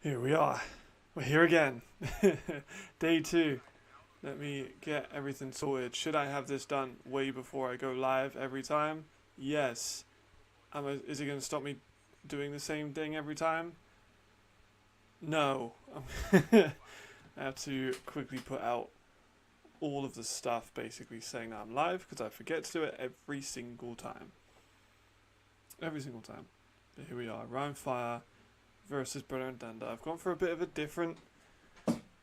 Here we are. We're here again. Day 2. Let me get everything sorted. Should I have this done way before I go live every time? Yes. Is it going to stop me doing the same thing every time? No. I have to quickly put out all of the stuff basically saying that I'm live because I forget to do it every single time. Every single time. But here we are. Rhein versus Bressington. I've gone for a bit of a different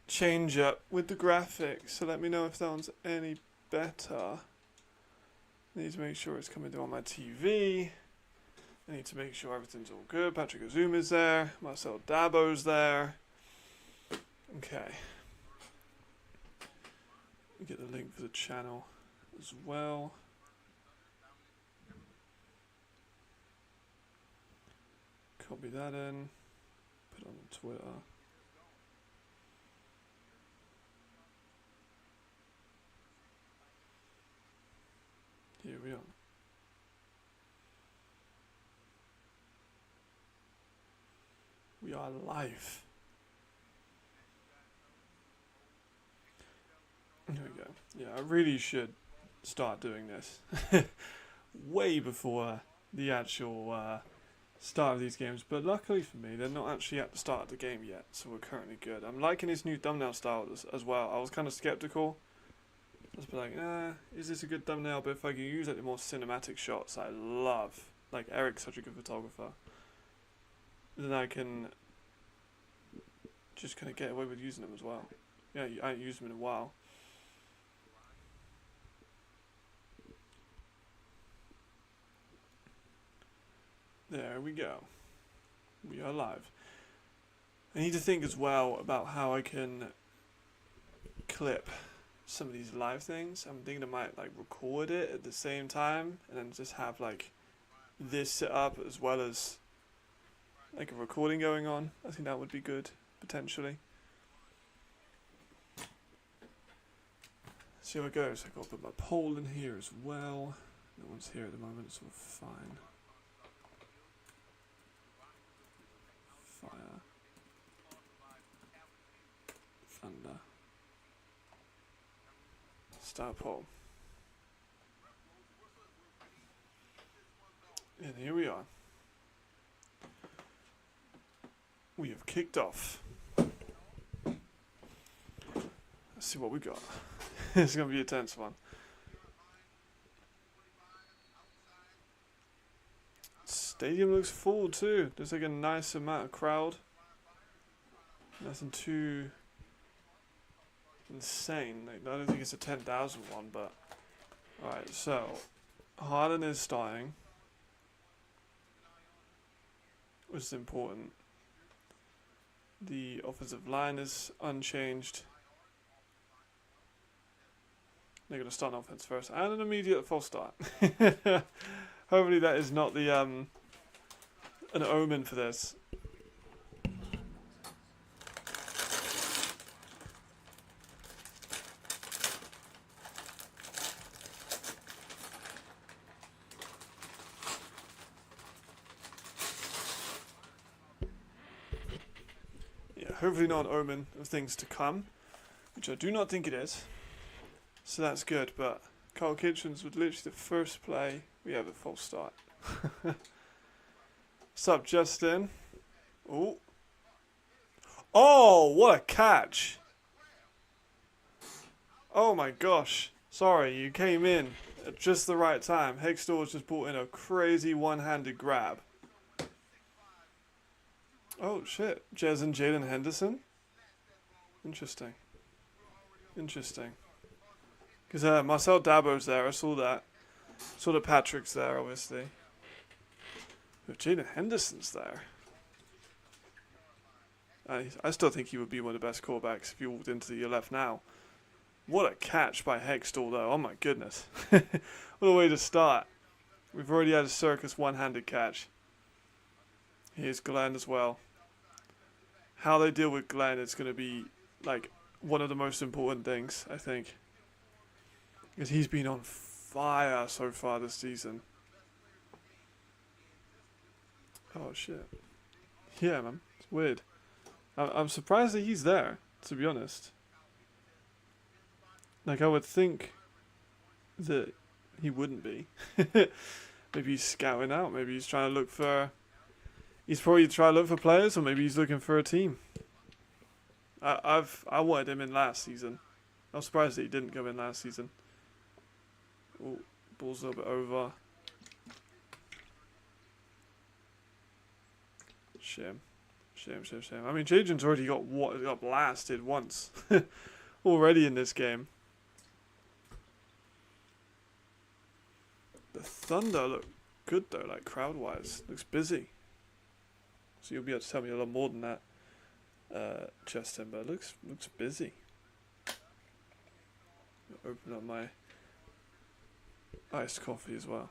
change up with the graphics, so let me know if that one's any better. I need to make sure it's coming through on my TV. I need to make sure everything's all good. Patrick Azuma's there. Marcel Dabo's there. Okay. Get the link for the channel as well. Copy that in. Put it on Twitter. Here we are. We are live. Here we go. Yeah, I really should start doing this way before the actual start of these games, but luckily for me, they're not actually at the start of the game yet, so we're currently good. I'm liking his new thumbnail style as well. I was kind of skeptical. I was like, is this a good thumbnail? But if I can use like the more cinematic shots I love, like Eric's such a good photographer, then I can just kind of get away with using them as well. Yeah, I haven't used them in a while. There we go. We are live. I need to think as well about how I can clip some of these live things. I'm thinking I might like record it at the same time and then just have like this set up as well as like a recording going on. I think that would be good, potentially. See how it goes. I've got to put my poll in here as well. No one's here at the moment, so we're fine. Fire. Thunder. Start poll. And here we are. We have kicked off. Let's see what we got. It's going to be a tense one. Stadium looks full too. There's like a nice amount of crowd. Nothing too insane. Like, I don't think it's a 10,000 one, but alright. So Harden is starting, which is important. The offensive line is unchanged. They're going to start on offense first, and an immediate false start. Hopefully that is not the an omen for this. Yeah, hopefully not an omen of things to come, which I do not think it is. So that's good, but Carl Kitchens was literally the first play we have a false start. What's up, Justin? Oh. Oh, what a catch. Oh my gosh. Sorry, you came in at just the right time. Hextall's just brought in a crazy one-handed grab. Oh shit. Jez and Jaden Henderson? Interesting. Interesting. Because Marcel Dabo's there, I saw that. Saw that Patrick's there, obviously. But Jaden Henderson's there. I still think he would be one of the best quarterbacks if he walked into your left now. What a catch by Hextall, though. Oh my goodness. What a way to start. We've already had a circus one-handed catch. Here's Glenn as well. How they deal with Glenn is going to be like one of the most important things, I think. Because he's been on fire so far this season. Oh shit. Yeah, man. It's weird. I'm surprised that he's there, to be honest. Like, I would think that he wouldn't be. Maybe he's scouting out. Maybe he's trying to look for. He's probably trying to look for players, or maybe he's looking for a team. I wanted him in last season. I'm surprised that he didn't go in last season. Oh, ball's a little bit over. Shame. Shame. I mean, Jaden's already got blasted once. Already in this game. The Thunder look good though, like crowd-wise. Looks busy. So you'll be able to tell me a lot more than that, Justin, but it looks busy. Open up my iced coffee as well.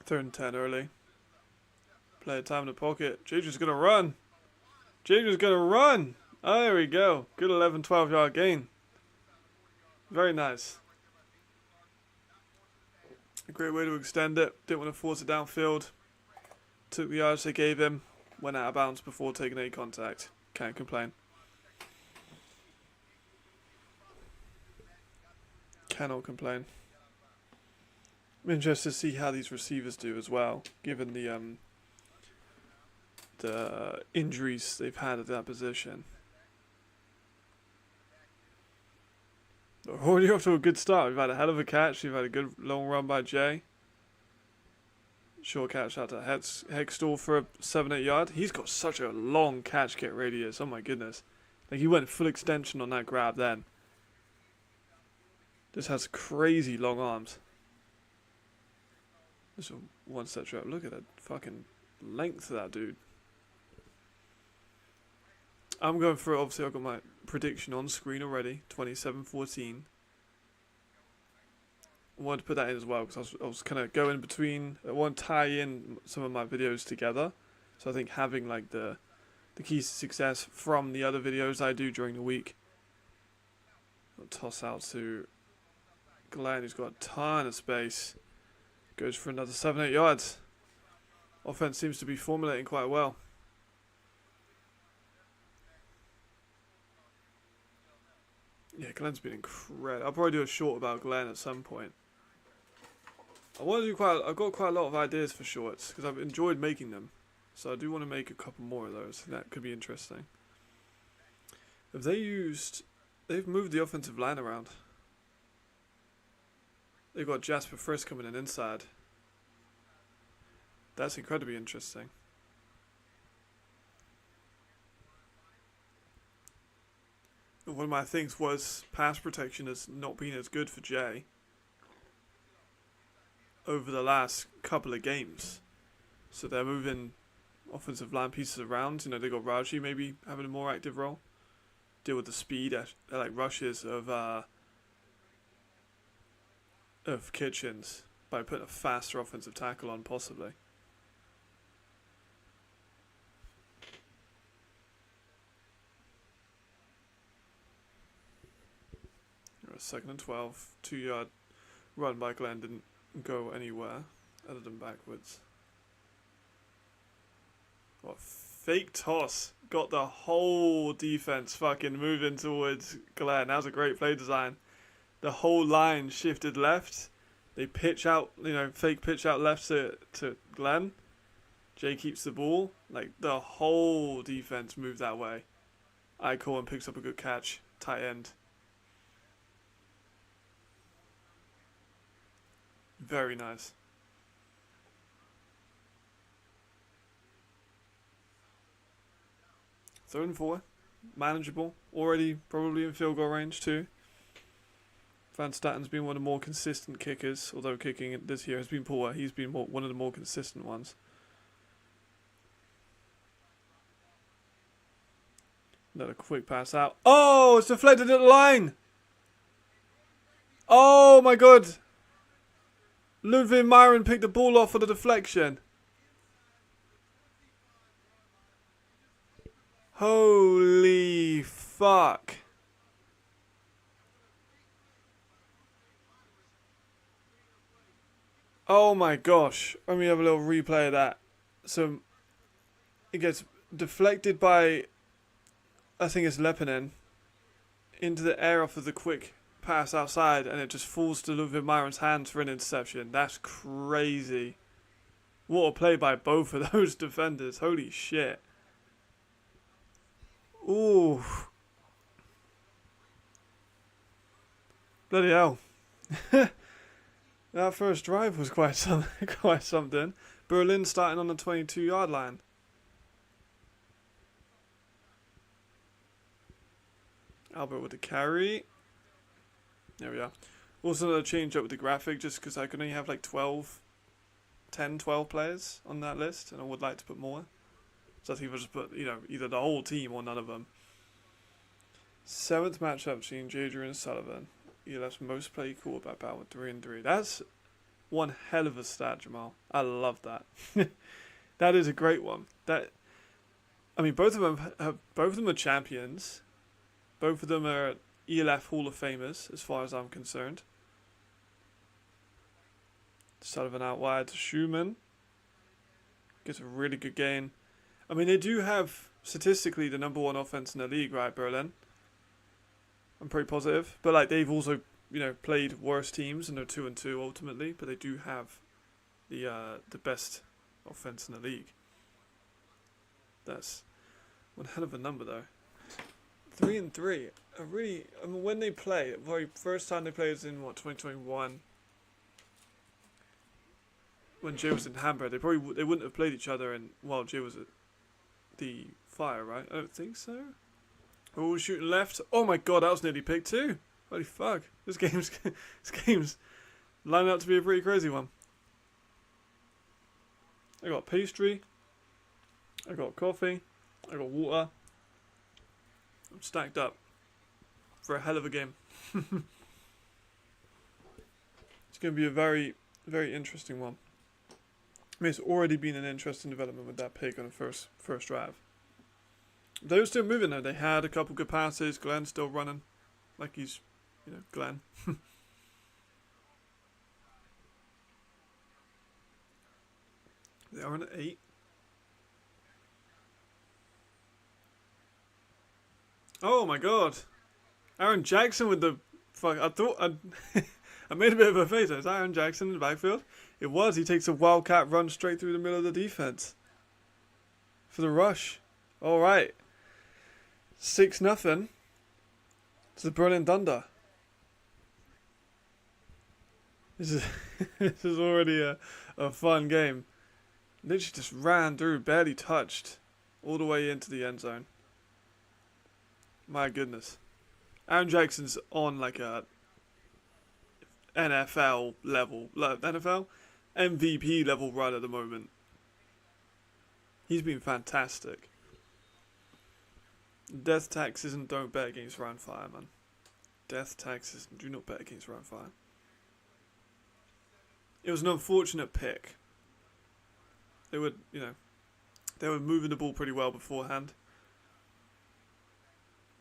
Third and 10 early. Play time in the pocket. Jaden's gonna run. Oh, there we go. Good 11, 12-yard gain. Very nice. A great way to extend it. Didn't want to force it downfield. Took the yards they gave him. Went out of bounds before taking any contact. Can't complain. Cannot complain. I'm interested to see how these receivers do as well, given the injuries they've had at that position. They're already off to a good start. We've had a hell of a catch. We've had a good long run by Jay. Short catch out to Hextall for a 7-8 yard. He's got such a long catch get radius. Oh my goodness. Like, he went full extension on that grab then. Just has crazy long arms. Just a one-step trap. Look at that fucking length of that dude. I'm going for it. Obviously, I've got my prediction on screen already. 27-14. I wanted to put that in as well because I was kind of going between. I want to tie in some of my videos together. So I think having like the keys to success from the other videos I do during the week. I'll toss out to Glenn, who's got a ton of space. Goes for another 7-8 yards. Offense seems to be formulating quite well. Yeah, Glenn's been incredible. I'll probably do a short about Glenn at some point. I've got quite a lot of ideas for shorts because I've enjoyed making them. So I do want to make a couple more of those. That could be interesting. They've moved the offensive line around. They've got Jasper Frisk coming in inside. That's incredibly interesting. One of my things was pass protection has not been as good for Jay over the last couple of games. So they're moving offensive line pieces around. You know, they got Raji maybe having a more active role. Deal with the speed, like rushes of Kitchens by putting a faster offensive tackle on possibly. Second and 12, 2-yard run by Glenn didn't go anywhere other than backwards. What fake toss got the whole defense fucking moving towards Glenn. That was a great play design. The whole line shifted left. They pitch out, fake pitch out left to Glenn. Jay keeps the ball. Like, the whole defense moved that way. Icon picks up a good catch. Tight end. Very nice. Third and 4. Manageable. Already probably in field goal range too. Van Statten's been one of the more consistent kickers, although kicking this year has been poor. He's been one of the more consistent ones. Another quick pass out. Oh, it's deflected at the line. Oh my god. Ludwig Myron picked the ball off for the deflection. Holy fuck. Oh my gosh. Let me have a little replay of that. So it gets deflected by, I think it's Lepinen, into the air off of the quick pass outside, and it just falls to Ludwig Myron's hands for an interception. That's crazy. What a play by both of those defenders. Holy shit. Ooh. Bloody hell. That first drive was quite something. Berlin starting on the 22-yard line. Albert with the carry. There we are. Also another change up with the graphic, just because I can only have like 10, 12 players on that list, and I would like to put more. So I think I'll just put, either the whole team or none of them. 7th matchup between Jadrian and Sullivan. ELF's most played quarterback battle with 3-3. That's one hell of a stat, Jamal. I love that. That is a great one. Both of them are champions. Both of them are ELF Hall of Famers, as far as I'm concerned. Sullivan out wide to Schumann. Gets a really good gain. They do have, statistically, the number 1 offense in the league, right, Berlin? I'm pretty positive. But, they've also, played worse teams, and they're 2-2 ultimately. But they do have the best offense in the league. That's one hell of a number, though. 3-3. When they play, the very first time they played was in 2021, when Jay was in Hamburg. They wouldn't have played each other while Jay was at the Fire, right? I don't think so. Oh, shooting left. Oh my god, that was nearly picked too. Holy fuck! This game's lining up to be a pretty crazy one. I got pastry. I got coffee. I got water. I'm stacked up for a hell of a game. It's going to be a very, very interesting one. It's already been an interesting development with that pick on the first drive. They were still moving though. They had a couple good passes. Glenn's still running like he's, Glenn. They are on an 8. Oh my god. Aaron Jackson with the fuck. I thought I made a bit of a face. Is Aaron Jackson in the backfield? It was. He takes a wildcat run straight through the middle of the defense for the rush. All right. 6-0 to the Berlin Thunder. This is already a fun game. Literally just ran through, barely touched, all the way into the end zone. My goodness. Aaron Jackson's on like a NFL level, NFL MVP level run at the moment. He's been fantastic. Death taxes and don't bet against Rhein Fire, man. Death taxes and do not bet against Rhein Fire. It was an unfortunate pick. They were moving the ball pretty well beforehand.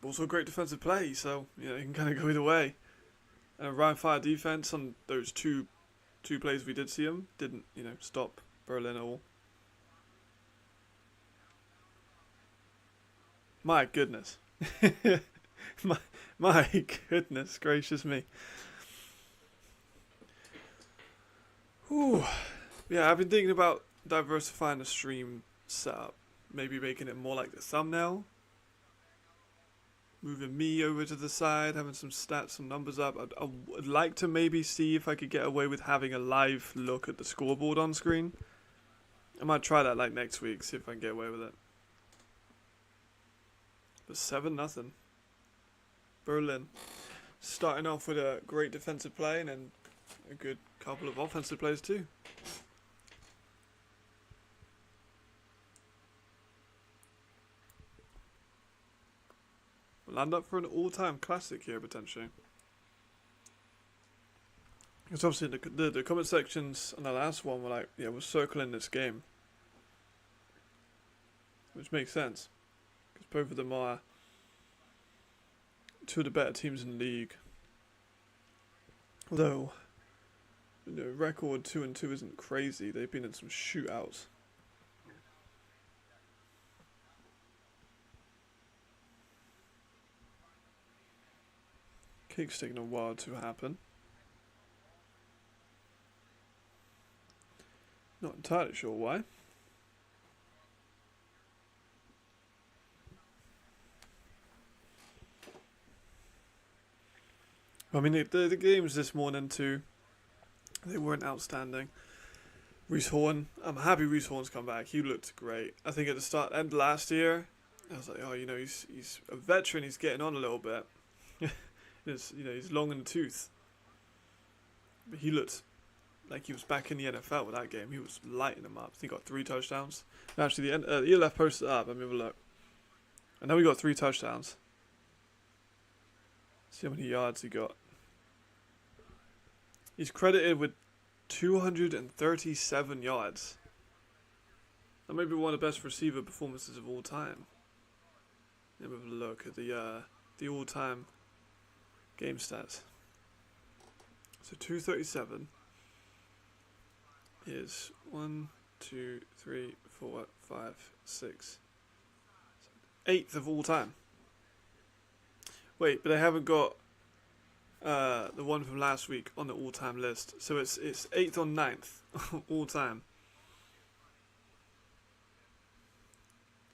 Also a great defensive play, so you can kind of go either way. And a Rhein Fire defense on those two plays we did see them didn't stop Berlin at all. My goodness, my goodness gracious me. Whew. Yeah, I've been thinking about diversifying the stream setup, maybe making it more like the thumbnail. Moving me over to the side, having some stats, some numbers up. I would like to maybe see if I could get away with having a live look at the scoreboard on screen. I might try that next week, see if I can get away with it. But 7-0. Berlin. Starting off with a great defensive play and then a good couple of offensive plays too. We'll land up for an all-time classic here, potentially. Because obviously the comment sections on the last one were like, yeah, we're circling this game. Which makes sense. Because both of them are two of the better teams in the league. Although, record 2-2 isn't crazy. They've been in some shootouts. Kick's taking a while to happen. Not entirely sure why. I mean, the games this morning too, they weren't outstanding. Reece Horn, I'm happy Reece Horn's come back. He looked great. I think at the end last year, I was like, oh, he's a veteran. He's getting on a little bit. He's long in the tooth. But he looked like he was back in the NFL with that game. He was lighting them up. I think he got 3 touchdowns. And actually, the ELF posted it up. Let me have a look. I know he got 3 touchdowns. See how many yards he got. He's credited with 237 yards. That may be one of the best receiver performances of all time. Let me have a look at the all-time game stats. So 237 is 1, 2, 3, 4, 5, 6, 8th of all time. Wait, but they haven't got the one from last week on the all-time list. So it's 8th or 9th all time.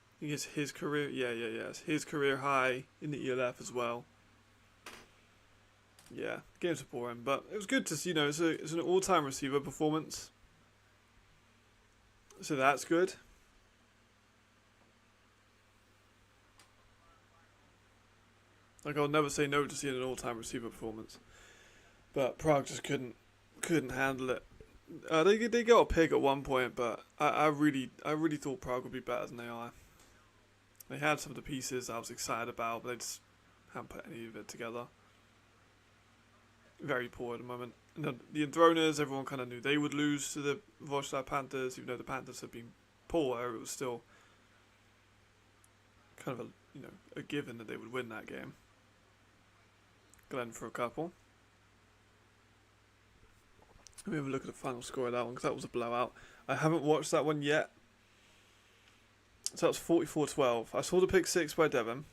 I think it's his career. Yeah. It's his career high in the ELF as well. Yeah, games are boring, but it was good to see. It's an all-time receiver performance. So that's good. Like, I'll never say no to seeing an all-time receiver performance, but Prague just couldn't handle it. They got a pick at one point, but I really thought Prague would be better than they are. They had some of the pieces I was excited about, but they just haven't put any of it together. Very poor at the moment. And the Enthroners, everyone kind of knew they would lose to the Wrocław Panthers, even though the Panthers had been poor. It was still kind of a given that they would win that game. Glenn for a couple. Let me have a look at the final score of that one, because that was a blowout. I haven't watched that one yet. So that was 44-12. I saw the pick 6 by Devon.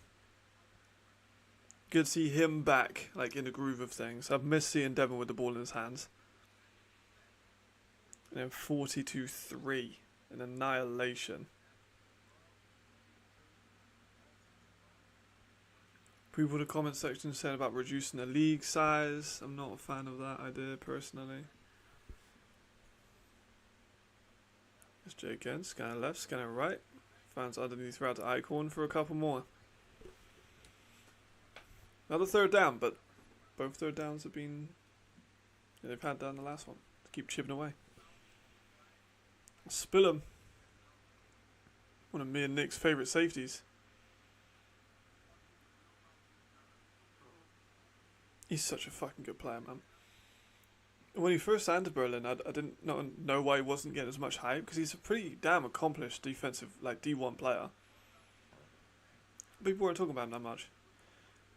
Good to see him back, like, in the groove of things. I've missed seeing Devon with the ball in his hands. And then 42-3. An annihilation. People in the comment section said about reducing the league size. I'm not a fan of that idea, personally. There's Jay again. Scanner left, scanner right. Fans underneath route to Icon for a couple more. Another third down, but both third downs have been... Yeah, they've had down the last one. To keep chipping away. Spill 'em. One of me and Nick's favourite safeties. He's such a fucking good player, man. When he first signed to Berlin, I didn't know why he wasn't getting as much hype, because he's a pretty damn accomplished defensive, like, D1 player. People weren't talking about him that much.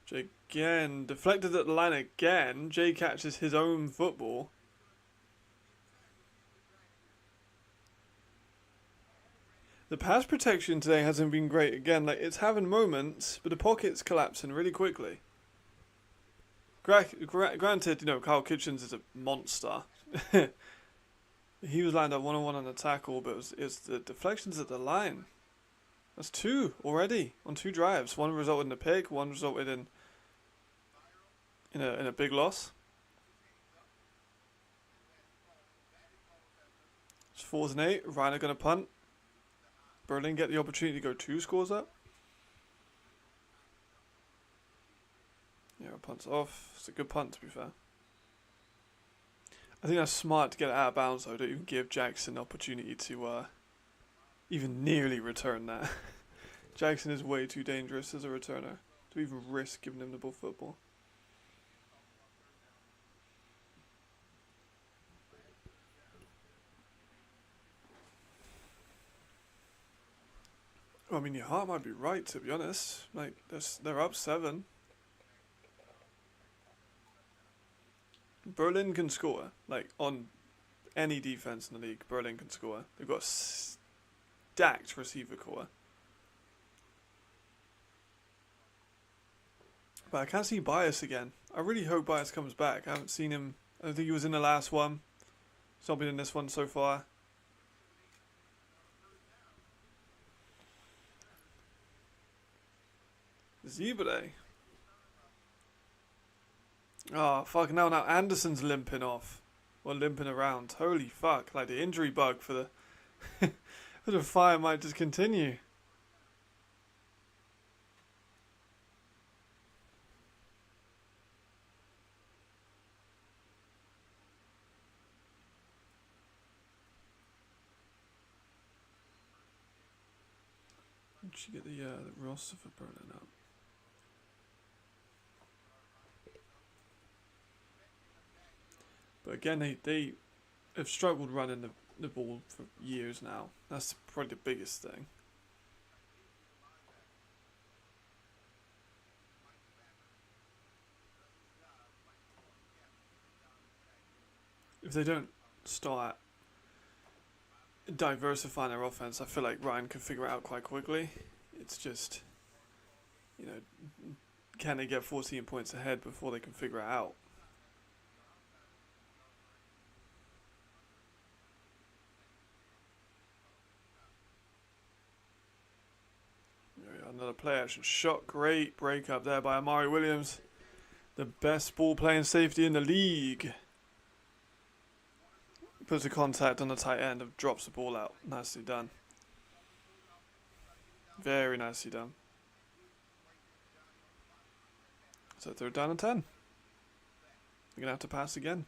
Jay again, deflected at the line again. Jay catches his own football. The pass protection today hasn't been great. Again, like, it's having moments, but the pocket's collapsing really quickly. Granted, Kyle Kitchens is a monster. He was lined up one-on-one on the tackle, but it's the deflections at the line. That's 2 already on 2 drives. One resulted in a pick, one resulted in a big loss. It's 4th and 8. Rhein are going to punt. Berlin get the opportunity to go 2 scores up. Yeah, punt's off. It's a good punt, to be fair. I think that's smart to get it out of bounds, though. Don't even give Jackson the opportunity to even nearly return that. Jackson is way too dangerous as a returner to even risk giving him the ball football. I mean, your heart might be right, to be honest. Like, they're up 7. Berlin can score. Like, on any defense in the league, Berlin can score. They've got a stacked receiver core. But I can't see Bias again. I really hope Bias comes back. I haven't seen him. I don't think he was in the last one. He's not been in this one so far. Zebra. Oh, fuck. Now Anderson's limping off. Or limping around. Holy fuck. Like the injury bug for the... for the fire might just continue. Should get the roster for Berlin up. But again, they have struggled running the ball for years now. That's probably the biggest thing. If they don't start diversifying their offense, I feel like Rhein can figure it out quite quickly. It's just, you know, can they get 14 points ahead before they can figure it out? Another play action shot. Great break up there by Amari Williams. The best ball playing safety in the league. Puts a contact on the tight end and drops the ball out. Nicely done. Very nicely done. So 3rd down and 10. You're going to have to pass again.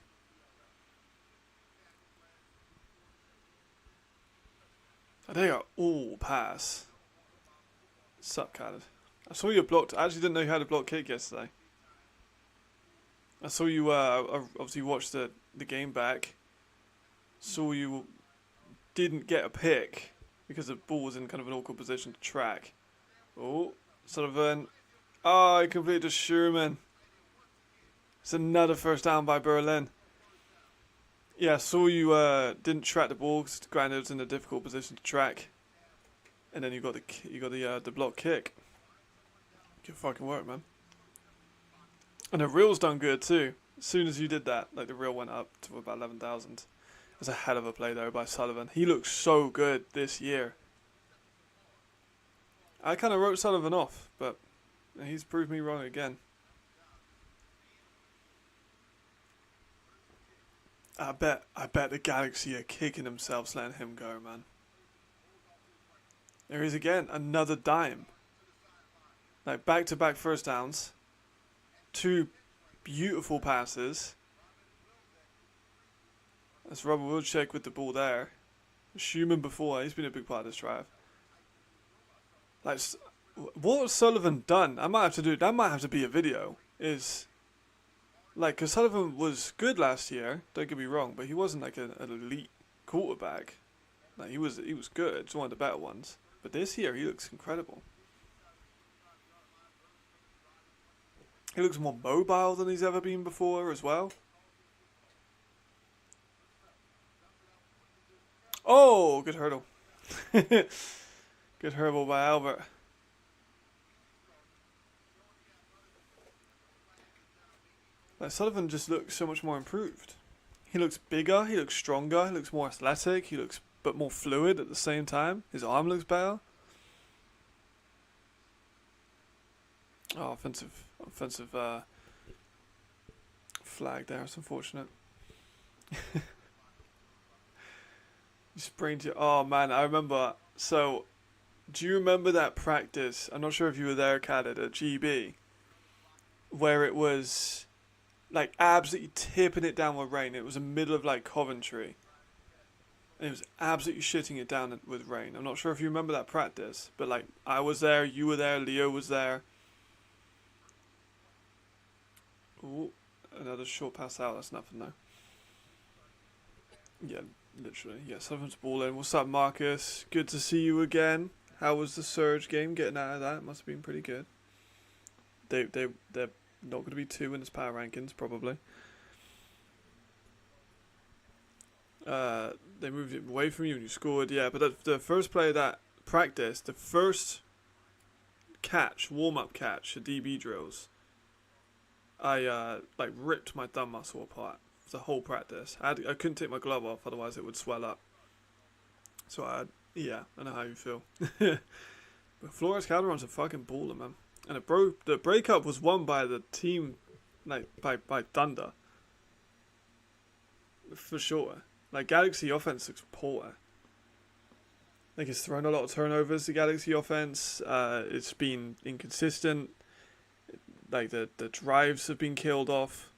They are all pass. Sup, Khaled. I saw you blocked. I actually didn't know you had a block kick yesterday. I saw you obviously watched the game back. Saw you didn't get a pick because the ball was in kind of an awkward position to track. Oh, Sullivan. Oh, he completed a Schumann. It's another 1st down by Berlin. Yeah, saw you didn't track the ball because granted it was in a difficult position to track. And then you got the block kick. Good fucking work, man. And the reel's done good too. As soon as you did that, like the reel went up to about 11,000. That's a hell of a play though by Sullivan. He looks so good this year. I kind of wrote Sullivan off, but he's proved me wrong again. I bet the Galaxy are kicking themselves letting him go, man. There is again another dime. Like back-to-back 1st downs. 2 beautiful passes. That's Robert Wilczek with the ball there. Schumann before, he's been a big part of this drive. Like, what has Sullivan done? That might have to be a video. Is like, because Sullivan was good last year. Don't get me wrong, but he wasn't like an elite quarterback. Like he was good. It's one of the better ones. But this year, he looks incredible. He looks more mobile than he's ever been before as well. Oh, good hurdle. Good hurdle by Albert. Like Sullivan just looks so much more improved. He looks bigger, he looks stronger, he looks more athletic, he looks but more fluid at the same time. His arm looks better. Oh, offensive flag there. It's unfortunate. You sprained your... Oh, man, I remember. So, do you remember that practice? I'm not sure if you were there, Khaled, at GB. Where it was, like, absolutely tipping it down with rain. It was the middle of, like, Coventry. And it was absolutely shitting it down with rain. I'm not sure if you remember that practice. But, like, I was there, you were there, Leo was there. Ooh, another short pass out. That's nothing, though. Yeah, literally. Yeah, Sullivan's ball in. What's up, Marcus? Good to see you again. How was the Surge game? Getting out of that must have been pretty good. They're not going to be 2 in his power rankings, probably. They moved it away from you and you scored. Yeah, but the first play of that practice, the first catch, warm up catch, the DB drills, I like ripped my thumb muscle apart. The whole practice. I couldn't take my glove off, otherwise it would swell up. So yeah, I know how you feel. But Flores Calderon's a fucking baller, man. And the breakup was won by the team, like by Thunder, for sure. Like Galaxy offense looks poor. Like it's thrown a lot of turnovers. The Galaxy offense, it's been inconsistent. Like the drives have been killed off.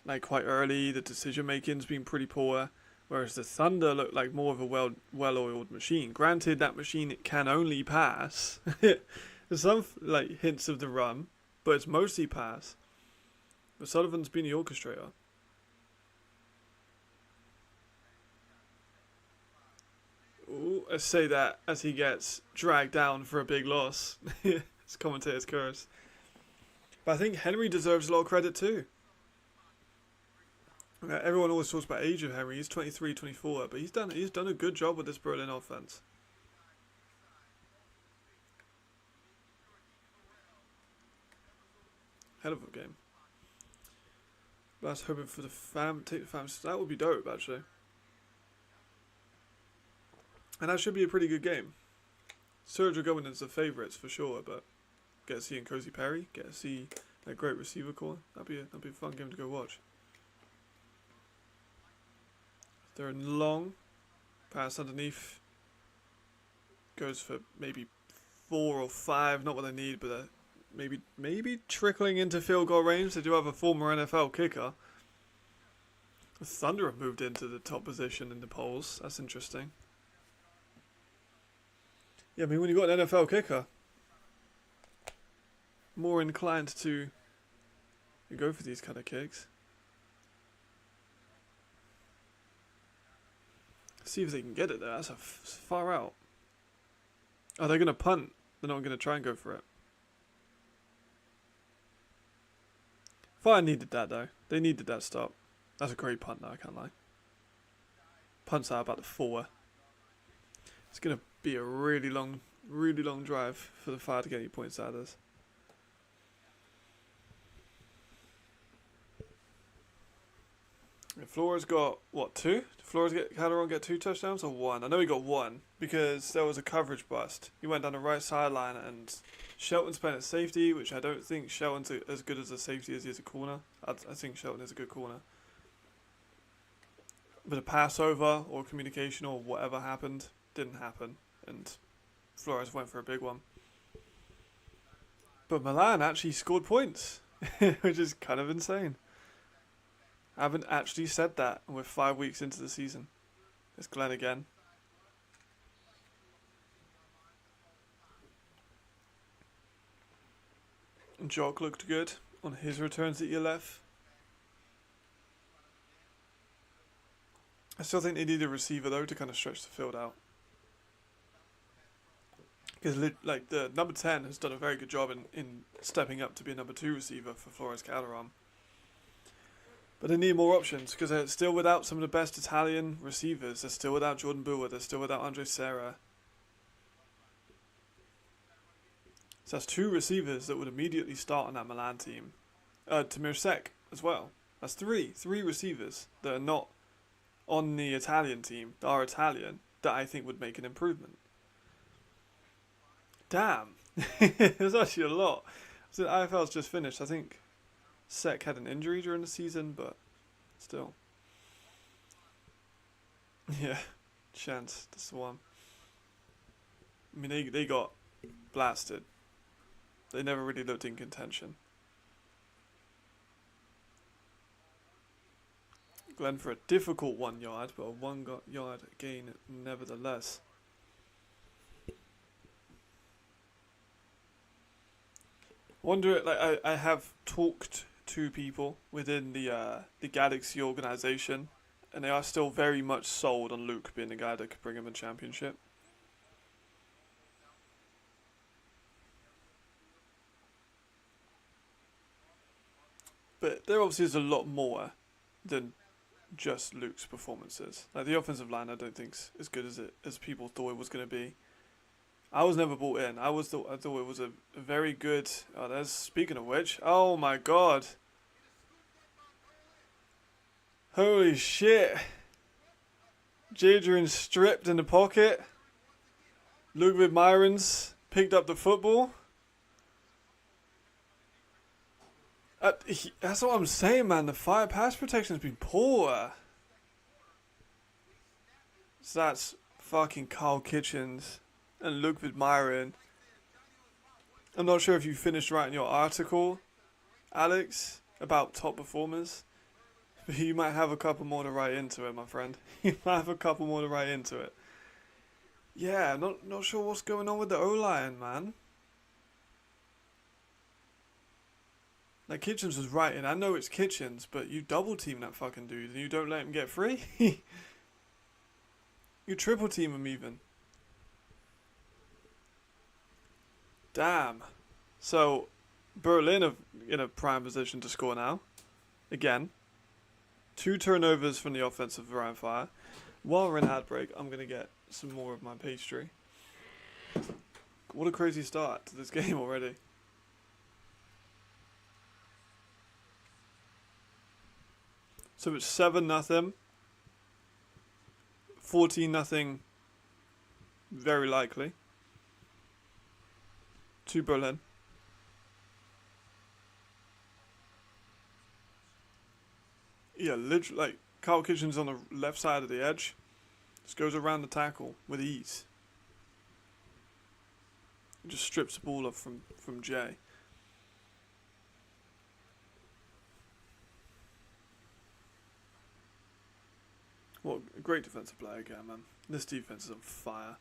Like quite early, the decision making's been pretty poor. Whereas the Thunder look like more of a well-oiled machine. Granted, that machine it can only pass. There's some like hints of the run, but it's mostly pass. But Sullivan's been the orchestrator. Ooh, I say that as he gets dragged down for a big loss. It's commentator's curse. But I think Henry deserves a lot of credit too. Everyone always talks about age of Henry. He's 23, 24, but he's done a good job with this Berlin offense. Hell of a game. But I was hoping for take the fam. That would be dope, actually. And that should be a pretty good game. Sergio going as the favourites for sure, but get to see N'Kosi Perry, get to see that great receiver core. That'd be a fun game to go watch. They're in long. Pass underneath. Goes for maybe 4 or 5. Not what they need, but maybe trickling into field goal range. They do have a former NFL kicker. The Thunder have moved into the top position in the polls. That's interesting. Yeah, I mean, when you've got an NFL kicker, more inclined to go for these kind of kicks. See if they can get it there. That's far out. Oh, they're going to punt. They're not going to try and go for it. Fire needed that, though. They needed that stop. That's a great punt, though, I can't lie. Punts out about the 4. It's going to be a really long drive for the Fire to get any points out of this. Flores got, what, 2? Did Flores Calderon get 2 touchdowns or 1? I know he got 1 because there was a coverage bust. He went down the right sideline and Shelton's playing at safety, which I don't think Shelton's as good as a safety as he is a corner. I think Shelton is a good corner. But a passover or communication or whatever happened didn't happen, and Flores went for a big one. But Milan actually scored points, which is kind of insane. I haven't actually said that, and we're 5 weeks into the season. It's Glenn again. And Jock looked good on his returns that you left. I still think they need a receiver, though, to kind of stretch the field out. Because like the number 10 has done a very good job in stepping up to be a number 2 receiver for Flores Calderon. But they need more options because they're still without some of the best Italian receivers. They're still without Jordan Brewer. They're still without Andre Serra. So that's 2 receivers that would immediately start on that Milan team. Tamir Sek as well. That's 3 receivers that are not on the Italian team, that are Italian, that I think would make an improvement. Damn. There's actually a lot. So the IFL's just finished. I think Sek had an injury during the season, but still. Yeah, chance. That's the one. I mean, they got blasted. They never really looked in contention. Glenn for a difficult 1 yard, but a 1 yard gain nevertheless. Wonder, like I have talked to people within the Galaxy organization, and they are still very much sold on Luke being the guy that could bring him a championship. But there obviously is a lot more than just Luke's performances. Like the offensive line, I don't think's as good as people thought it was going to be. I was never bought in. I thought it was a very good. Oh, there's speaking of which. Oh my god! Holy shit! Jadrian stripped in the pocket. Ludwig Myrons picked up the football. That's what I'm saying, man. The fire pass protection has been poor. So that's fucking Carl Kitchens and Ludwig Myron. I'm not sure if you finished writing your article, Alex, about top performers. But you might have a couple more to write into it, my friend. You might have a couple more to write into it. Yeah, not sure what's going on with the O-line, man. Like, Kitchens was right, and I know it's Kitchens, but you double team that fucking dude and you don't let him get free? You triple team him even. Damn. So, Berlin are in a prime position to score now. Again. 2 turnovers from the offensive Rhein fire. While we're in ad break, I'm going to get some more of my pastry. What a crazy start to this game already. So it's 7-0. 14-0. Very likely. To Berlin. Yeah, literally, like, Carl Kitchens on the left side of the edge. Just goes around the tackle with ease. Just strips the ball off from Jay. What a great defensive play again, man. This defense is on fire.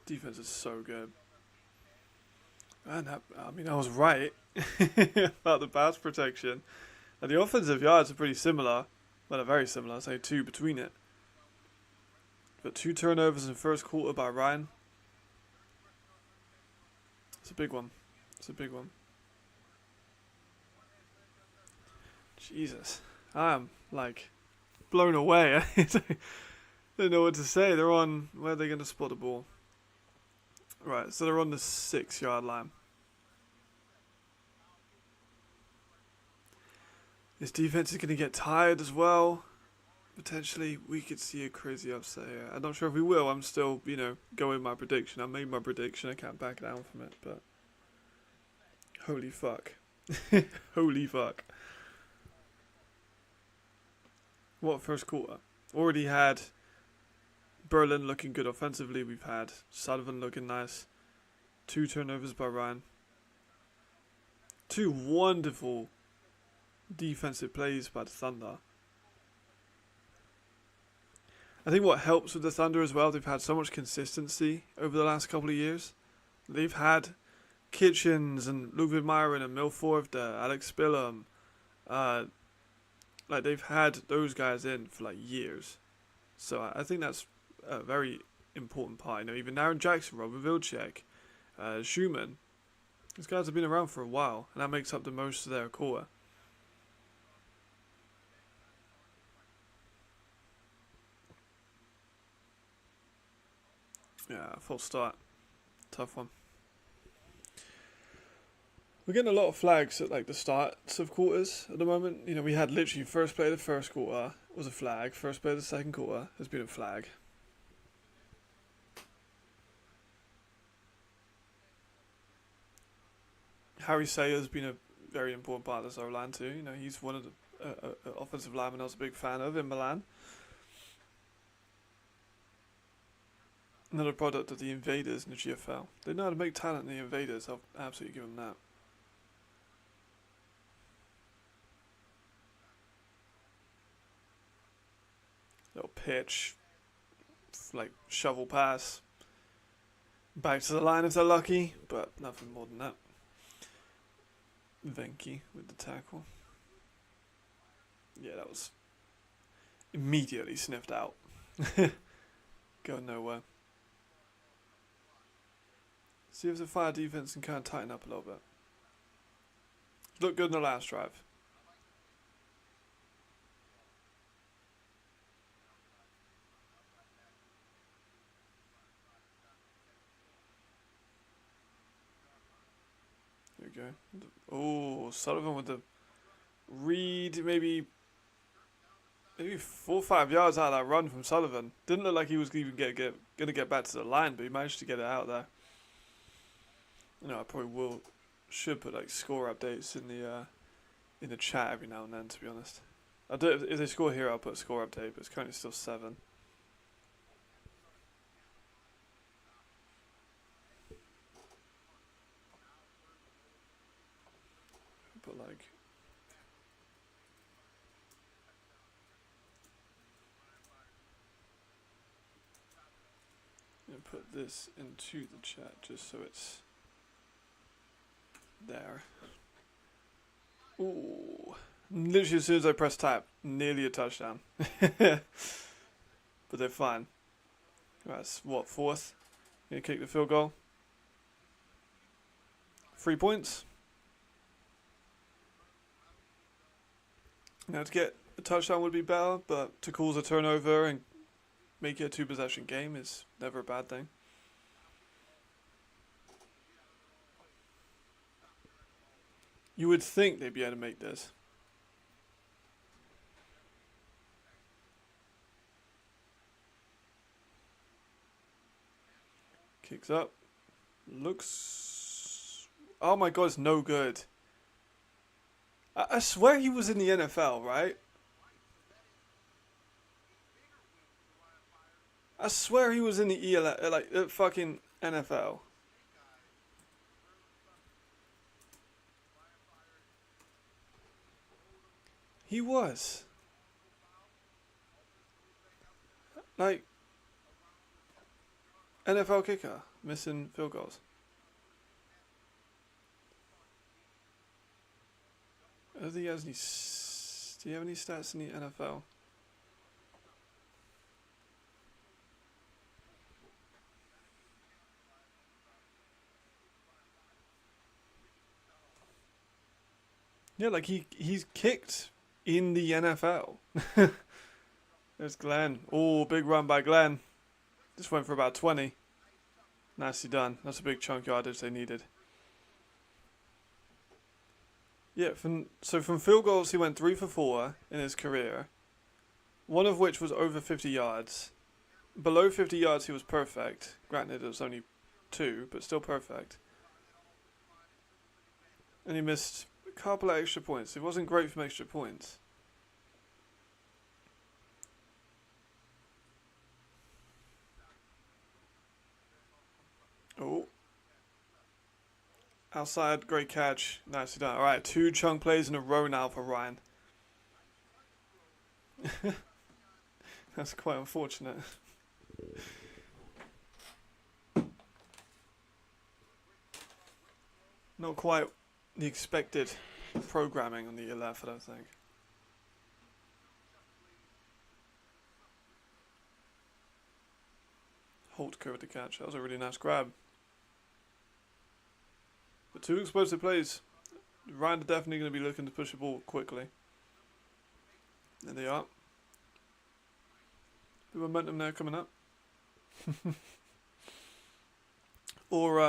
Defense is so good. And I mean, I was right about the pass protection. And the offensive yards are pretty similar. Well, they're very similar. I'd say 2 between it. But 2 turnovers in the first quarter by Rhein. It's a big one. It's a big one. Jesus. I am, like, blown away. I don't know what to say. They're on... Where are they going to spot the ball? Right, so they're on the 6-yard line. This defense is going to get tired as well. Potentially, we could see a crazy upset here. I'm not sure if we will. I'm still, going with my prediction. I made my prediction. I can't back down from it, but... Holy fuck. Holy fuck. What first quarter? Already had Berlin looking good offensively. We've had Sullivan looking nice. 2 turnovers by Rhein. 2 wonderful defensive plays by the Thunder. I think what helps with the Thunder as well, they've had so much consistency over the last couple of years. They've had Kitchens and Ludwig Myron and Milford, Alex Spillum. Like, they've had those guys in for, like, years. So I think that's a very important part. Even Aaron Jackson, Robert Vilcek, Schumann. These guys have been around for a while, and that makes up the most of their core. Yeah, full start. Tough one. We're getting a lot of flags at, like, the starts of quarters at the moment. We had literally first play of the first quarter was a flag. First play of the second quarter has been a flag. Harry Sayer's been a very important part of this O-line too. He's one of the offensive linemen I was a big fan of in Milan. Another product of the Invaders in the GFL. They know how to make talent in the Invaders. I'll absolutely give them that. Little pitch, like shovel pass, back to the line if they're lucky, but nothing more than that. Venke with the tackle. Yeah, that was immediately sniffed out. Going nowhere. See if the fire defense can kind of tighten up a little bit. Looked good in the last drive. go. Oh, Sullivan with the read, maybe 4 or 5 yards out of that run from Sullivan. Didn't look like he was even gonna get back to the line, but he managed to get it out there. You know, I probably should put like score updates in the chat every now and then. To be honest, I'll do it, if they score here, I'll put a score update. But it's currently still 7. But like. And put this into the chat just so it's there. Ooh. Literally as soon as I press type, nearly a touchdown. But they're fine. That's what, 4th? Gonna kick the field goal. 3 points. Now to get a touchdown would be better, but to cause a turnover and make it a 2-possession game is never a bad thing. You would think they'd be able to make this. Kicks up. Looks... Oh my god, it's no good. I swear he was in the NFL, right? I swear he was in the EL, like fucking NFL. He was. Like, NFL kicker, missing field goals. I don't think he has any. Do you have any stats in the NFL? Yeah, like he's kicked in the NFL. There's Glenn. Oh, big run by Glenn. Just went for about 20. Nicely done. That's a big chunk yardage they needed. Yeah, from field goals he went 3 for 4 in his career. One of which was over 50 yards. Below 50 yards he was perfect. Granted it was only 2, but still perfect. And he missed a couple of extra points. It wasn't great from extra points. Oh. Outside, great catch. Nicely done. Alright, 2 chunk plays in a row now for Rhein. That's quite unfortunate. Not quite the expected programming on the left, I don't think. Holt covered the catch. That was a really nice grab. But 2 explosive plays. Rhein are definitely going to be looking to push the ball quickly. There they are. The momentum there coming up. Or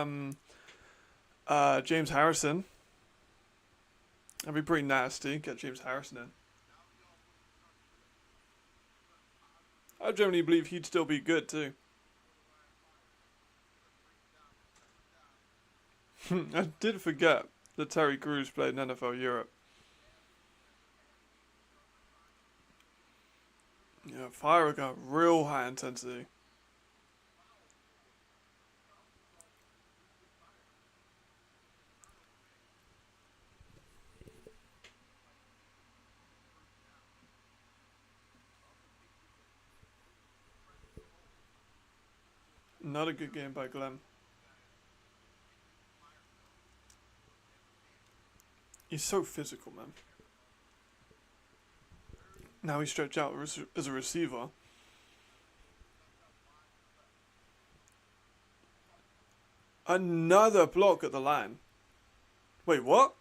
James Harrison. That'd be pretty nasty. Get James Harrison in. I generally believe he'd still be good too. I did forget that Terry Crews played in NFL Europe. Yeah, Fire got real high intensity. Not a good game by Glenn. He's so physical, man. Now he's stretched out as a receiver. Another block at the line. Wait, what?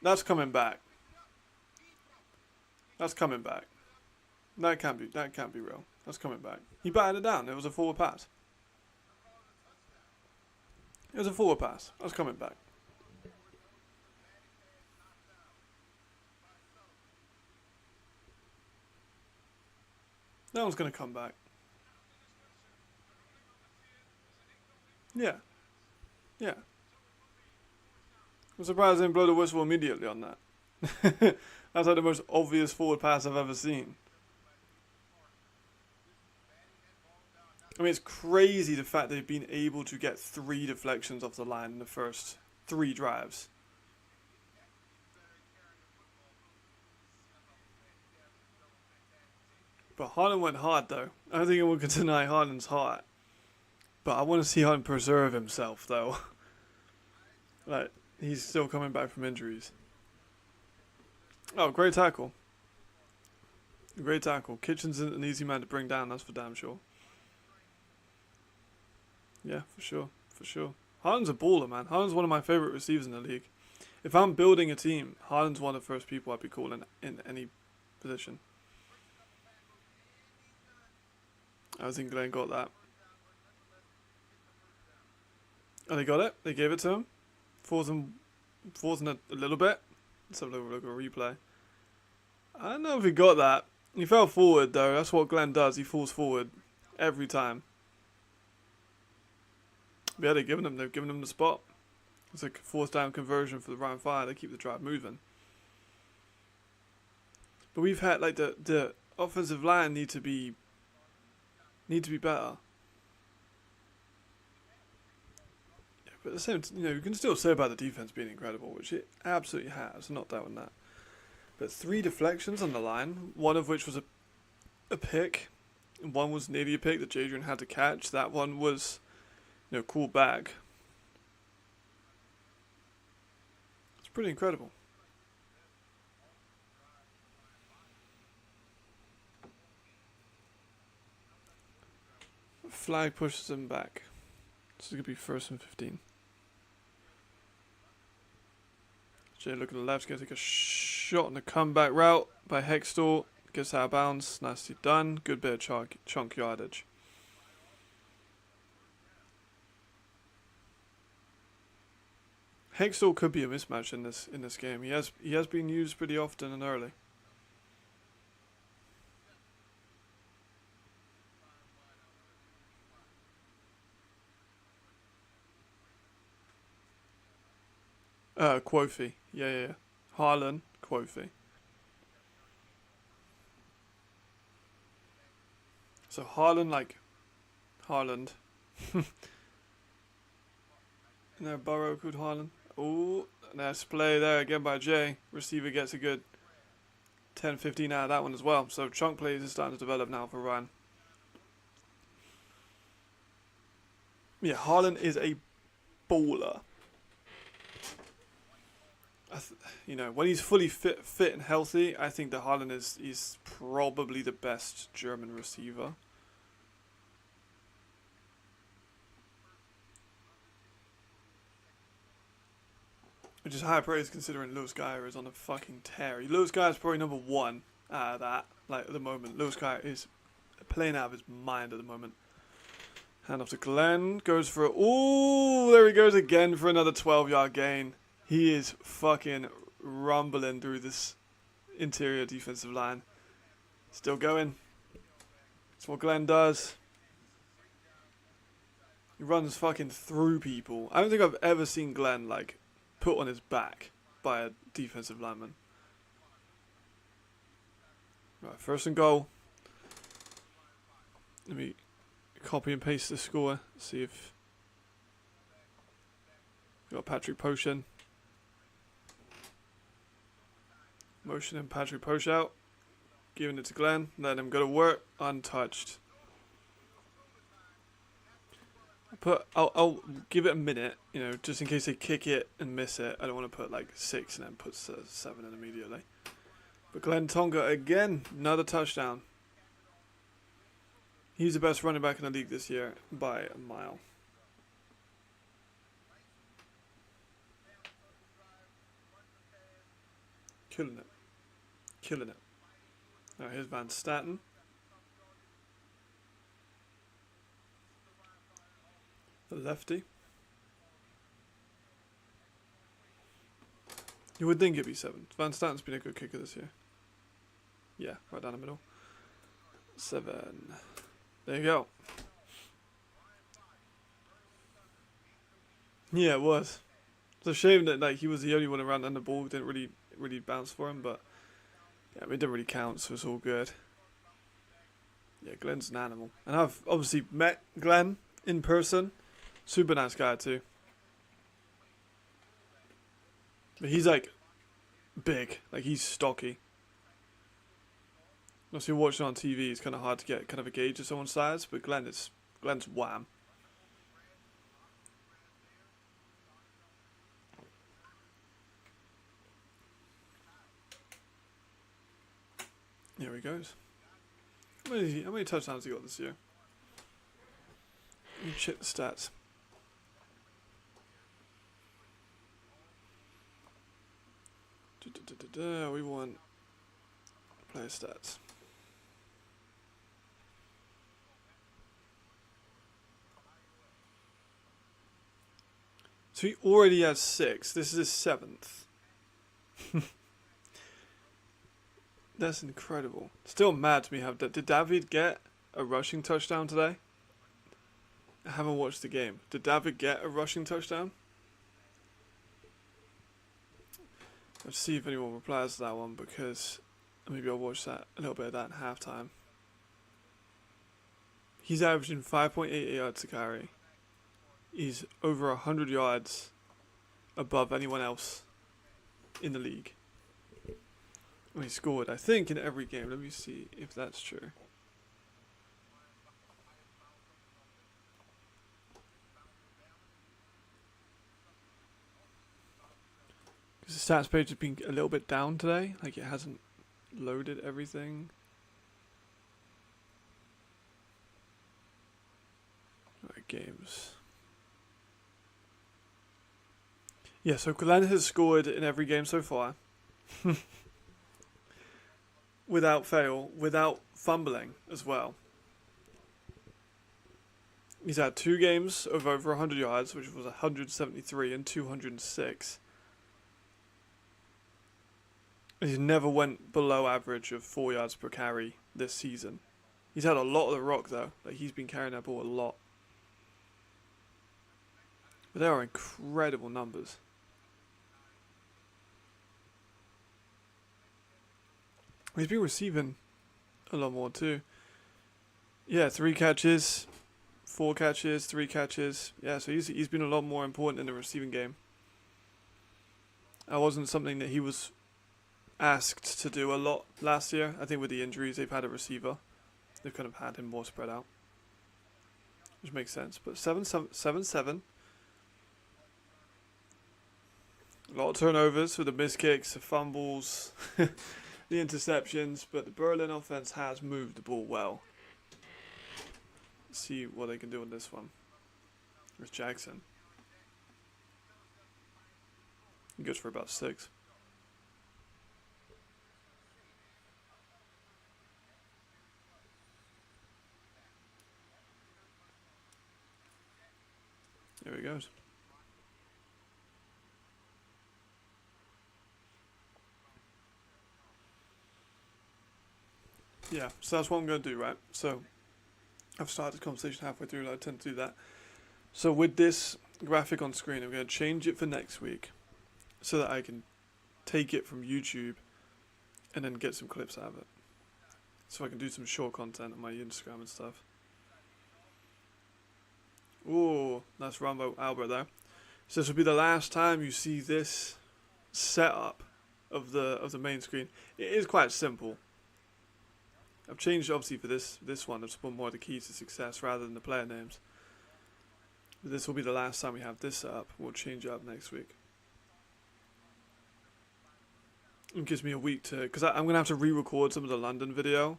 That's coming back. That's coming back. That can't be real. That's coming back. He batted it down. It was a forward pass. It was a forward pass. That's coming back. That one's going to come back. Yeah, yeah. I'm surprised they didn't blow the whistle immediately on that. That's like the most obvious forward pass I've ever seen. I mean, it's crazy the fact they've been able to get 3 deflections off the line in the first 3 drives. But Haaland went hard though. I don't think anyone can deny Haaland's heart. But I want to see Haaland preserve himself though. Like, he's still coming back from injuries. Oh, great tackle. Great tackle. Kitchen's an easy man to bring down, that's for damn sure. Yeah, for sure. For sure. Haaland's a baller, man. Haaland's one of my favourite receivers in the league. If I'm building a team, Haaland's one of the first people I'd be calling in any position. I think Glenn got that. Oh, they got it? They gave it to him? Fourth and a little bit. Let's have a look at a replay. I don't know if he got that. He fell forward though. That's what Glenn does. He falls forward every time. But yeah, they've given him the spot. It's like a 4th down conversion for the Rhein Fire. They keep the drive moving. But we've had like the offensive line need to be better. Yeah, but at the same time, you can still say about the defense being incredible, which it absolutely has. Not doubting that. But 3 deflections on the line, one of which was a pick, and one was nearly a pick that Jadrian had to catch. That one was, called back. It's pretty incredible. Flag pushes him back. This is going to be 1st and 15. Jay looking to the left, going to take a shot on the comeback route by Hextall. Gets out of bounds. Nicely done. Good bit of chunk yardage. Hextall could be a mismatch in this game. He has been used pretty often and early. Quofi. Yeah. Haaland, Quofi. So Haaland, like Haaland. Isn't there a Burrow called Haaland? Oh, nice play there again by Jay. Receiver gets a good 10-15 out of that one as well. So chunk plays is starting to develop now for Rhein. Yeah, Haaland is a baller. When he's fully fit and healthy, I think that Haaland is probably the best German receiver. Which is high praise considering Lewis Geyer is on a fucking tear. Lewis Geyer is probably number 1 out of that. Like at the moment, Lewis Geyer is playing out of his mind at the moment. Hand off to Glenn. Goes for it. Ooh, there he goes again for another 12-yard gain. He is fucking rumbling through this interior defensive line. Still going. That's what Glenn does. He runs fucking through people. I don't think I've ever seen Glenn put on his back by a defensive lineman. Right, 1st and goal. Let me copy and paste the score. See if we got Patrick Potion. Motioning Patrick Posh out. Giving it to Glenn. Letting him go to work. Untouched. I'll give it a minute, just in case they kick it and miss it. I don't want to put 6 and then put 7 in immediately. But Glenn Tonga again, another touchdown. He's the best running back in the league this year by a mile. Killing it. Now here's Van Staten. The lefty. You would think it'd be 7. Van Staten's been a good kicker this year. Yeah, right down the middle. 7. There you go. Yeah, it was. It's a shame that like he was the only one around and the ball didn't really bounce for him, but yeah, it didn't really count, so it's all good. Yeah, Glenn's an animal, and I've obviously met Glenn in person. Super nice guy too. But he's like big, like he's stocky. Unless you're watching on TV, it's kind of hard to get kind of a gauge of someone's size. But Glenn's wham. Here he goes. How many touchdowns he got this year? Let me check the stats. We want player stats. So he already has 6. This is his 7th. That's incredible. Still mad to me. Did David get a rushing touchdown today? I haven't watched the game. Did David get a rushing touchdown? Let's see if anyone replies to that one, because maybe I'll watch that a little bit of that in halftime. He's averaging 5.88 yards to carry. He's over 100 yards above anyone else in the league. And he scored, I think, in every game. Let me see if that's true. Because the stats page has been a little bit down today. Like, it hasn't loaded everything. Alright, games. Yeah, so Glenn has scored in every game so far. Without fail, without fumbling as well. He's had 2 games of over 100 yards, which was 173 and 206. He's never went below average of 4 yards per carry this season. He's had a lot of the rock though. Like, he's been carrying that ball a lot. But they are incredible numbers. He's been receiving a lot more too. Yeah, 3 catches, 4 catches, 3 catches. Yeah, so he's been a lot more important in the receiving game. That wasn't something that he was asked to do a lot last year. I think with the injuries, they've had a receiver. They've kind of had him more spread out, which makes sense. But 7-7. A lot of turnovers with the missed kicks, the fumbles, the interceptions, but the Berlin offense has moved the ball well. Let's see what they can do on this one. With Jackson. He goes for about 6. There he goes. Yeah, so that's what I'm going to do, right? So I've started the conversation halfway through, and I tend to do that. So with this graphic on screen, I'm going to change it for next week so that I can take it from YouTube and then get some clips out of it. So I can do some short content on my Instagram and stuff. Ooh, that's Rambo Albert there. So this will be the last time you see this setup of the main screen. It is quite simple. I've changed obviously for this one. I've put more of the keys to success rather than the player names. But this will be the last time we have this set up. We'll change it up next week. It gives me a week to, because I'm gonna have to re-record some of the London video,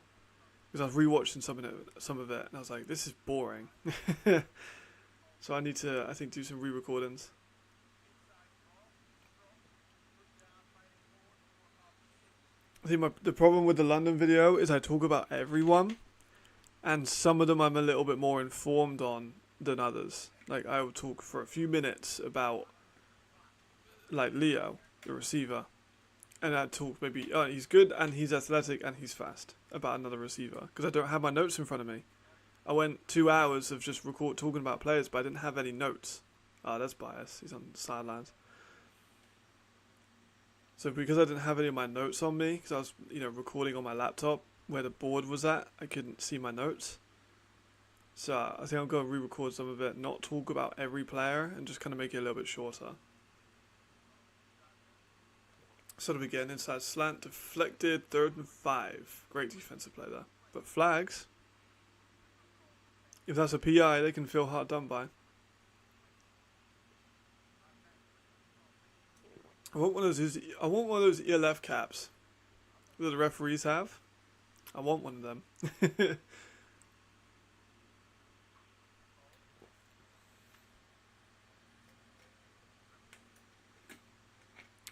because I was rewatching some of it, and I was like, this is boring. So I need to, I think, do some re-recordings. I think the problem with the London video is I talk about everyone, and some of them I'm a little bit more informed on than others. Like, I will talk for a few minutes about, like, Leo, the receiver, And I talked maybe, he's good and he's athletic and he's fast about another receiver because I don't have my notes in front of me. I went 2 hours of just talking about players, but I didn't have any notes. That's bias. He's on the sidelines. So because I didn't have any of my notes on me, because I was, recording on my laptop where the board was at, I couldn't see my notes. So I think I'm going to re-record some of it, not talk about every player, and just kind of make it a little bit shorter. Sort of again, inside slant, deflected, 3rd and 5. Great defensive play there. But flags, if that's a PI, they can feel hard done by. I want one of those ELF caps that the referees have. I want one of them.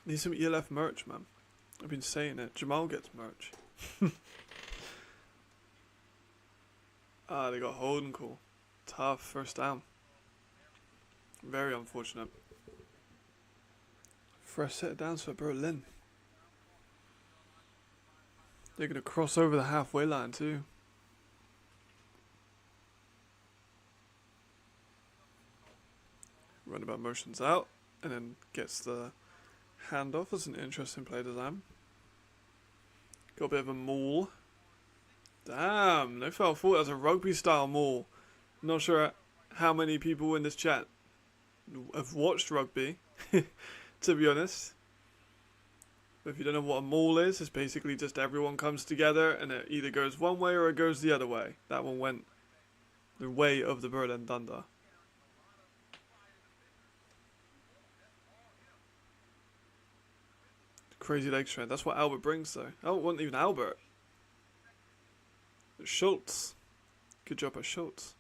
Need some ELF merch, man. I've been saying it. Jamal gets merch. They got Holden call. Tough first down. Very unfortunate. Fresh set downs for Berlin. They're going to cross over the halfway line too. Runabout motions out and then gets the handoff. That's an interesting play design. Got a bit of a maul. Damn, they fell forward. That's a rugby style maul. Not sure how many people in this chat have watched rugby, to be honest. But if you don't know what a maul is, it's basically just everyone comes together and it either goes one way or it goes the other way. That one went the way of the Berlin Thunder. Crazy leg strength. That's what Albert brings, though. Oh, it wasn't even Albert. Schultz. Good job by Schultz.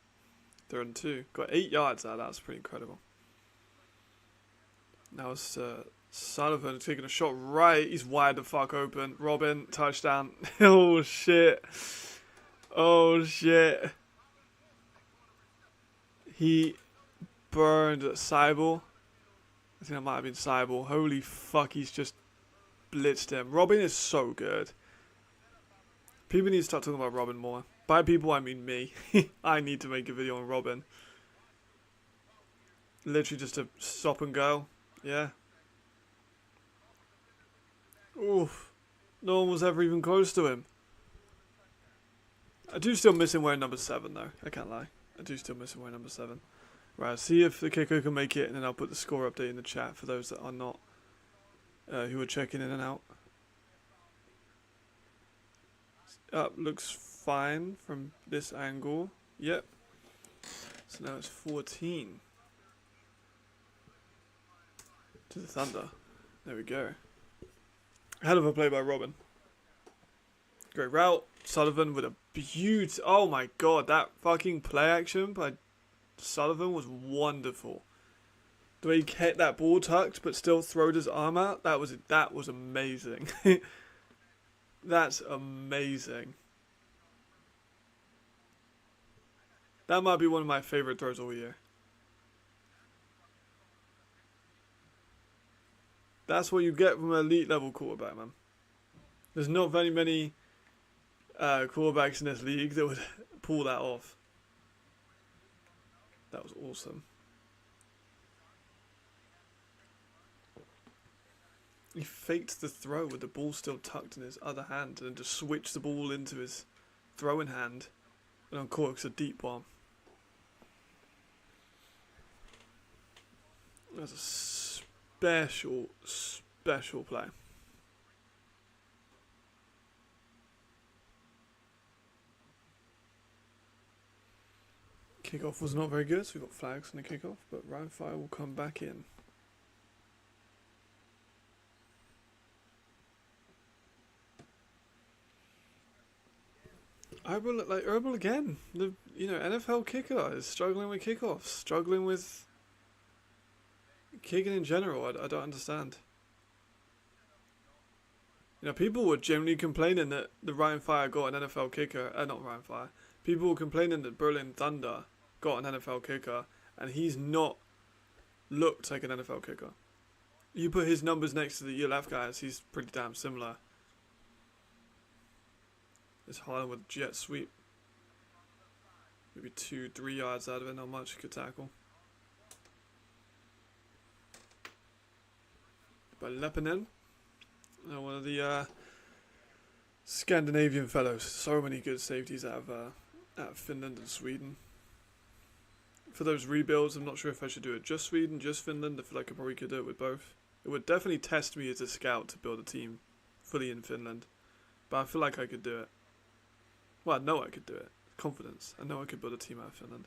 3rd and 2. Got 8 yards out of that. That's pretty incredible. Now it's Sullivan taking a shot right. He's wide the fuck open. Robin, touchdown. Oh, shit. Oh, shit. He burned Seibel. I think that might have been Seibel. Holy fuck, he's just blitzed him. Robin is so good. People need to start talking about Robin more. By people, I mean me. I need to make a video on Robin. Literally just a stop and go. Yeah. Oof. No one was ever even close to him. I do still miss him wearing number 7, though. I can't lie. I do still miss him wearing number 7. Right, see if the kicker can make it, and then I'll put the score update in the chat for those that are not, who are checking in and out. Looks fine from this angle. Yep. So now it's 14 to the Thunder. There we go. Hell of a play by Robin. Great route. Sullivan with a beauty. Oh my god, that fucking play action by Sullivan was wonderful. The way he kept that ball tucked but still throwed his arm out, that was amazing. That's amazing. That might be one of my favorite throws all year. That's what you get from an elite level quarterback, man. There's not very many quarterbacks in this league that would pull that off. That was awesome. He faked the throw with the ball still tucked in his other hand and then just switched the ball into his throwing hand. And uncorks a deep one. That's a special play. Kickoff was not very good, so we got flags on the kickoff, but Rhein will come back in. Herbal again. The NFL kicker is struggling with kickoffs, struggling with kicking in general. I don't understand. People were generally complaining that the Rhein got an NFL kicker. Not Rhein. People were complaining that Berlin Thunder got an NFL kicker, and he's not looked like an NFL kicker. You put his numbers next to the ELF guys, he's pretty damn similar. It's Haaland with jet sweep. Maybe 2-3 yards out of it, not much. Good tackle. By Leppinen. One of the Scandinavian fellows. So many good safeties out of Finland and Sweden. For those rebuilds, I'm not sure if I should do it just Sweden, just Finland. I feel like I probably could do it with both. It would definitely test me as a scout to build a team fully in Finland. But I feel like I could do it. Well, I know I could do it. Confidence. I know I could build a team out of Finland.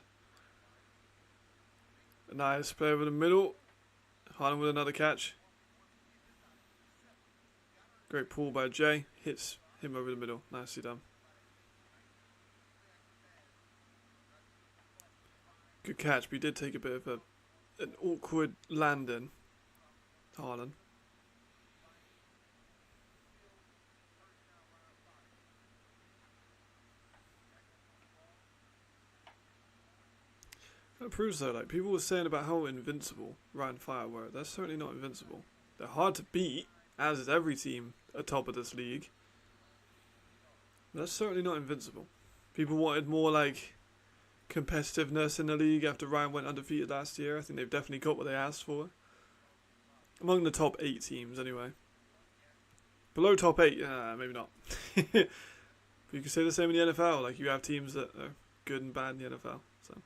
A nice play over the middle. Haaland with another catch. Great pull by Jay. Hits him over the middle. Nicely done. Good catch, but he did take a bit of an awkward landing. Haaland. That proves though, like people were saying about how invincible Rhein Fire were. They're certainly not invincible. They're hard to beat, as is every team atop of this league. That's certainly not invincible. People wanted more like competitiveness in the league after Rhein went undefeated last year. I think they've definitely got what they asked for. Among the top 8 teams, anyway. Below top 8, maybe not. But you can say the same in the NFL. Like you have teams that are good and bad in the NFL. So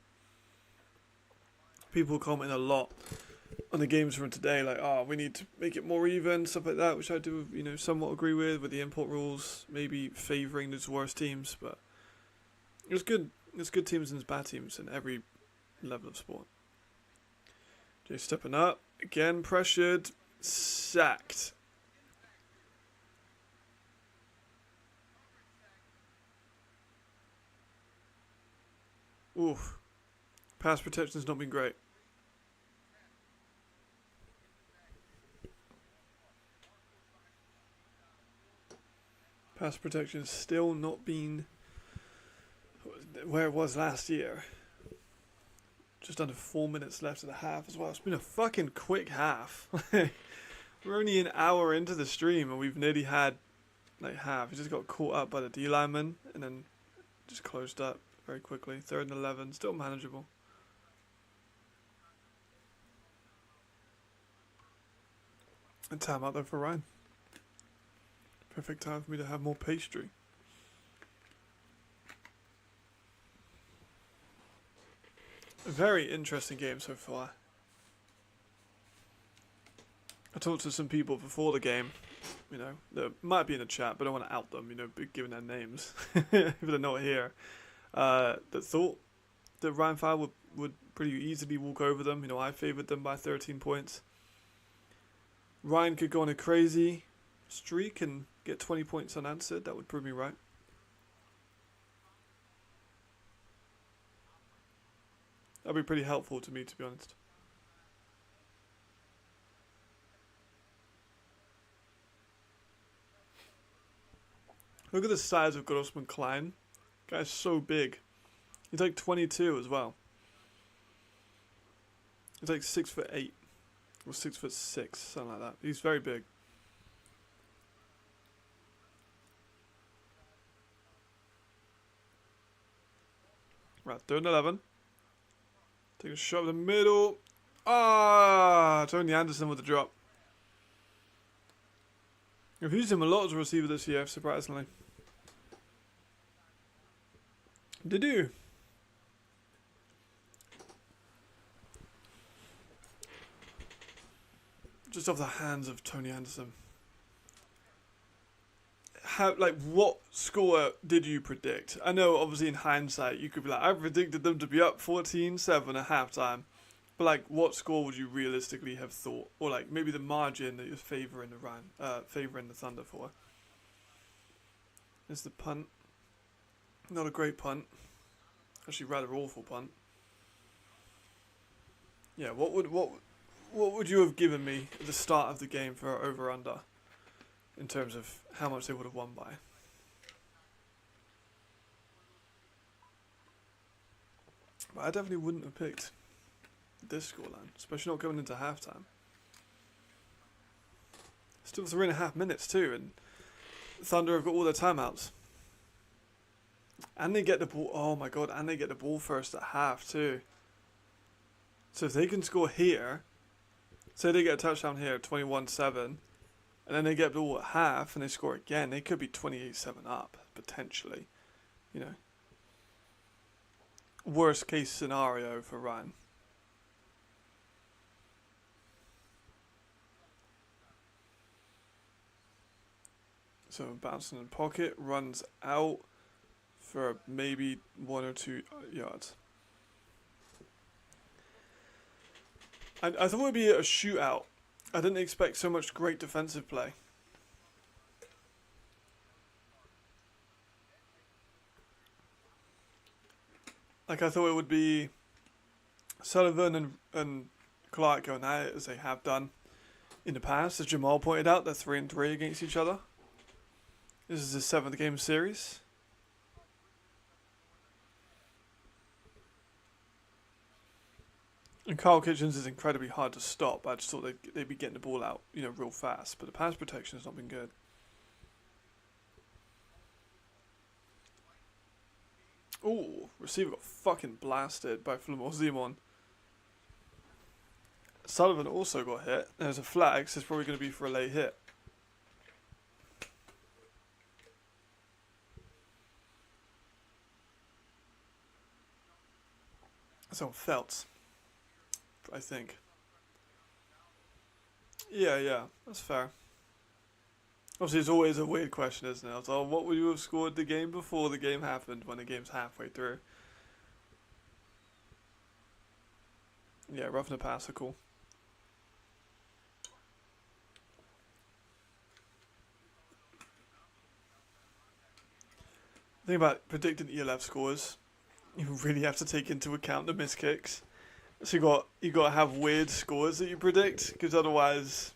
people comment a lot on the games from today, like, oh, we need to make it more even, stuff like that, which I do, somewhat agree with the import rules, maybe favouring those worst teams, but it's good. There's good teams and there's bad teams in every level of sport. Jay stepping up, again pressured, sacked. Oof. Pass protection's not been great. Pass protection has still not been where it was last year. Just under 4 minutes left of the half as well. It's been a fucking quick half. We're only an hour into the stream and we've nearly had like half. We just got caught up by the D lineman and then just closed up very quickly. 3rd and 11, still manageable. And time out there for Ryan. Perfect time for me to have more pastry. A very interesting game so far. I talked to some people before the game, that might be in the chat, but I don't want to out them, giving their names, if they're not here, that thought that Rhein Fire would pretty easily walk over them. I favoured them by 13 points. Ryan could go on a crazy streak and get 20 points unanswered. That would prove me right. That'd be pretty helpful to me, to be honest. Look at the size of Grossman Klein. Guy's so big. He's like 22 as well. He's like 6'8" or 6'6", something like that. He's very big. Right, 3rd and 11. Take a shot in the middle. Tony Anderson with the drop. I've used him a lot as a receiver this year, surprisingly. Did you? Just off the hands of Tony Anderson. What score did you predict? I know, obviously, in hindsight, you could be like, I predicted them to be up 14-7 at halftime. But, what score would you realistically have thought? Or, maybe the margin that you're favouring the Thunder for. There's the punt. Not a great punt. Actually, rather awful punt. Yeah, what would you have given me at the start of the game for over-under? In terms of how much they would have won by. But I definitely wouldn't have picked this scoreline, especially not going into halftime. Still 3.5 minutes too, and Thunder have got all their timeouts. And they get the ball. Oh my god! And they get the ball first at half too. So if they can score here, say they get a touchdown here, 21-7, and then they get the ball at half and they score again, they could be 28-7 up potentially. You know, worst case scenario for Rhein. So bouncing in the pocket, runs out for maybe 1 or 2 yards. I thought it would be a shootout. I didn't expect so much great defensive play. Like, I thought it would be Sullivan and Clark going at it as they have done in the past. As Jamal pointed out, they're 3-3 against each other. This is the 7th game series. And Kyle Kitchens is incredibly hard to stop. I just thought they'd be getting the ball out, you know, real fast. But the pass protection has not been good. Ooh, receiver got fucking blasted by Flamor Zimon. Sullivan also got hit. There's a flag, so it's probably going to be for a late hit. That's on Feltz, I think. Yeah, that's fair. Obviously, it's always a weird question, isn't it? So, what would you have scored the game before the game happened when the game's halfway through? Yeah, roughing the passer, cool. The thing about predicting ELF scores, you really have to take into account the missed kicks. So you got to have weird scores that you predict, because otherwise,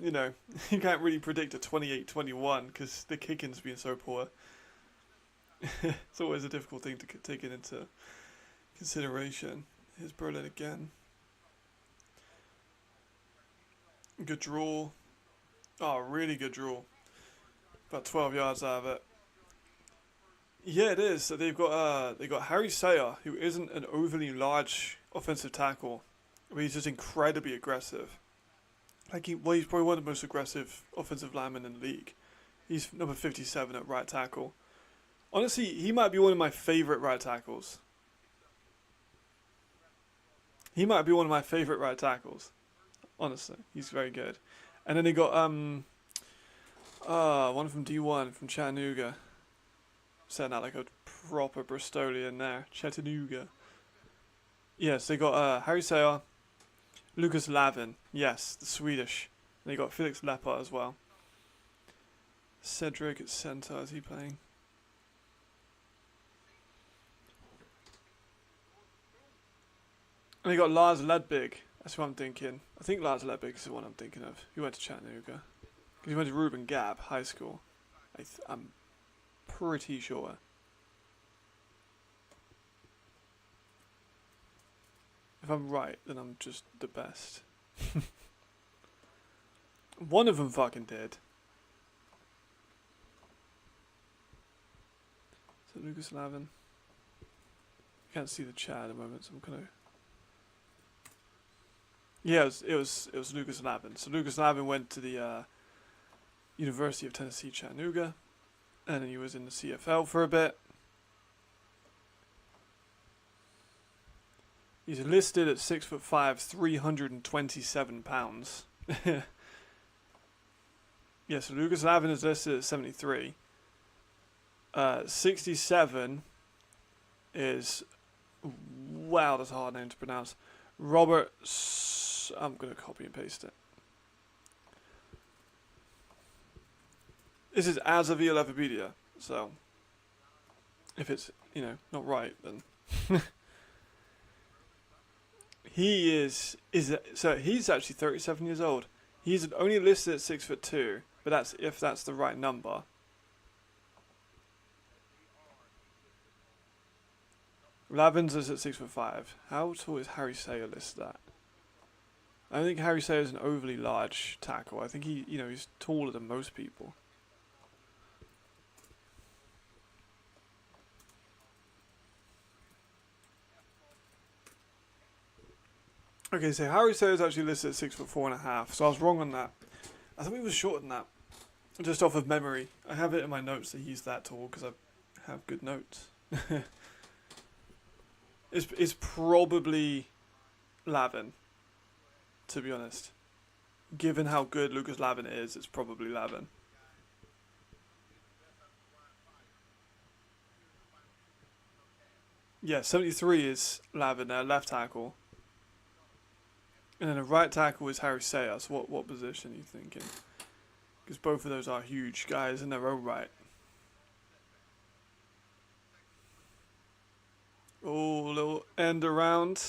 you know, you can't really predict a 28-21 because the kicking's been so poor. It's always a difficult thing to take into consideration. Here's Berlin again. Good draw. Oh, really good draw. About 12 yards out of it. Yeah, it is. So they've got Harry Sayer, who isn't an overly large offensive tackle, but he's just incredibly aggressive. He's probably one of the most aggressive offensive linemen in the league. He's number 57 at right tackle. Honestly, he might be one of my favorite right tackles. Honestly, he's very good. And then they got one from D1 from Chattanooga. Saying that like a proper Bristolian there. Chattanooga. Yes, they got Harry Sayer, Lucas Lavin. Yes, the Swedish. And they got Felix Leppard as well. Cedric at centre. Is he playing? And they got Lars Ledbig. That's what I'm thinking. I think Lars Ledbig is the one I'm thinking of. He went to Chattanooga. Because he went to Reuben Gab High School. I'm pretty sure. If I'm right, then I'm just the best. One of them fucking did. So Lucas Lavin. I can't see the chat at the moment, so I'm gonna. Yeah, it was Lucas Lavin. So Lucas Lavin went to the University of Tennessee Chattanooga, and then he was in the CFL for a bit. He's listed at 6'5", 327 pounds. Yeah, so Lucas Lavin is listed at 73. 67 is, wow, that's a hard name to pronounce. Robert, I'm going to copy and paste it. This is as of ELFpedia, so if it's, not right, then he's actually 37 years old. He's only listed at 6'2", but that's if that's the right number. Lavin's is at 6'5". How tall is Harry Sayer listed at? I don't think Harry Sayer is an overly large tackle. I think he's taller than most people. Okay, so Harry Sayer is actually listed at 6'4.5", so I was wrong on that. I thought he was shorter than that, just off of memory. I have it in my notes that he's that tall because I have good notes. It's probably Lavin, to be honest. Given how good Lucas Lavin is, it's probably Lavin. Yeah, 73 is Lavin there, left tackle. And then a right tackle is Harry Sayer. So what position are you thinking? Because both of those are huge guys in their own right. Oh, little end around.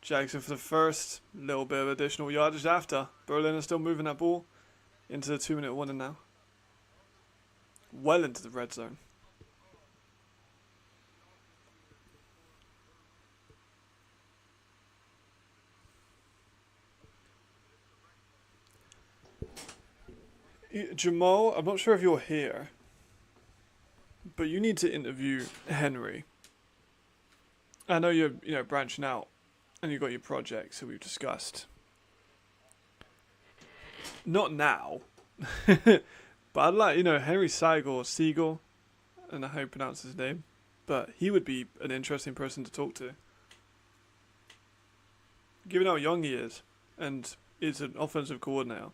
Jackson for the first. Little bit of additional yardage after. Berlin is still moving that ball into the 2-minute warning now. Well into the red zone. Jamal, I'm not sure if you're here, but you need to interview Henry. I know you're branching out, and you've got your projects that we've discussed. Not now, but I'd like Henry Siegel, I don't know how you pronounce his name, but he would be an interesting person to talk to. Given how young he is, and is an offensive coordinator.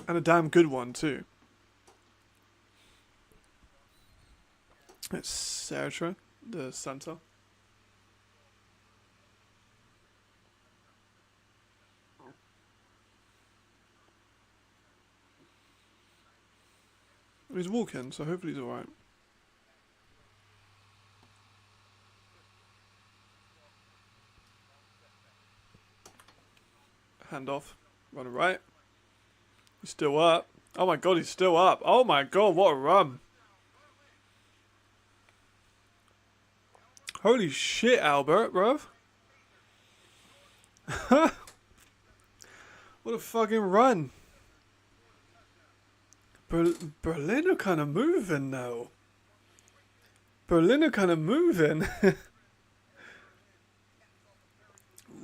And a damn good one, too. It's Sartre, the center. He's walking, so hopefully he's alright. Hand off. Run right. He's still up. Oh my god, he's still up. Oh my god, what a run. Holy shit, Albert, bruv. What a fucking run. Berlin are kind of moving, though. Berlin are kind of moving.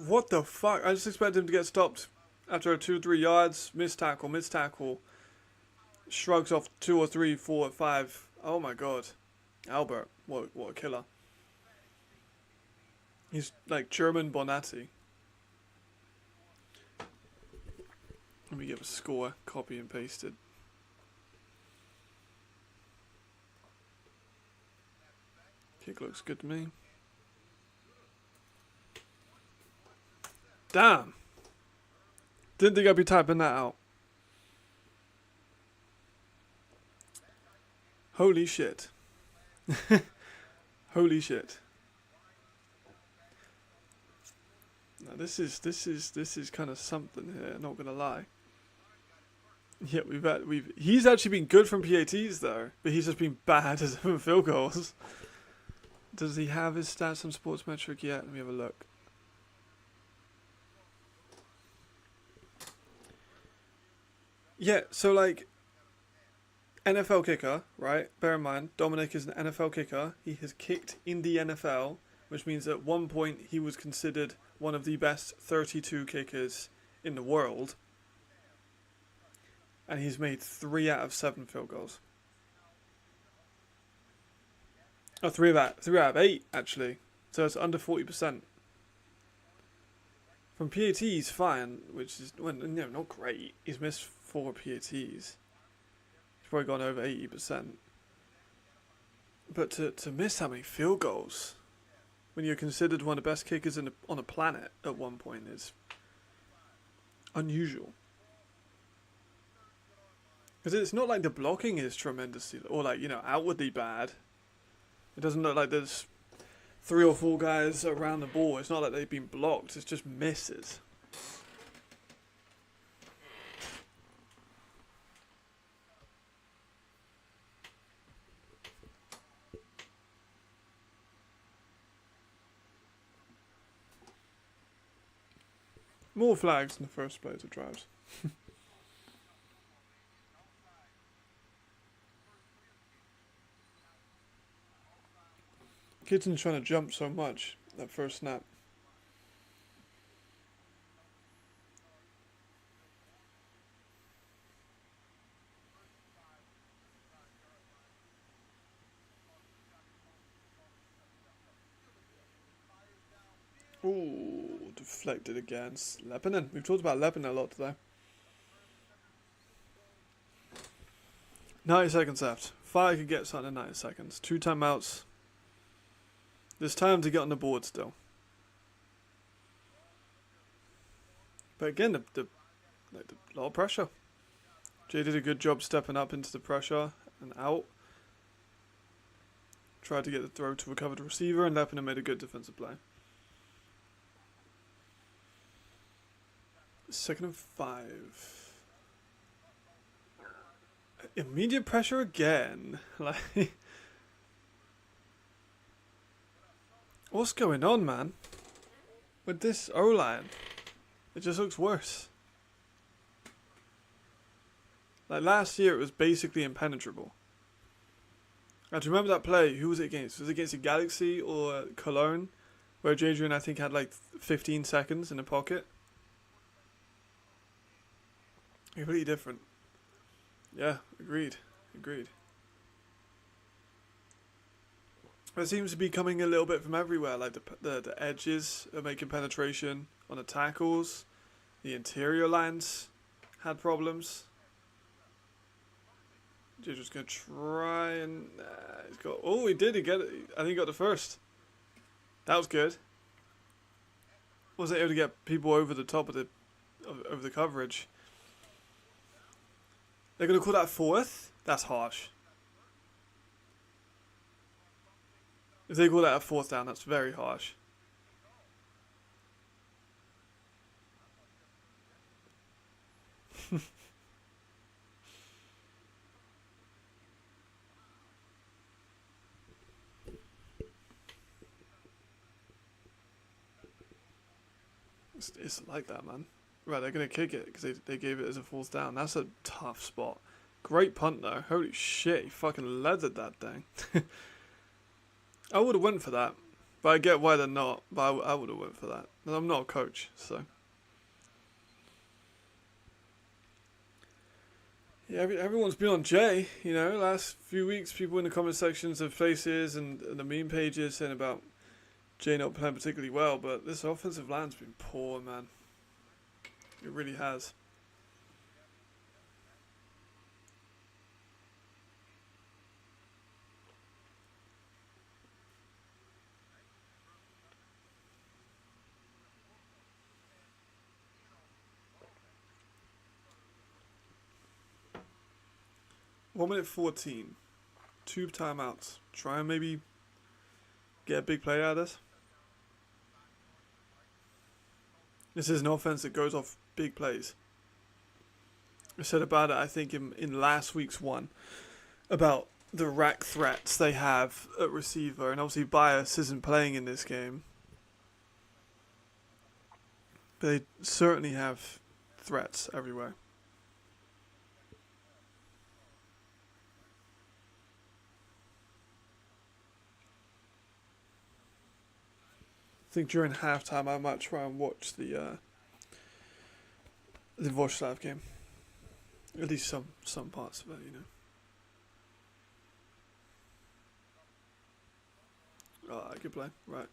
What the fuck? I just expected him to get stopped after a 2-3 yards. Missed tackle. Shrugs off 2 or 3, 4, 5. Oh my god. Albert, what a killer. He's like German Bonatti. Let me get a score, copy and pasted. Kick looks good to me. Damn. Didn't think I'd be typing that out. Holy shit. Holy shit. Now this is kind of something here, not gonna lie. Yeah, he's actually been good from PATs though, but he's just been bad as field goals. Does he have his stats on Sports Metric yet? Let me have a look. Yeah, so like NFL kicker, right? Bear in mind, Dominic is an NFL kicker. He has kicked in the NFL, which means at one point he was considered one of the best 32 kickers in the world. And he's made 3 out of 7 field goals. Oh, 3 out of 8, actually. So it's under 40%. From PAT, he's fine, which is, well, no, not great. He's missed 4 PATs. He's probably gone over 80%. But to miss how many field goals when you're considered one of the best kickers on the planet at one point is unusual. Because it's not like the blocking is tremendously, or like, outwardly bad. It doesn't look like there's 3 or 4 guys around the ball. It's not like they've been blocked. It's just misses. More flags in the first place of drives. Kitten's trying to jump so much that first snap. Ooh, deflected again. Leppinen. We've talked about Leppinen a lot today. 90 seconds left. Fire could get something in 90 seconds. 2 timeouts. There's time to get on the board still. But again, the lot of pressure. Jay did a good job stepping up into the pressure and out. Tried to get the throw to recover the receiver, and Leppinen made a good defensive play. 2nd and 5. Immediate pressure again. Like, what's going on, man? With this O-line, it just looks worse. Like last year, it was basically impenetrable. And do you remember that play? Who was it against? Was it against the Galaxy or Cologne? Where Jadrian, I think, had like 15 seconds in the pocket. Completely different. Yeah, agreed. It seems to be coming a little bit from everywhere. Like the edges are making penetration on the tackles. The interior lines had problems. Jadrian's going to try and... he's got... Oh, he did. He get it. I think he got the first. That was good. Wasn't able to get people over the top of the coverage. They're going to call that 4th? That's harsh. If they call that a 4th down, that's very harsh. It's like that, man. Right, they're going to kick it because they gave it as a 4th down. That's a tough spot. Great punt, though. Holy shit, he fucking leathered that thing. I would have went for that. But I get why they're not. But I would have went for that. And I'm not a coach, so... Yeah, everyone's been on Jay, you know. Last few weeks, people in the comment sections of faces and the meme pages saying about Jay not playing particularly well. But this offensive line's been poor, man. It really has. One minute 14. 2 timeouts. Try and maybe get a big play out of this. This is an offense that goes off big plays. I said about it, I think, in last week's one, about the rack threats they have at receiver. And obviously Bias isn't playing in this game. But they certainly have threats everywhere. I think during halftime I might try and watch the Vorslav game. At least some parts of it, you know. Oh, good play. Right.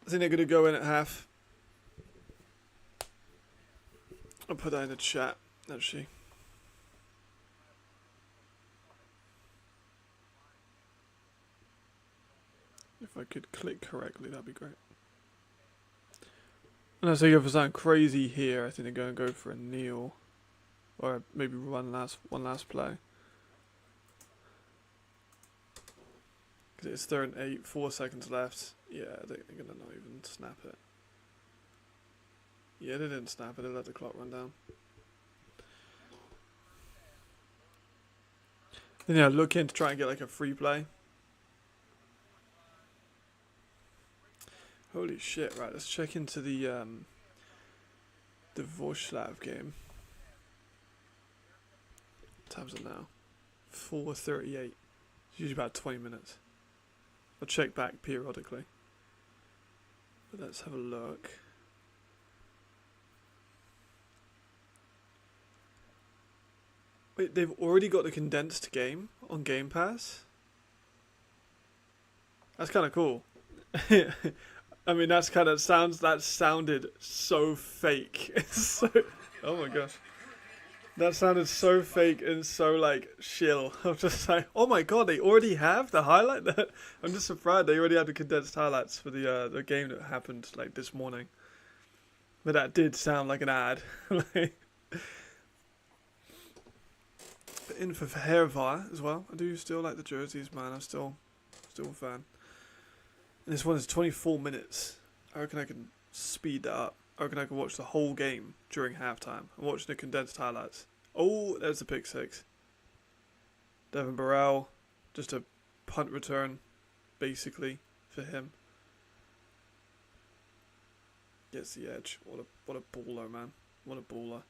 I think they're going to go in at half. I'll put that in the chat, actually. If I could click correctly, that'd be great. Unless they go for something crazy here, I think they're going to go for a kneel. Or maybe one last play. Because it's 3rd and 8, 4 seconds left. Yeah, they're going to not even snap it. Yeah, they didn't snap it, they let the clock run down. Then yeah, look in to try and get like a free play. Holy shit, right, let's check into the the Vorslav game. What time's it now? 4:38. It's usually about 20 minutes. I'll check back periodically. But let's have a look. Wait, they've already got the condensed game on Game Pass? That's kind of cool. I mean, that sounded so fake. Oh my gosh. That sounded so fake and so, like, shill. I'm just like, oh my god, they already have the highlight? I'm just surprised they already had the condensed highlights for the game that happened, like, this morning. But that did sound like an ad. Like, but in for Hervar as well. I do still like the jerseys, man. I'm still a fan. And this one is 24 minutes. I reckon I can speed that up. I reckon I can watch the whole game during halftime. I'm watching the condensed highlights. Oh, there's the pick six. Devin Burrell, just a punt return, basically, for him. Gets the edge. What a baller, man. What a baller.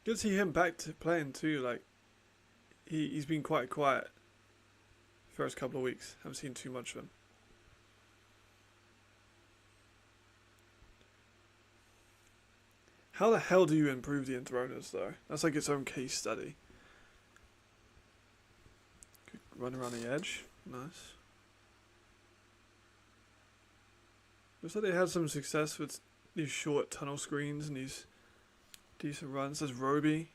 Good to see him back to playing too. Like, he's been quite quiet first couple of weeks. Haven't seen too much of him. How the hell do you improve the enthroners though? That's like its own case study. Good run around the edge. Nice. Looks like they had some success with these short tunnel screens and these decent runs. There's Roby.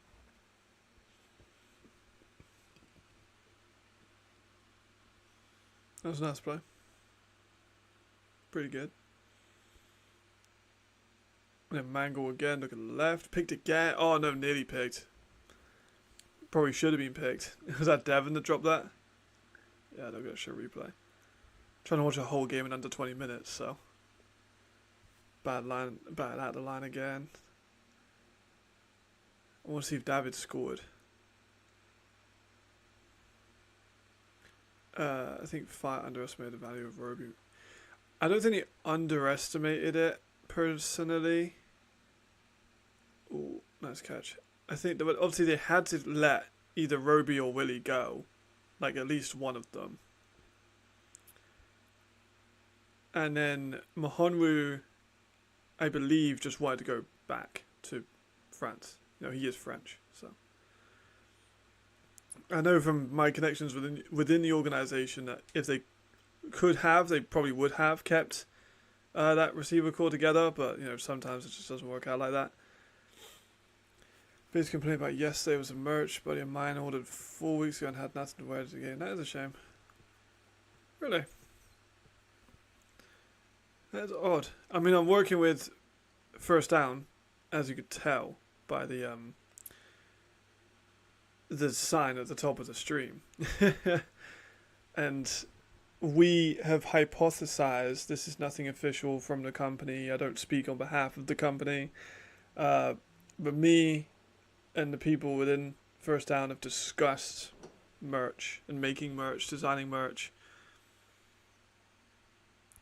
That was a nice play. Pretty good. And then Mangle again, look at the left. Picked again. Oh no, nearly picked. Probably should have been picked. Was that Devin that dropped that? Yeah, they're going to show replay. Trying to watch a whole game in under 20 minutes, so. Bad out the line again. I want to see if David scored. I think Fire underestimated the value of Roby. I don't think he underestimated it, personally. Ooh, nice catch. I think that obviously they had to let either Roby or Willie go. Like, at least one of them. And then Mahonwu, I believe, just wanted to go back to France. You know, he is French, so. I know from my connections within the organisation that if they could have, they probably would have kept that receiver core together, but you know, sometimes it just doesn't work out like that. Biggest complaint about yesterday was a merch buddy of mine ordered 4 weeks ago and had nothing to wear to the game. That is a shame. Really? That's odd. I mean, I'm working with First Down, as you could tell by the sign at the top of the stream. And we have hypothesized, this is nothing official from the company, I don't speak on behalf of the company, but me and the people within First Down have discussed merch and making merch, designing merch.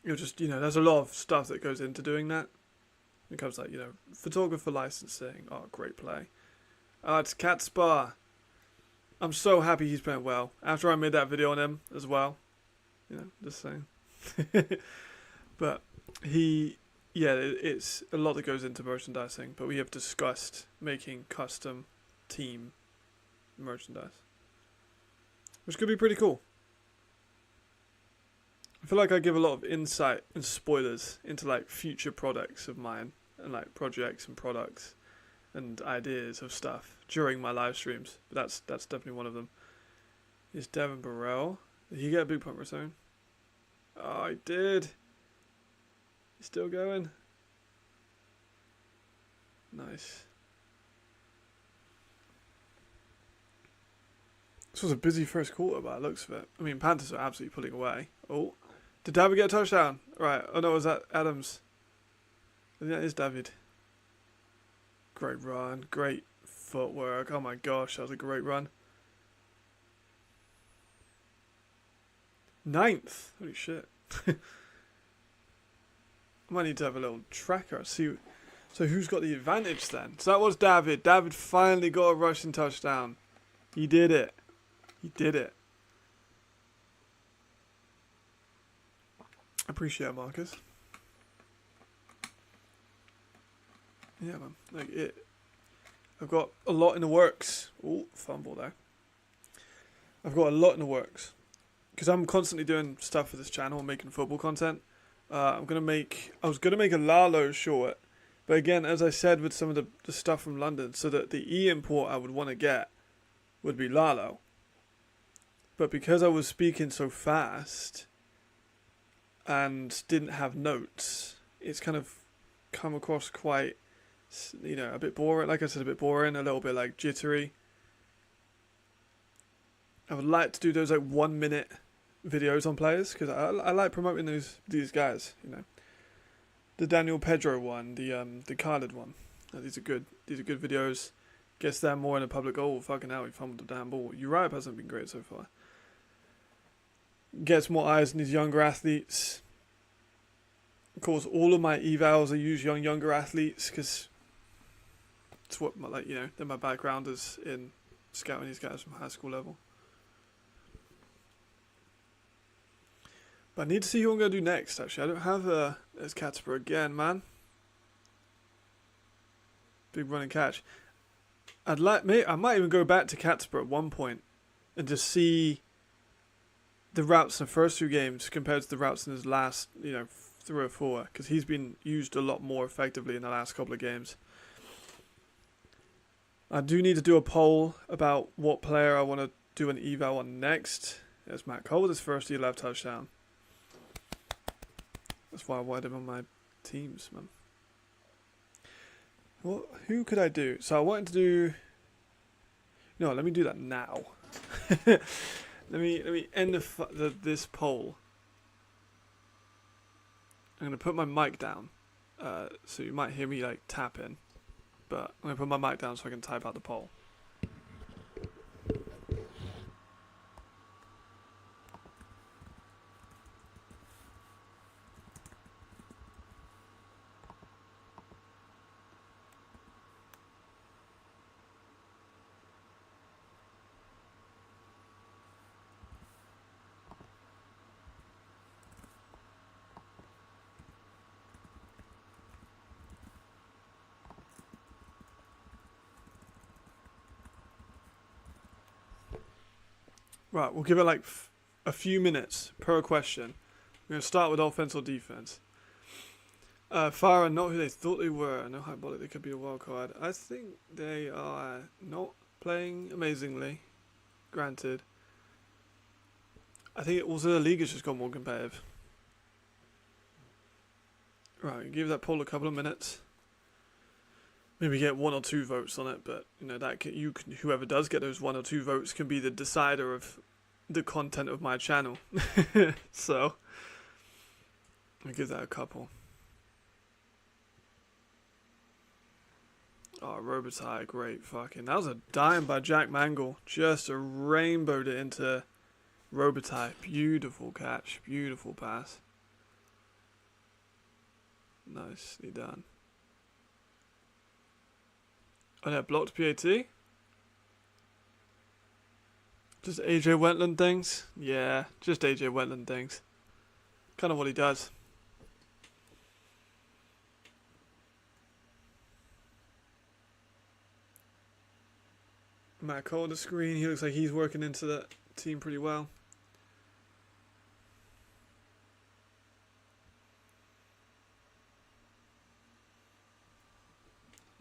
You're just, you know, there's a lot of stuff that goes into doing that. It comes like, you know, photographer licensing. Oh, great play. It's Cat Spa. I'm so happy he's playing well. After I made that video on him as well. You know, just saying. But it's a lot that goes into merchandising. But we have discussed making custom team merchandise, which could be pretty cool. I feel like I give a lot of insight and spoilers into like future products of mine and like projects and products and ideas of stuff during my live streams. But that's definitely one of them. Is Devin Burrell? Did he get a big punt return? Oh, he did. He's still going. Nice. This was a busy first quarter by the looks of it. I mean, Panthers are absolutely pulling away. Oh. Did David get a touchdown? Right. Oh no, was that Adams? I think that is David. Great run. Great footwork. Oh my gosh, that was a great run. 9th. Holy shit. I might need to have a little tracker. See, so who's got the advantage then? So that was David. David finally got a rushing touchdown. He did it. He did it. Appreciate it, Marcus. Yeah, man. Like it. I've got a lot in the works. Oh, fumble there. I've got a lot in the works because I'm constantly doing stuff for this channel, making football content. I was gonna make a Lalo short, but again, as I said with some of the stuff from London, so that the e-import I would want to get would be Lalo. But because I was speaking so fast and didn't have notes, it's kind of come across quite, you know, a bit boring. Like I said, a bit boring, a little bit like jittery. I would like to do those like 1 minute videos on players because I like promoting these guys. You know, the Daniel Pedro one, the Khaled one. These are good. These are good videos. Gets them more in the public. Oh fucking hell, he fumbled the damn ball. Uriah hasn't been great so far. Gets more eyes on these younger athletes. Of course, all of my evals I use younger athletes because it's what they're my background is in scouting these guys from high school level. But I need to see who I'm going to do next, actually. I don't have there's Catsper again, man. Big running catch. I might even go back to Catsper at one point and just see the routes in the first 2 games compared to the routes in his last, 3 or 4. Because he's been used a lot more effectively in the last couple of games. I do need to do a poll about what player I want to do an eval on next. There's Matt Cole with his first E-Lab touchdown. That's why I wanted him on my teams, man. Well, who could I do? So I wanted to do... No, let me do that now. let me end this poll. I'm going to put my mic down. So you might hear me like tapping. But I'm going to put my mic down so I can type out the poll. Right, we'll give it like a few minutes per question. We're going to start with offense or defense. Farah, not who they thought they were. No hyperbolic, they could be a wild card. I think they are not playing amazingly. Granted. I think also the league has just got more competitive. Right, give that poll a couple of minutes. Maybe get 1 or 2 votes on it, but whoever does get those 1 or 2 votes can be the decider of the content of my channel. So I'll give that a couple. Oh, Robitaille, great fucking. That was a dime by Jack Mangle. Just a rainbowed it into Robitaille. Beautiful catch, beautiful pass. Nicely done. Oh, yeah, blocked PAT? Just AJ Wetland things? Yeah, just AJ Wetland things. Kind of what he does. Matt Cole on the screen. He looks like he's working into that team pretty well.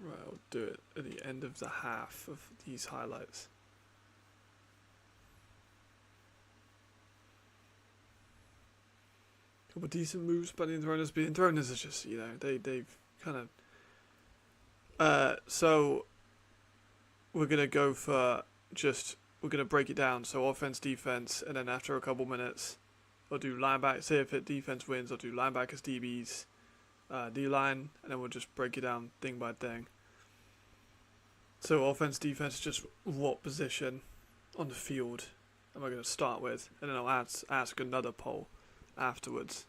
Right, I'll do it at the end of the half of these highlights. Couple decent moves by the Enthroners. The Enthroners is just, they've kind of... so we're going to go for we're going to break it down. So offense, defense, and then after a couple minutes, I'll do linebacker. Say if defense wins, I'll do linebackers, DBs, D-line, and then we'll just break it down thing by thing. So offense, defense, just what position on the field am I going to start with? And then I'll ask another poll afterwards.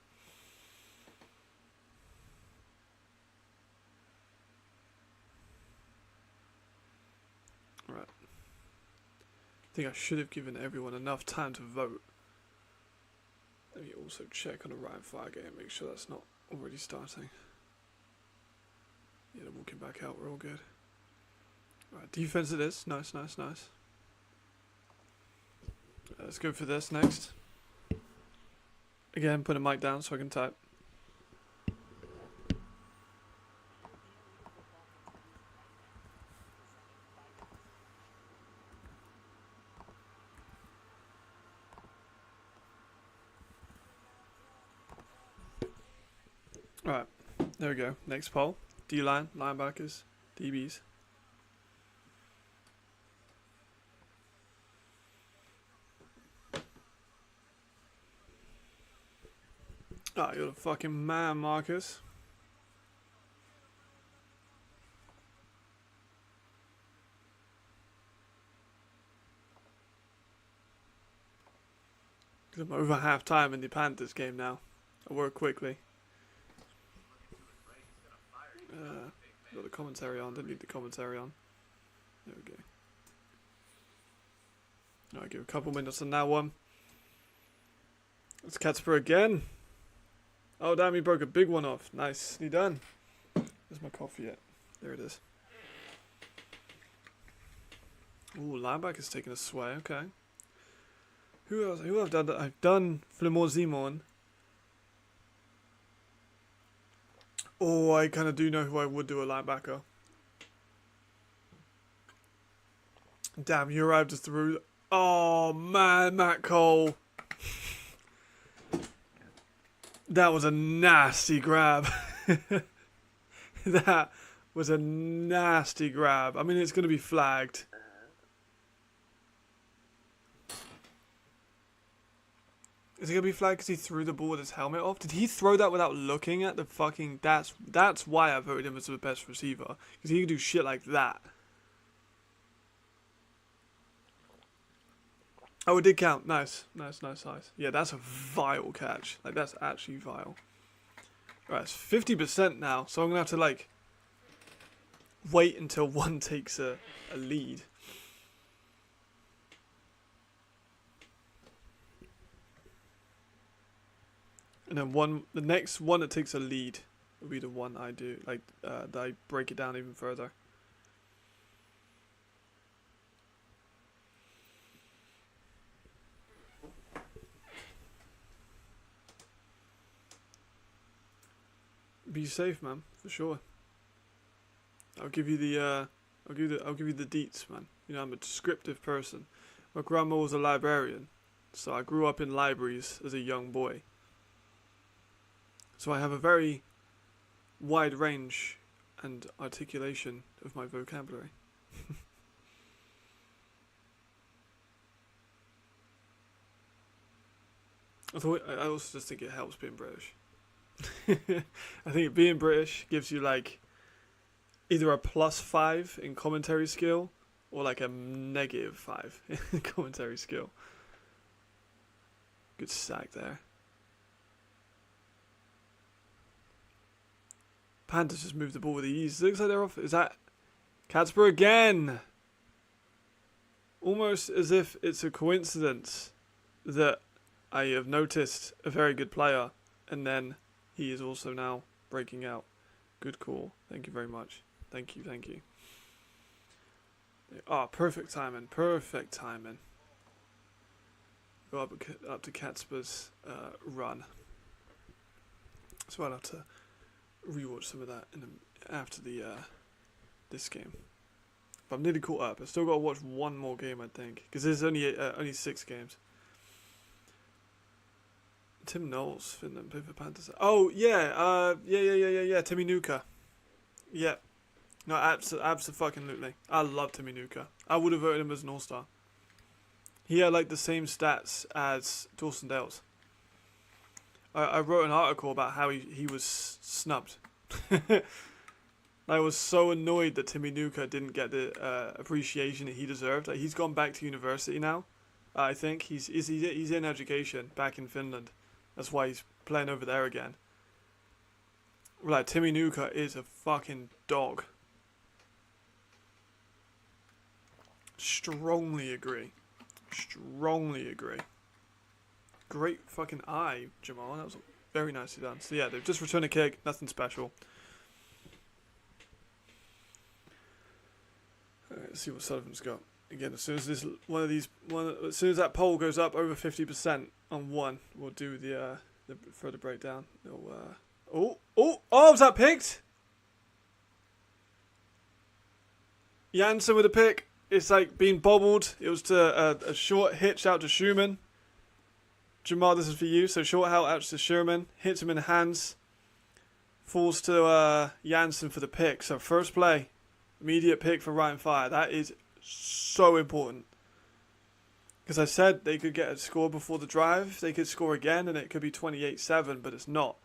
think I should have given everyone enough time to vote. Let me also check on the Rhein fire game, make sure that's not already starting. Yeah, they're walking back out, we're all good. Right, defense it is. Nice, nice, nice. Let's go for this next. Again, put a mic down so I can type. Alright, there we go. Next poll. D-line, linebackers, DBs. Ah, you're the fucking man, Marcus. I'm over half time in the Panthers game now. I work quickly. Got the commentary on. Didn't need the commentary on. There we go. I'll give a couple minutes on that one. It's Catsper again. Oh damn, he broke a big one off. Nicely done. Where's my coffee at? There it is. Ooh, linebacker's taking a sway. Okay. Who else? Who have I done that? I've done Flemor Zimon. Oh, I kind of do know who I would do a linebacker. Damn, you arrived just through. Oh man, Matt Cole. That was a nasty grab. That was a nasty grab. I mean, it's going to be flagged. Is it going to be flagged because he threw the ball with his helmet off? Did he throw that without looking at the fucking... That's why I voted him as the best receiver. Because he can do shit like that. Oh, it did count. Nice. Nice, nice, nice. Yeah, that's a vile catch. Like, that's actually vile. Alright, it's 50% now. So I'm going to have to, like, wait until one takes a lead. And then the next one that takes a lead will be the one I do. Like, that I break it down even further. Be safe, man, for sure. I'll give you the I'll give you the deets, man. You know, I'm a descriptive person. My grandma was a librarian, so I grew up in libraries as a young boy. So I have a very wide range and articulation of my vocabulary. I also just think it helps being British. I think being British gives you like either a +5 in commentary skill or like a -5 in commentary skill. Good sack there. Panthers just moved the ball with ease. Looks like they're off. Is that Catsper again? Almost as if it's a coincidence that I have noticed a very good player and then he is also now breaking out. Good call. Thank you very much. Thank you, thank you. Oh, perfect timing. Perfect timing. Go up to Catsper's run. So I'll have to rewatch some of that after the this game. But I'm nearly caught up. I've still got to watch one more game, I think, because there's only 6 games. Tim Knowles, Finland, play for Panthers. Oh yeah, yeah. Timmy Nuka. Yeah, no, absolutely. I love Timmy Nuka. I would have voted him as an all-star. He had like the same stats as Dawson Dales. I wrote an article about how he was snubbed. I was so annoyed that Timmy Nuka didn't get the appreciation that he deserved. Like, he's gone back to university now. I think he's in education back in Finland. That's why he's playing over there again. Like, Timmy Nuka is a fucking dog. Strongly agree. strongly agree. Great fucking eye, Jamal. That was very nicely done. So yeah, they've just returned a kick. Nothing special. Alright, let's see what Sullivan's got. Again, as soon as as soon as that poll goes up over 50% on one, we'll do the further breakdown. Oh, was that picked? Janssen with a pick. It's like being bobbled. It was to a short hitch out to Schumann. Jamal, this is for you. So short out to Schumann. Hits him in the hands. Falls to Janssen for the pick. So first play. Immediate pick for Rhein Fire. That is so important. Because I said they could get a score before the drive. They could score again and it could be 28-7, but it's not.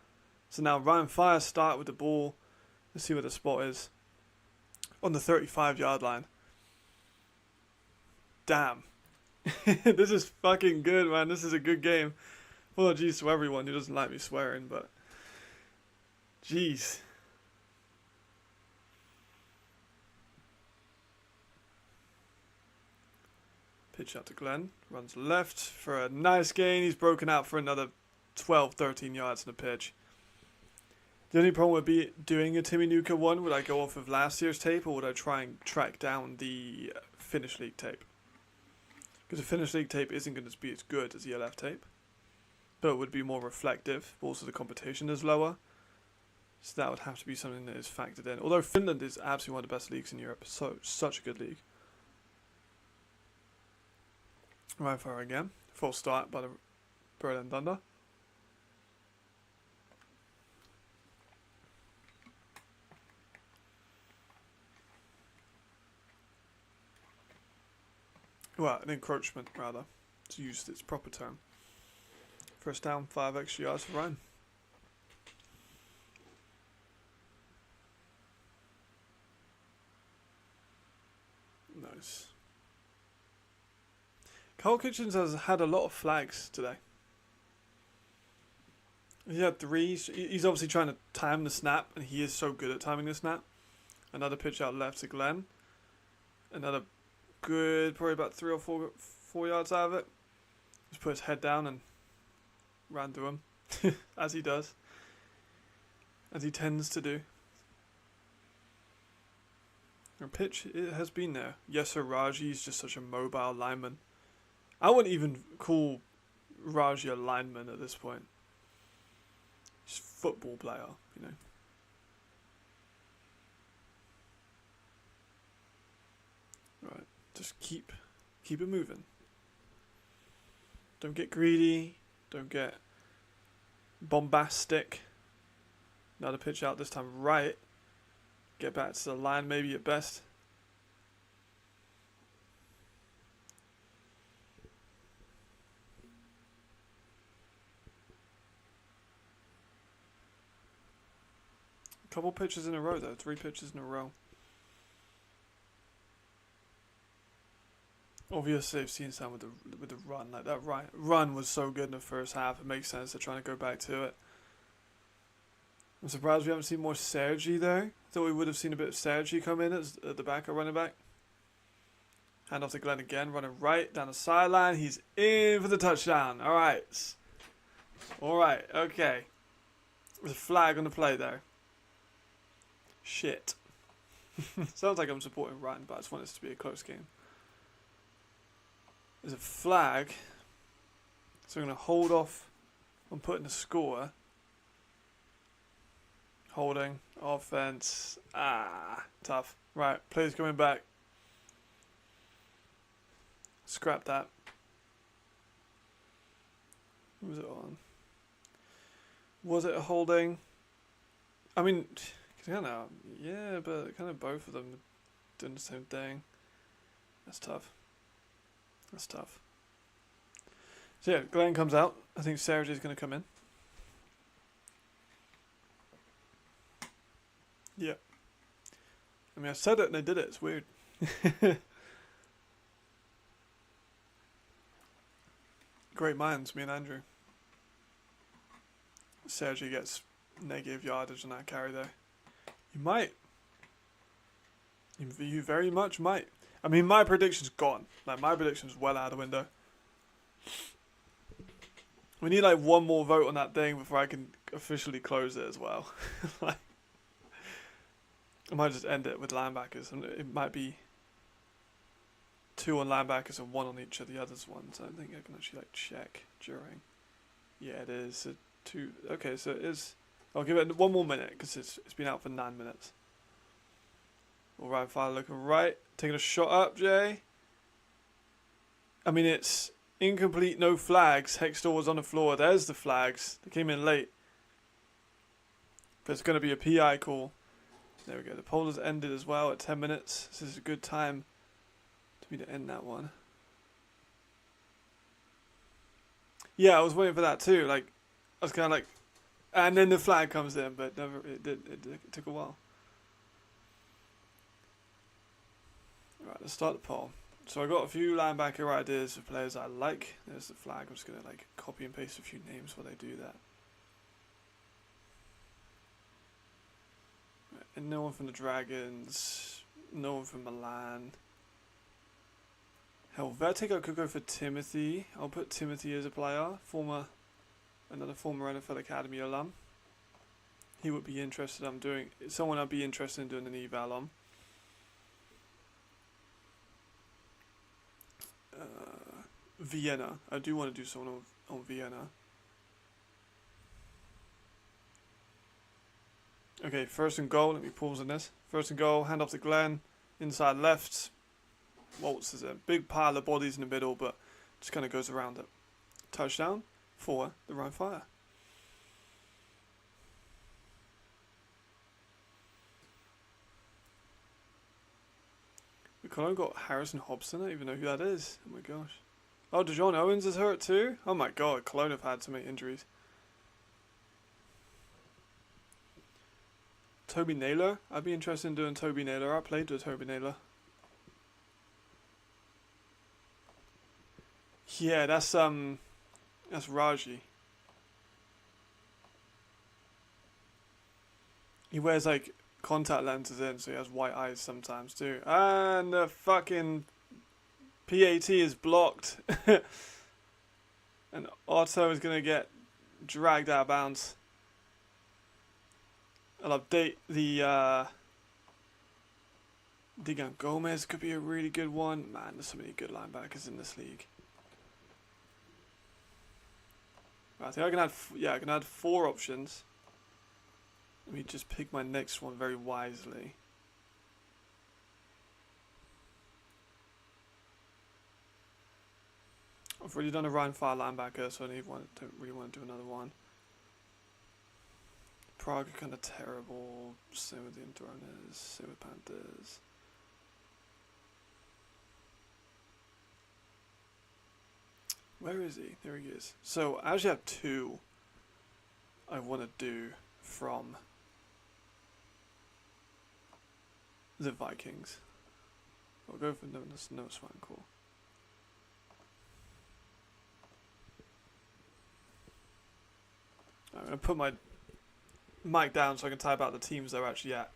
So now Rhein Fire start with the ball. Let's see where the spot is. On the 35-yard line. Damn. This is fucking good, man. This is a good game. Apologies to everyone who doesn't like me swearing, but... Jeez. Pitch out to Glenn. Runs left for a nice gain. He's broken out for another 12, 13 yards in the pitch. The only problem would be doing a Timmy Nuka one. Would I go off of last year's tape or would I try and track down the Finnish League tape? Because the Finnish League tape isn't going to be as good as the ELF tape. But it would be more reflective. Also the competition is lower. So that would have to be something that is factored in. Although Finland is absolutely one of the best leagues in Europe. So such a good league. Right fire again. Full start by the Berlin Thunder. Well, an encroachment, rather, to use its proper term. First down, 5 extra yards for Rhein. Nice. Carl Kitchens has had a lot of flags today. He had 3. He's obviously trying to time the snap, and he is so good at timing the snap. Another pitch out left to Glenn. Another good, probably about 3 or 4 yards out of it. Just put his head down and ran through him, as he does, as he tends to do. And pitch, it has been there. Yes, sir, Raji is just such a mobile lineman. I wouldn't even call Raji a lineman at this point. Just football player, you know. Right. Just keep it moving. Don't get greedy. Don't get bombastic. Another pitch out this time right. Get back to the line maybe at best. Couple pitches in a row though. 3 pitches in a row. Obviously, I've seen some with the run. Like that run was so good in the first half. It makes sense they're trying to go back to it. I'm surprised we haven't seen more Sergi there. Thought we would have seen a bit of Sergi come in as the backup running back. Hand off to Glenn again, running right down the sideline. He's in for the touchdown. All right. Okay. There's a flag on the play there. Shit. Sounds like I'm supporting Rhein, but I just want this to be a close game. There's a flag, so I'm going to hold off on putting a score. Holding, offense, tough. Right, players coming back. Scrap that. Who was it on? Was it a holding? I mean, kind of, yeah, but kind of both of them doing the same thing. That's tough. So yeah, Glenn comes out. I think Sergi's going to come in. Yeah. I mean, I said it and they did it. It's weird. Great minds, me and Andrew. Sergi gets negative yardage on that carry there. You might. You very much might. I mean, my prediction's gone. Like, my prediction's well out of the window. We need like one more vote on that thing before I can officially close it as well. Like, I might just end it with linebackers, and it might be 2 on linebackers and 1 on each of the others ones. I think I can actually like check during. Yeah, it is. So 2. Okay, so it is. I'll give it 1 more minute because it's been out for 9 minutes. All right, fire looking right. Taking a shot up, Jay. I mean, it's incomplete, no flags. Hextor was on the floor. There's the flags. They came in late. But it's going to be a PI call. There we go. The poll has ended as well at 10 minutes. This is a good time to me to end that one. Yeah, I was waiting for that too. Like, I was kind of like, and then the flag comes in, but never. It took a while. All right, let's start the poll. So I got a few linebacker ideas for players I like. There's the flag. I'm just gonna like copy and paste a few names while they do that. Right, and no one from the Dragons. No one from Milan. Helvetic, I could go for Timothy. I'll put Timothy as a player. Another former NFL Academy alum. He would be interested. Someone I'd be interested in doing an eval on. Vienna. I do want to do someone on Vienna. Okay, first and goal. Let me pause on this. First and goal. Hand off to Glenn. Inside left. Waltz is a big pile of bodies in the middle, but just kind of goes around it. Touchdown for the Rhein Fire. We kind of got Harrison Hobson. I don't even know who that is. Oh my gosh. Oh, DeJohn Owens is hurt too? Oh my god, Cologne have had so many injuries. Toby Naylor? I'd be interested in doing Toby Naylor. I played with Toby Naylor. Yeah, that's Raji. He wears like contact lenses in, so he has white eyes sometimes too. And the fucking PAT is blocked. And Otto is going to get dragged out of bounds. I'll update the Digan Gomez could be a really good one. Man, there's so many good linebackers in this league. Right, I think I can add 4 options. Let me just pick my next one very wisely. I've already done a Rhein Fire linebacker, so don't really want to do another one. Prague are kind of terrible. Same with the Indroners, same with Panthers. Where is he? There he is. So I actually have 2 I want to do from the Vikings. I'll go for no, it's fine, cool. I'm going to put my mic down so I can type out the teams they're actually at.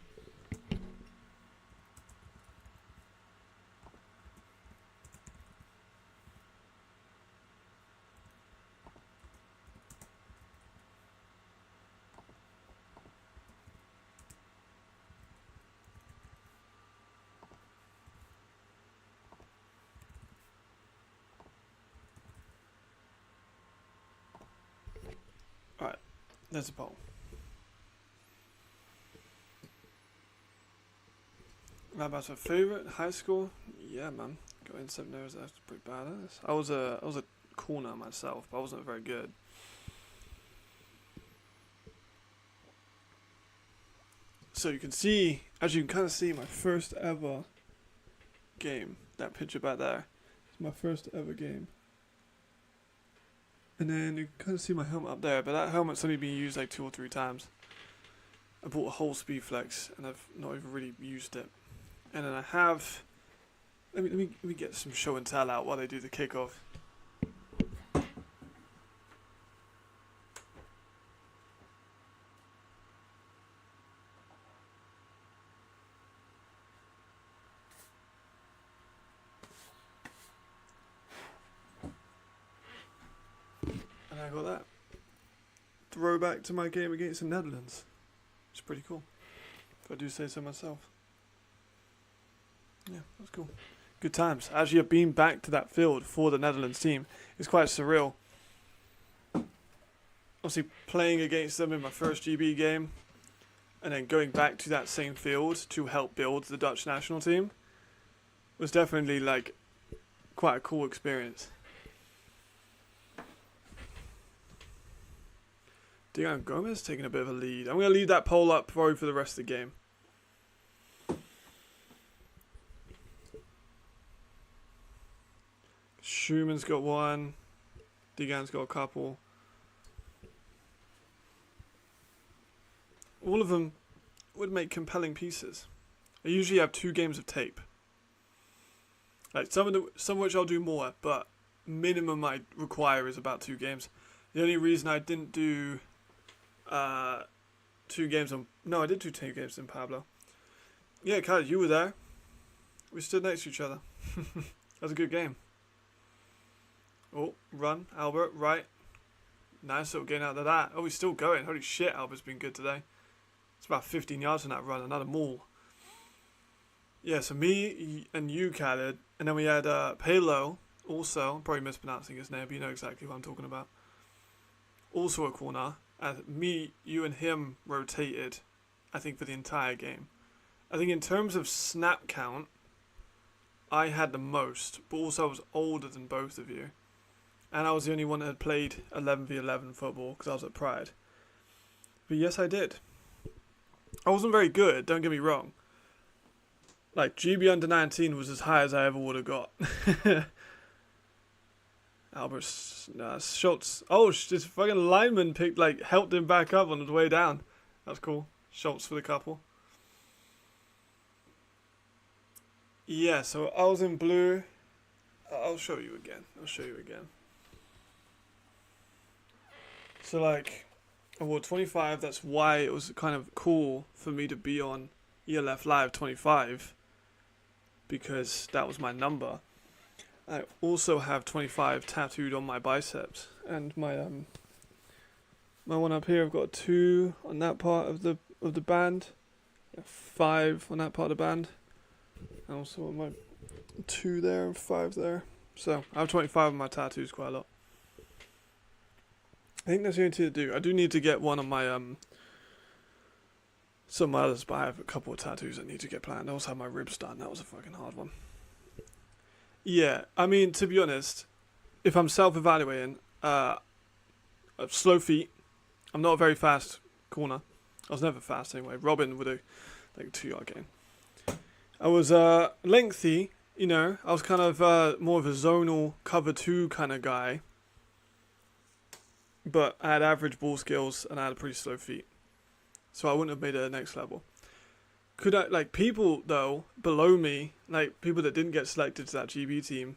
Alright, there's a poll. About my favorite high school? Yeah, man. Going 7 years, that's pretty badass. I was a corner myself, but I wasn't very good. So you can see, as you can kind of see, my first ever game. That picture back there is my first ever game. And then you can kind of see my helmet up there, but that helmet's only been used like 2 or 3 times. I bought a whole speed flex, and I've not even really used it. And then I have. Let me get some show and tell out while they do the kickoff. And I got that. Throwback to my game against the Netherlands. It's pretty cool, if I do say so myself. Yeah, that's cool. Good times. Actually, being back to that field for the Netherlands team is quite surreal. Obviously, playing against them in my first GB game, and then going back to that same field to help build the Dutch national team was definitely like quite a cool experience. Dion Gomez taking a bit of a lead. I'm going to leave that poll up probably for the rest of the game. Schumann's got one. Degan's got a couple. All of them would make compelling pieces. I usually have 2 games of tape. Like some of which I'll do more, but minimum I require is about 2 games. The only reason I didn't do 2 games on... No, I did do 2 games in Pablo. Yeah, Kyle, you were there. We stood next to each other. That was a good game. Oh, run, Albert, right. Nice little gain out of that. Oh, he's still going. Holy shit, Albert's been good today. It's about 15 yards on that run, another maul. Yeah, so me and you, Khaled, and then we had Palo, also, I'm probably mispronouncing his name, but you know exactly what I'm talking about. Also a corner, and me, you and him rotated, I think, for the entire game. I think in terms of snap count, I had the most, but also I was older than both of you. And I was the only one that had played 11v11 football because I was at Pride. But yes, I did. I wasn't very good, don't get me wrong. Like, GB under 19 was as high as I ever would have got. Albert Schultz. Oh, this fucking lineman helped him back up on the way down. That's cool. Schultz for the couple. Yeah, so I was in blue. I'll show you again. So, like, I wore 25. That's why it was kind of cool for me to be on ELF Live 25. Because that was my number. I also have 25 tattooed on my biceps. And my one up here, I've got 2 on that part of the band. 5 on that part of the band. And also on my 2 there and 5 there. So I have 25 on my tattoos, quite a lot. I think that's the only thing to do. I do need to get one on my some others, but I have a couple of tattoos that need to get planned. I also have my ribs done. That was a fucking hard one. Yeah, I mean, to be honest, if I'm self-evaluating, slow feet. I'm not a very fast corner. I was never fast anyway. Robin would have like a 2-yard gain. I was lengthy, you know. I was kind of more of a zonal cover 2 kind of guy. But I had average ball skills and I had pretty slow feet. So I wouldn't have made it a next level. Could I, like, people, though, below me, like, people that didn't get selected to that GB team,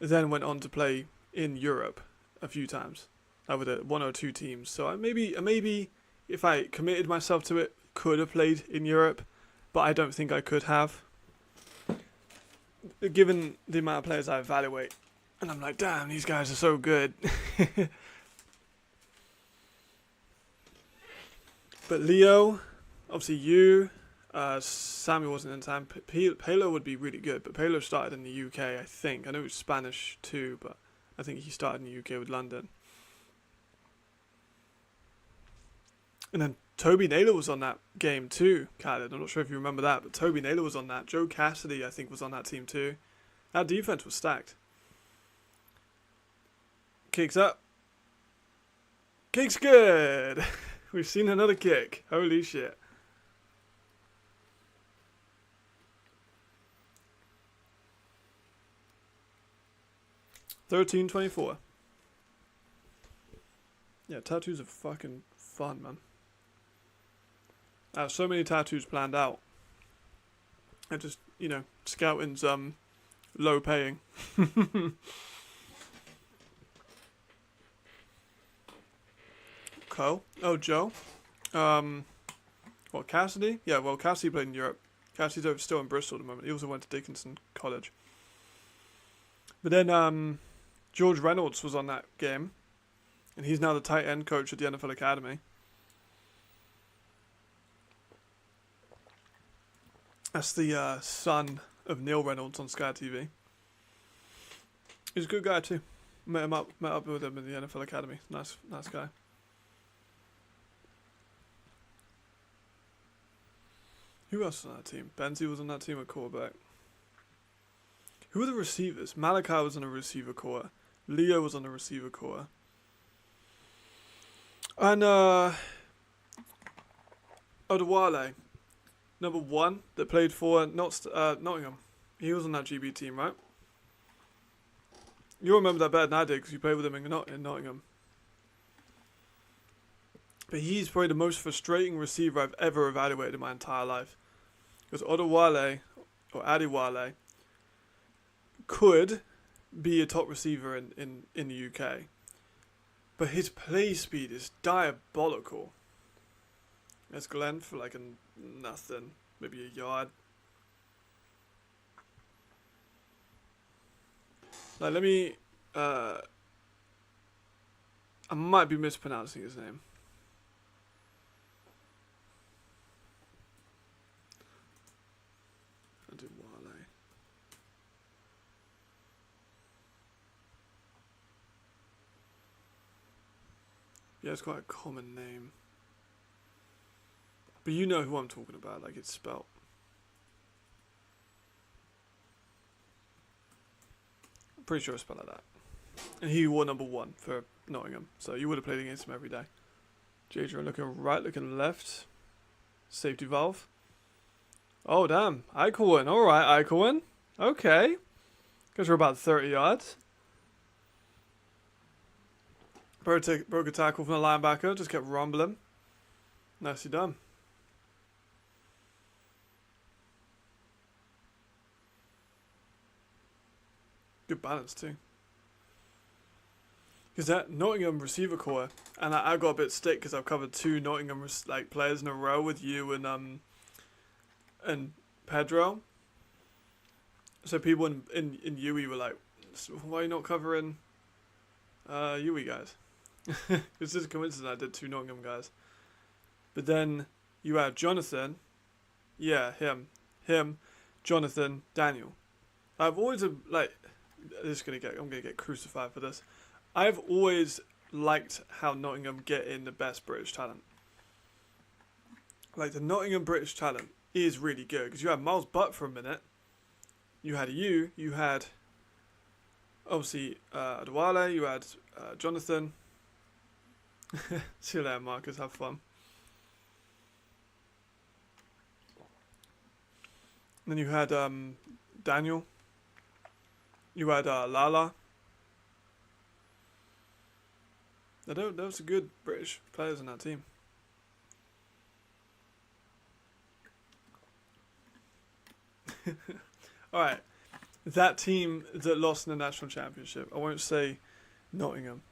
then went on to play in Europe a few times. With 1 or 2 teams. So I maybe, if I committed myself to it, could have played in Europe. But I don't think I could have. Given the amount of players I evaluate. And I'm like, damn, these guys are so good. But Leo, obviously you, Samuel wasn't in time. Palo would be really good, but Palo started in the UK, I think. I know it's Spanish too, but I think he started in the UK with London. And then Toby Naylor was on that game too, Khaled. I'm not sure if you remember that, but Toby Naylor was on that. Joe Cassidy, I think, was on that team too. That defense was stacked. Kicks up. Kick's good. We've seen another kick. Holy shit. $13.24. Yeah, tattoos are fucking fun, man. I have so many tattoos planned out. I just, you know, scouting's low paying. Cole? Oh, Joe? What, Cassidy? Yeah, well, Cassidy played in Europe. Cassidy's still in Bristol at the moment. He also went to Dickinson College. But then George Reynolds was on that game. And he's now the tight end coach at the NFL Academy. That's the son of Neil Reynolds on Sky TV. He's a good guy too. Met up with him in the NFL Academy. Nice guy. Who else was on that team? Benzie was on that team at quarterback. Who were the receivers? Malachi was on a receiver core. Leo was on a receiver core. And Odewale, number 1, that played for Nottingham. He was on that GB team, right? You'll remember that better than I did because you played with him in Nottingham. But he's probably the most frustrating receiver I've ever evaluated in my entire life. Because Odewale, or Adewale, could be a top receiver in the UK. But his play speed is diabolical. There's Glenn for like nothing. Maybe a yard. Like, let me... I might be mispronouncing his name. Yeah, it's quite a common name. But you know who I'm talking about, like it's spelt. I'm pretty sure it's spelled like that. And he wore number 1 for Nottingham, so you would have played against him every day. Jadra looking right, looking left. Safety valve. Oh, damn. Eichelwin. Alright, Eichelwin. Okay. Goes for about 30 yards. Broke a tackle from the linebacker, just kept rumbling. Nicely done. Good balance too. Because that Nottingham receiver core, and I got a bit stick because I've covered 2 Nottingham players in a row with you and Pedro. So people in UE were like, why are you not covering UE guys? It's just a coincidence I did 2 Nottingham guys. But then you have Jonathan. Yeah, him, Jonathan, Daniel. I've always I'm gonna get crucified for this. I've always liked how Nottingham get in the best British talent. Like the Nottingham British talent is really good because you had Miles Butt for a minute. You had obviously Adewale, you had Jonathan. See you later, Marcus. Have fun. And then you had Daniel. You had Lala. Those are good British players on that team. Alright. That team that lost in the national championship. I won't say Nottingham.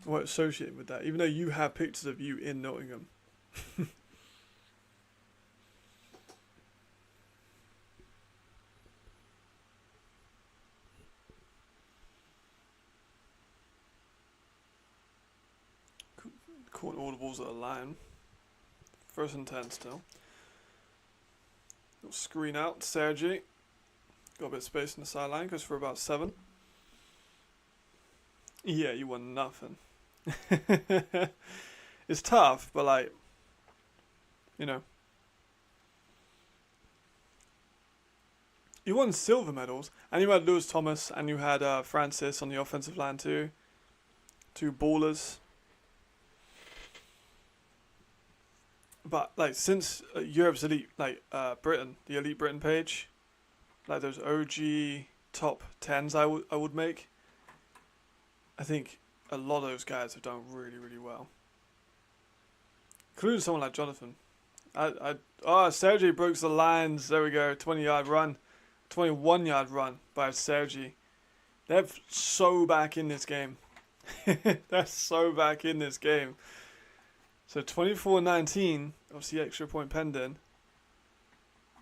I won't associate with that, even though you have pictures of you in Nottingham. Caught all the balls at the line. 1st and 10 still. Little screen out, Sergi. Got a bit of space in the sideline, goes for about 7. Yeah, you won nothing. It's tough, but like, you know. You won silver medals, and you had Lewis Thomas, and you had Francis on the offensive line too. 2 ballers. But like since Europe's elite, like Britain, the Elite Britain page, like those OG top 10s I would make. I think a lot of those guys have done really, really well. Including someone like Jonathan. Sergi broke the lines. There we go. 20-yard run. 21-yard run by Sergi. They're so back in this game. They're so back in this game. So 24-19. Obviously extra point pending.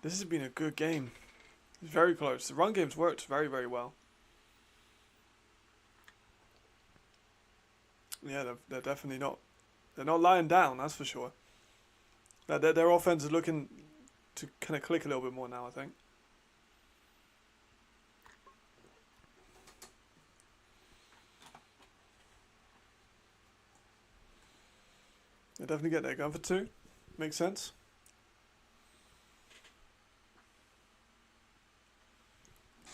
This has been a good game. It's very close. The run game's worked very, very well. Yeah, they're definitely not. They're not lying down, that's for sure. Their offense is looking to kind of click a little bit more now, I think. They definitely get there. Going for 2. Makes sense.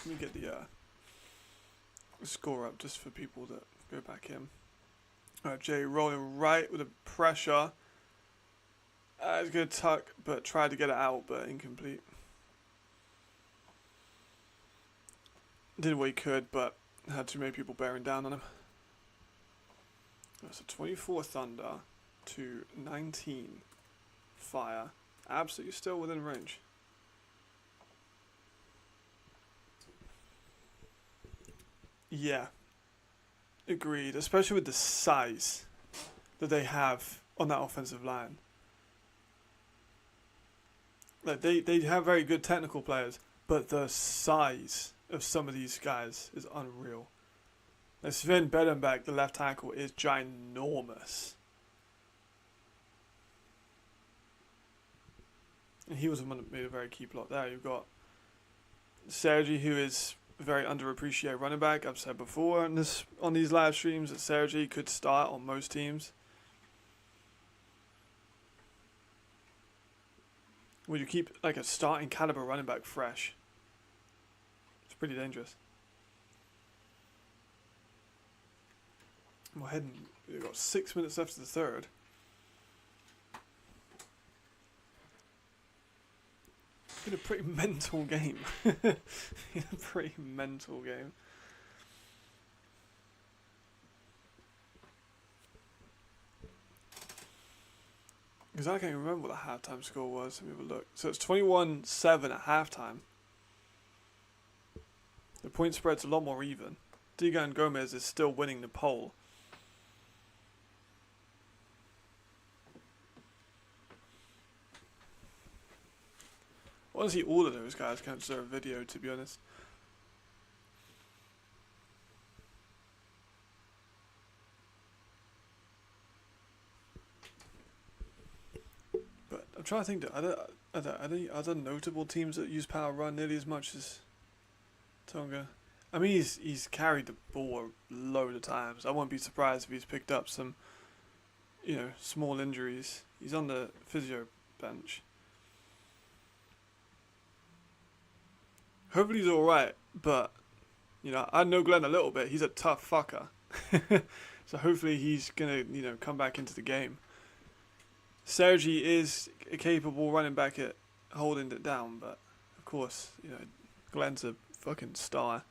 Let me get the score up just for people that go back in. Alright, Jay rolling right with the pressure. He's going to tuck, but tried to get it out, but incomplete. Did what he could, but had too many people bearing down on him. So 24 Thunder to 19 Fire. Absolutely still within range. Yeah. Agreed. Especially with the size that they have on that offensive line. Like they have very good technical players, but the size of some of these guys is unreal. Like Sven Bedenbeck, the left tackle, is ginormous. And he was the one that made a very key plot there. You've got Sergi, who is a very underappreciated running back. I've said before on these live streams that Sergi could start on most teams. Would you keep like a starting caliber running back fresh? It's pretty dangerous. We're heading. We've got 6 minutes left of the third. It's been a pretty mental game. A pretty mental game. Because I can't remember what the halftime score was. Let me have a look. So it's 21-7 at halftime. The point spread's a lot more even. Digan Gomez is still winning the poll. Honestly, all of those guys can deserve a video, to be honest. But I'm trying to think, are there other notable teams that use power run nearly as much as Tonga? I mean, he's carried the ball a load of times. I wouldn't be surprised if he's picked up some, small injuries. He's on the physio bench. Hopefully he's alright, but, I know Glenn a little bit. He's a tough fucker. So hopefully he's going to, come back into the game. Sergi is a capable running back at holding it down, but, of course, Glenn's a fucking star.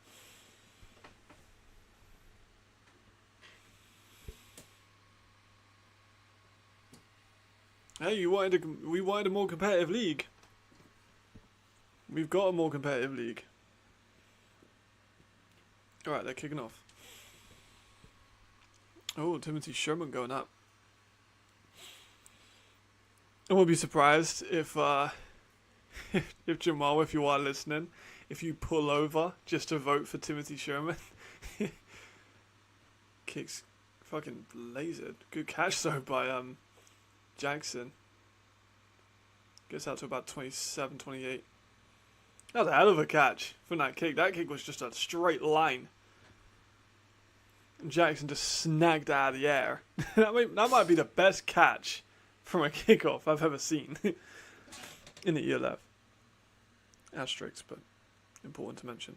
Hey, we wanted a more competitive league. We've got a more competitive league. Alright, they're kicking off. Oh, Timothy Sherman going up. I won't be surprised if if Jamal, if you are listening, if you pull over just to vote for Timothy Sherman. Kicks fucking lasered. Good catch though by Jackson. Gets out to about 27, 28. That was a hell of a catch from that kick. That kick was just a straight line. And Jackson just snagged it out of the air. that might be the best catch from a kickoff I've ever seen in the ELF. Asterisks, but important to mention.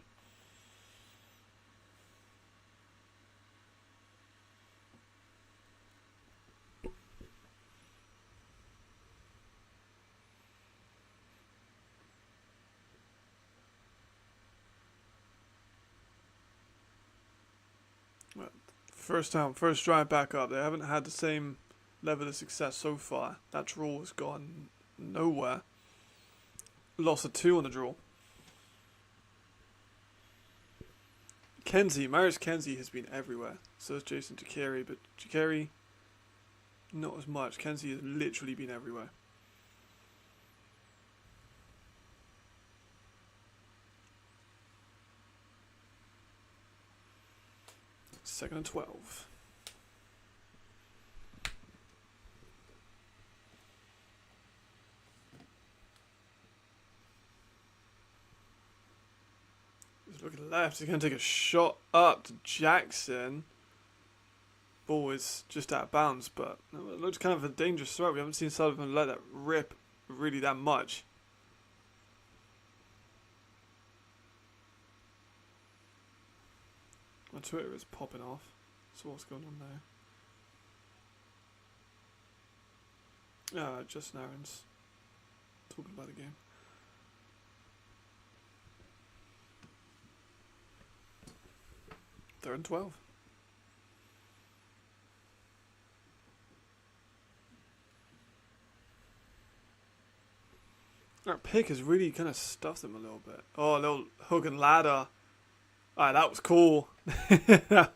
First drive back up. They haven't had the same level of success so far. That draw has gone nowhere. Loss of 2 on the draw. Marius Kenzie has been everywhere. So has Jason Jakeri, but Jakeri, not as much. Kenzie has literally been everywhere. Second and 12. Looking left. He's going to take a shot up to Jackson. Ball is just out of bounds, but it looks kind of a dangerous throw. We haven't seen Sullivan let that rip really that much. My Twitter is popping off. So what's going on there? Justin Aaron's talking about the game. Third and 12. That pick has really kind of stuffed him a little bit. Oh, a little hook and ladder. Alright, that was cool. That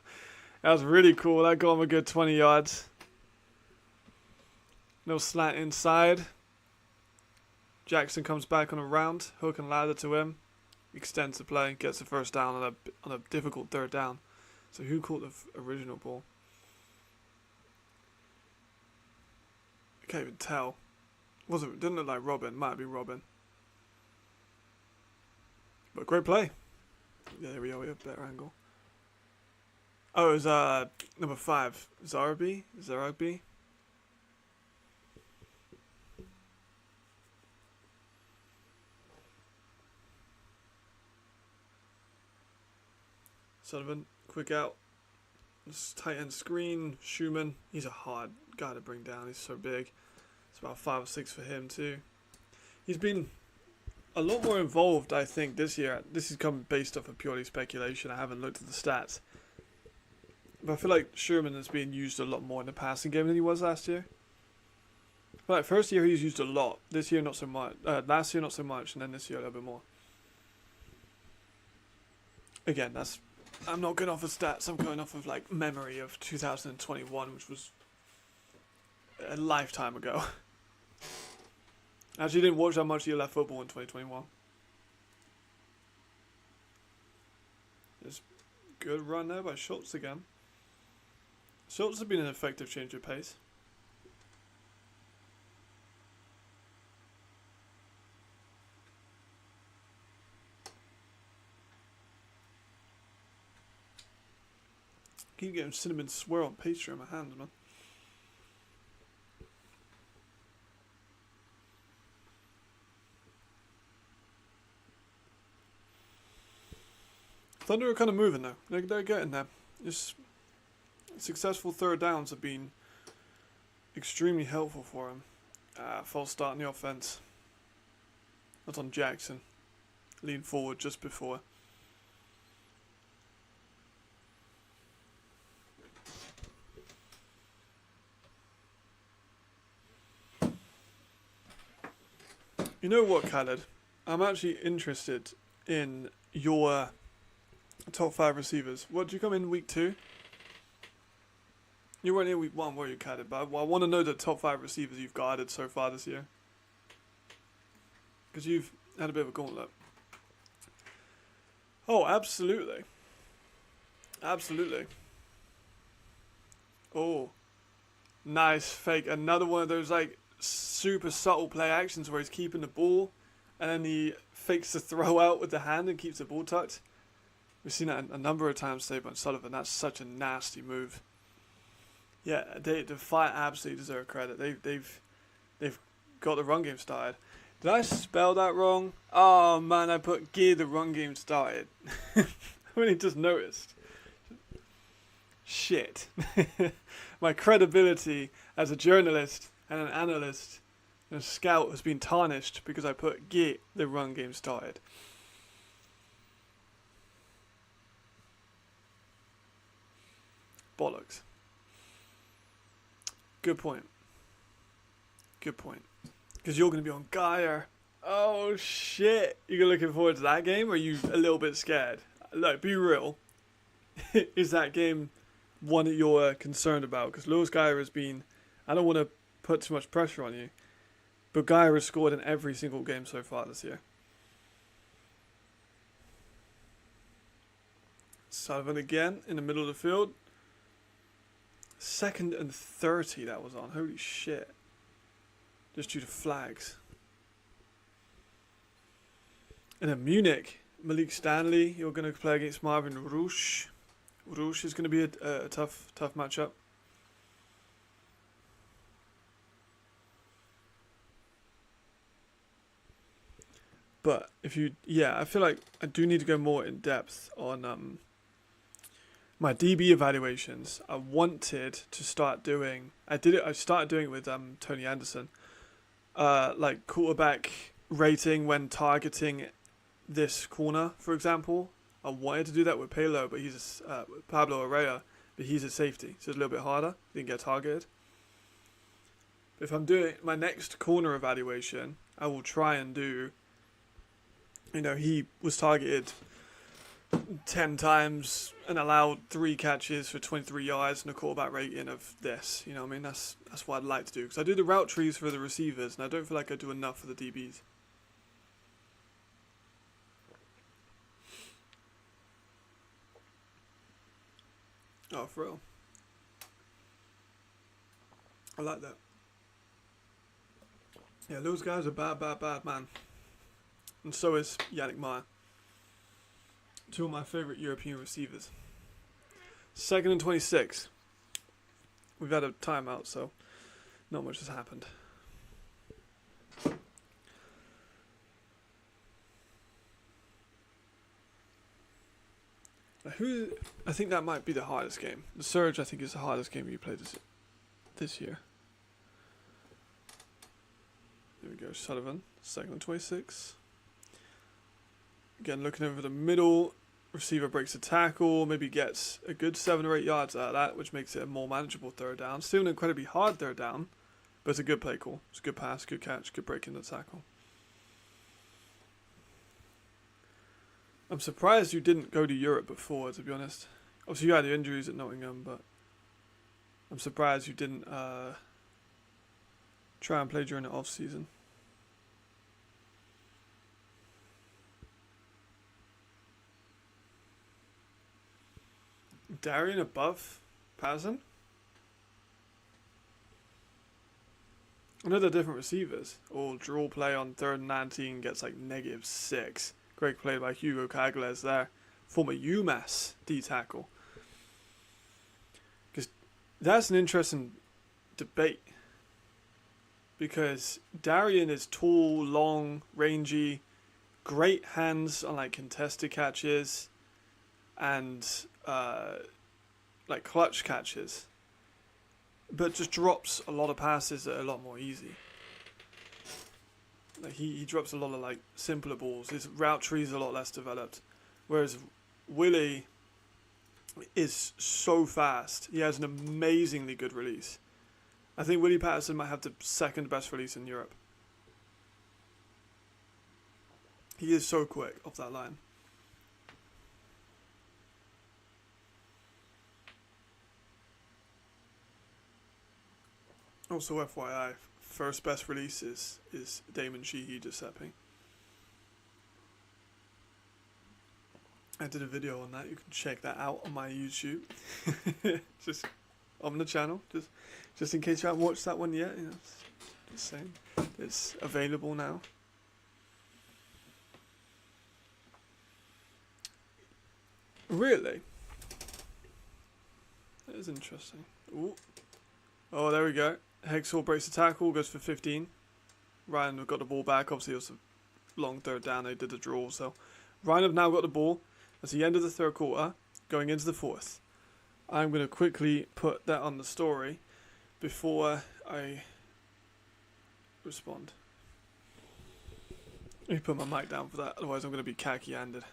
was really cool. That got him a good 20 yards. No slant inside. Jackson comes back on a round. Hook and ladder to him. Extends the play. Gets the first down on a difficult third down. So who caught the original ball? I can't even tell. Didn't look like Robin. Might be Robin. But great play. Yeah, there we go. We have a better angle. Oh, it was number 5. Zarby? Sullivan, quick out. Just tight end screen. Schumann, he's a hard guy to bring down. He's so big. It's about 5 or 6 for him too. He's been a lot more involved, I think, this year. This is coming based off of purely speculation. I haven't looked at the stats. But I feel like Sherman is being used a lot more in the passing game than he was last year. I feel like first year he was used a lot. This year not so much. Last year not so much, and then this year a little bit more. Again, I'm not going off of stats. I'm going off of like memory of 2021, which was a lifetime ago. Actually, didn't watch that much of left football in 2021. There's good run there by Schultz again. Schultz has been an effective change of pace. Keep getting cinnamon swirl and pastry in my hands, man. Thunder are kind of moving though. They're getting there. Just successful third downs have been extremely helpful for him. False start in the offense. That's on Jackson. Lean forward just before. You know what, Khaled? I'm actually interested in your top 5 receivers. What, did you come in week 2? You weren't in week 1, were you, Khaled? But I want to know the top 5 receivers you've guarded so far this year. Because you've had a bit of a gauntlet. Oh, absolutely. Absolutely. Oh. Nice fake. Another one of those, like, super subtle play actions where he's keeping the ball and then he fakes the throw out with the hand and keeps the ball tucked. We've seen that a number of times today by Sullivan. That's such a nasty move. Yeah, the Fight absolutely deserve credit. They've got the run game started. Did I spell that wrong? Oh man, I put gear the run game started. I only just noticed. Shit. My credibility as a journalist and an analyst and a scout has been tarnished because I put get the run game started. Bollocks. Good point. Good point. Because you're going to be on Geyer. Oh shit. You're looking forward to that game or are you a little bit scared? Look, be real. Is that game one that you're concerned about? Because Lewis Geyer has been... I don't want to put too much pressure on you. But Geyer has scored in every single game so far this year. Sullivan again in the middle of the field. 2nd and 30 that was on. Holy shit. Just due to flags. And then Munich Malik Stanley, you're going to play against Marvin Roosh. Roosh is going to be a tough matchup. But if you, yeah, I feel like I do need to go more in depth on my DB evaluations. I wanted to start doing. I started doing it with Tony Anderson. Like quarterback rating when targeting this corner, for example. I wanted to do that with Pablo, but he's Pablo Arrea, but he's a safety, so it's a little bit harder. He didn't get targeted. If I'm doing my next corner evaluation, I will try and do. You know, he was targeted 10 times and allowed 3 catches for 23 yards and a quarterback rating of this. You know what I mean? That's what I'd like to do. Because I do the route trees for the receivers, and I don't feel like I do enough for the DBs. Oh, for real. I like that. Yeah, those guys are bad, man. And so is Yannick Meyer. 2 of my favourite European receivers. 2nd and 26. We've had a timeout, so not much has happened. I think that might be the hardest game. The Surge, I think, is the hardest game you played this year. There we go, Sullivan. 2nd and 26. Again, looking over the middle, receiver breaks a tackle, maybe gets a good 7 or 8 yards out of that, which makes it a more manageable third down. Still an incredibly hard third down, but it's a good play call. It's a good pass, good catch, good break in the tackle. I'm surprised you didn't go to Europe before, to be honest. Obviously, you had your injuries at Nottingham, but I'm surprised you didn't try and play during the off-season. Darian above Patterson? I know they're different receivers. Or draw play on 3rd and 19 gets like -6. Great play by Hugo Cagles there. Former UMass D tackle. Because that's an interesting debate. Because Darian is tall, long, rangy, great hands on like contested catches and like clutch catches, but just drops a lot of passes that are a lot more easy. Like he drops a lot of like simpler balls. His route tree is a lot less developed, whereas Willie is so fast. He has an amazingly good release. I think Willie Patterson might have the 2nd best release in Europe. He is so quick off that line. Also, FYI, first best release is Damon Sheehy Giuseppe. I did a video on that. You can check that out on my YouTube. Just on the channel, just in case you haven't watched that one yet. You know, just saying, it's available now. Really? That is interesting. Ooh. Oh, there we go. Hexhall breaks the tackle, goes for 15. Rhein got the ball back. Obviously, it was a long third down. They did the draw. So, Rhein have now got the ball. That's the end of the 3rd quarter, going into the 4th. I'm going to quickly put that on the story before I respond. Let me put my mic down for that, otherwise I'm going to be khaki-handed.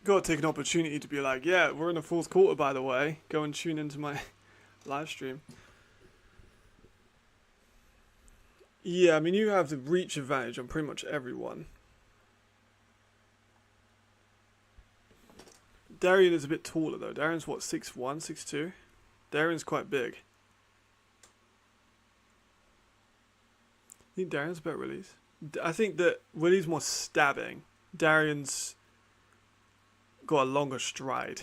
Got to take an opportunity to be like, yeah, we're in the 4th quarter, by the way. Go and tune into my live stream. Yeah, I mean, you have the reach advantage on pretty much everyone. Darian is a bit taller, though. Darian's, what, 6'1", 6'2"? Darian's quite big. I think Darian's a better release. I think that Willie's more stabbing. Darian's got a longer stride.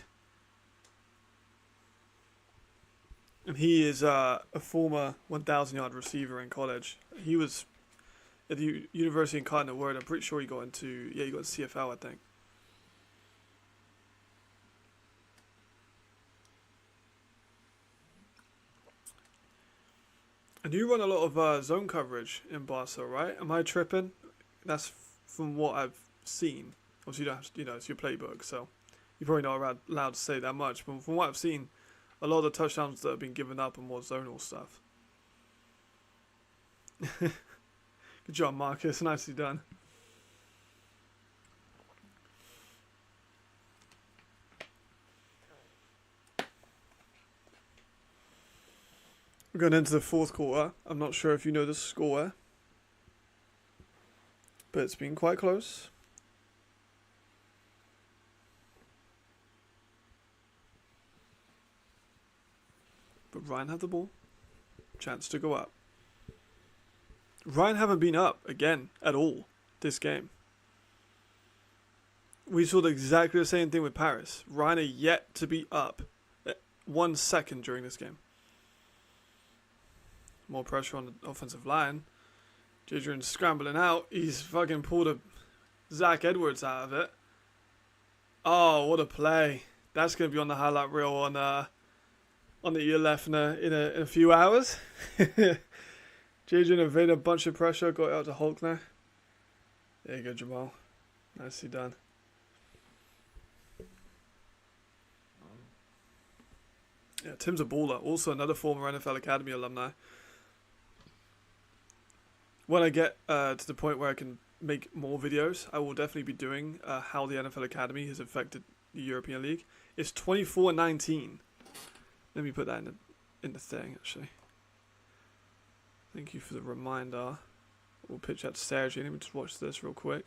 And he is a former 1,000-yard receiver in college. He was at the University in Cardinal Word. I'm pretty sure he got into, he got into CFL, I think. And you run a lot of zone coverage in Barca, right? Am I tripping? That's from what I've seen. Obviously, you don't have, it's your playbook, so you're probably not allowed to say that much. But from what I've seen, a lot of the touchdowns that have been given up are more zonal stuff. Good job, Marcus. Nicely done. We're going into the fourth quarter. I'm not sure if you know the score, but it's been quite close. But Rhein have the ball. Chance to go up. Rhein haven't been up again at all this game. We saw exactly the same thing with Paris. Rhein are yet to be up 1 second during this game. More pressure on the offensive line. Jadrian's scrambling out. He's fucking pulled a Zach Edwards out of it. Oh, what a play. That's going to be on the highlight reel on the ELF in a few hours. Jadrian evaded a bunch of pressure. Got it out to Hulk now. There you go, Jamal. Nicely done. Yeah, Tim's a baller. Also another former NFL Academy alumni. When I get to the point where I can make more videos, I will definitely be doing how the NFL Academy has affected the European League. It's 24-19. Let me put that in the thing, actually. Thank you for the reminder. We'll pitch that to Sergi. Let me just watch this real quick.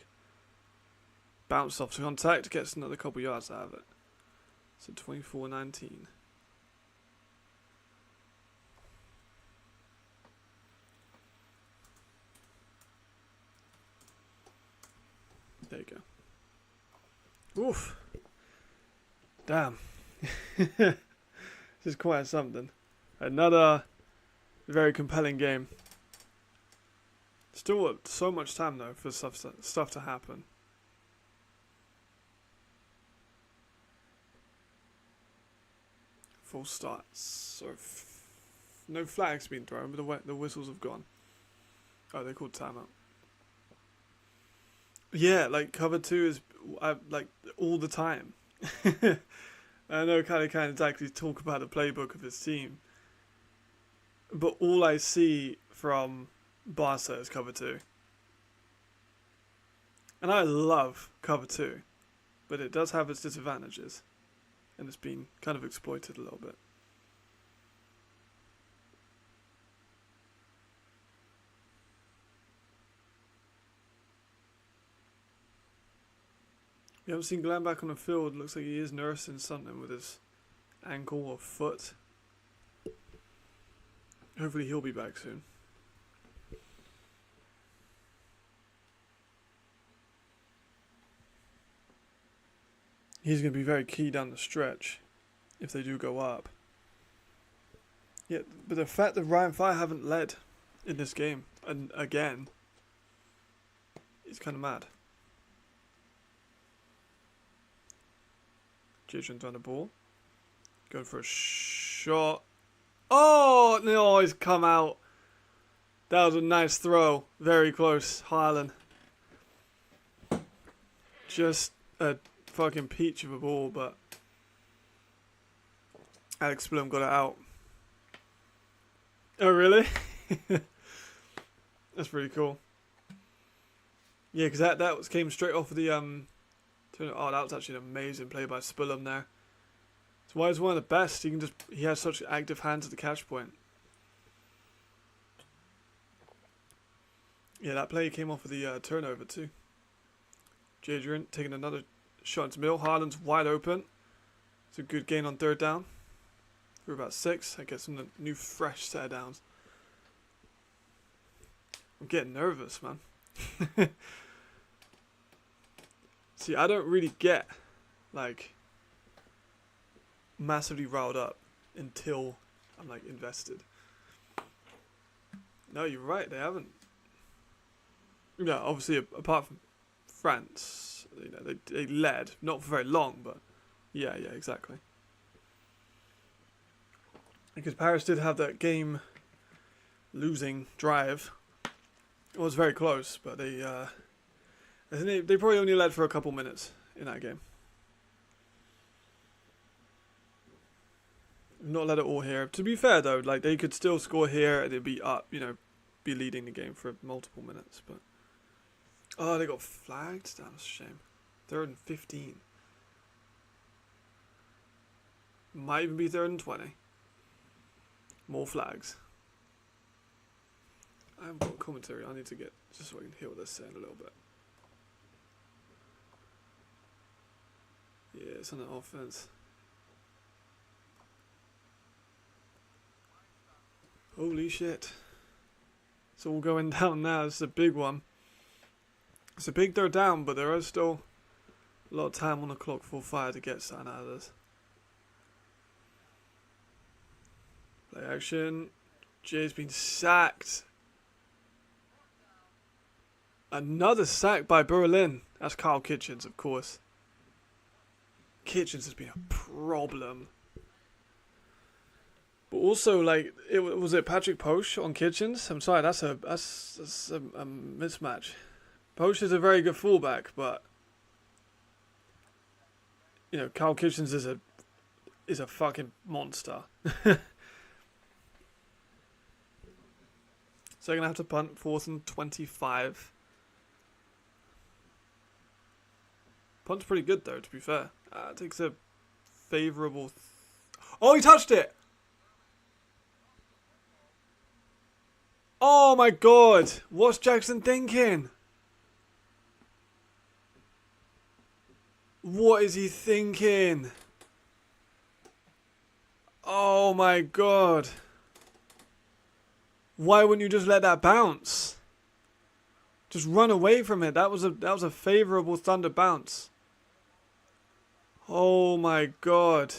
Bounce off to contact, gets another couple yards out of it. So 24-19. There you go. Oof. Damn. This is quite something. Another very compelling game. Still so much time though for stuff to happen. Full starts. So no flags being thrown, but the whistles have gone. Oh, they called timeout. Yeah, like cover 2 is like all the time. I know kind of exactly talk about the playbook of his team, but all I see from Barca is cover 2, and I love cover 2, but it does have its disadvantages, and it's been kind of exploited a little bit. We haven't seen Glenn back on the field. Looks like he is nursing something with his ankle or foot. Hopefully he'll be back soon. He's going to be very key down the stretch if they do go up. Yeah, but the fact that Ryan Fire haven't led in this game, and again, is kind of mad. Jadrian's on the ball. Going for a shot. Oh, no, he's come out. That was a nice throw. Very close. Highland. Just a fucking peach of a ball, but Alex Bloom got it out. Oh, really? That's pretty cool. Yeah, because that came straight off of the oh, that was actually an amazing play by Spullum there. That's why he's one of the best. He has such active hands at the catch point. Yeah, that play came off of the turnover too. Jadrian taking another shot into middle. Haaland's wide open. It's a good gain on third down. For about 6. I get some new fresh set of downs. I'm getting nervous, man. See, I don't really get, like, massively riled up until I'm, like, invested. No, you're right. They haven't. No, obviously, apart from France, you know, they led. Not for very long, but yeah, exactly. Because Paris did have that game losing drive. It was very close, but I think they probably only led for a couple minutes in that game. Not led it all here. To be fair though, like they could still score here and it'd be up, you know, be leading the game for multiple minutes. But oh, they got flagged. That was a shame. 3rd and 15. Might even be 3rd and 20. More flags. I haven't got commentary. I need to get just so I can hear what they're saying a little bit. Yeah, it's on the offense. Holy shit. It's all going down now. It's a big one. It's a big 3rd down, but there is still a lot of time on the clock for fire to get something out of this. Play action. Jay's been sacked. Another sack by Berlin. That's Carl Kitchens, of course. Kitchens has been a problem. But also, like, was it Patrick Posch on Kitchens? I'm sorry, that's a mismatch. Posch is a very good fullback, but you know, Carl Kitchens is a fucking monster. So they're gonna have to punt 4th and 25. Punt's pretty good though, to be fair. Takes a favourable. Oh, he touched it! Oh my god! What's Jackson thinking? What is he thinking? Oh my god. Why wouldn't you just let that bounce? Just run away from it. That was a favourable Thunder bounce. Oh my god.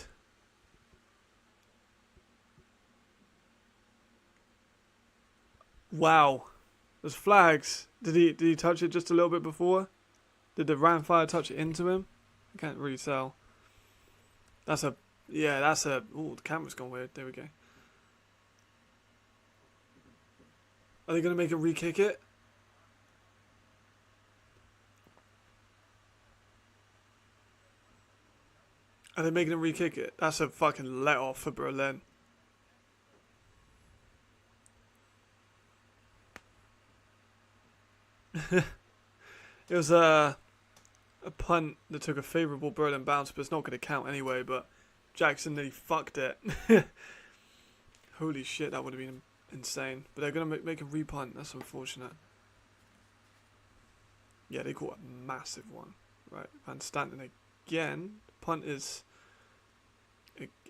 Wow. There's flags. Did he touch it just a little bit before? Did the Rhein fire touch it into him? I can't really tell. Ooh, the camera's gone weird. There we go. Are they going to make him re-kick it? Are they making him re-kick it? That's a fucking let-off for Berlin. It was a punt that took a favourable Berlin bounce, but it's not going to count anyway, but Jackson nearly fucked it. Holy shit, that would have been insane. But they're going to make a repunt. That's unfortunate. Yeah, they caught a massive one. Right, Van Stanton again. Punt is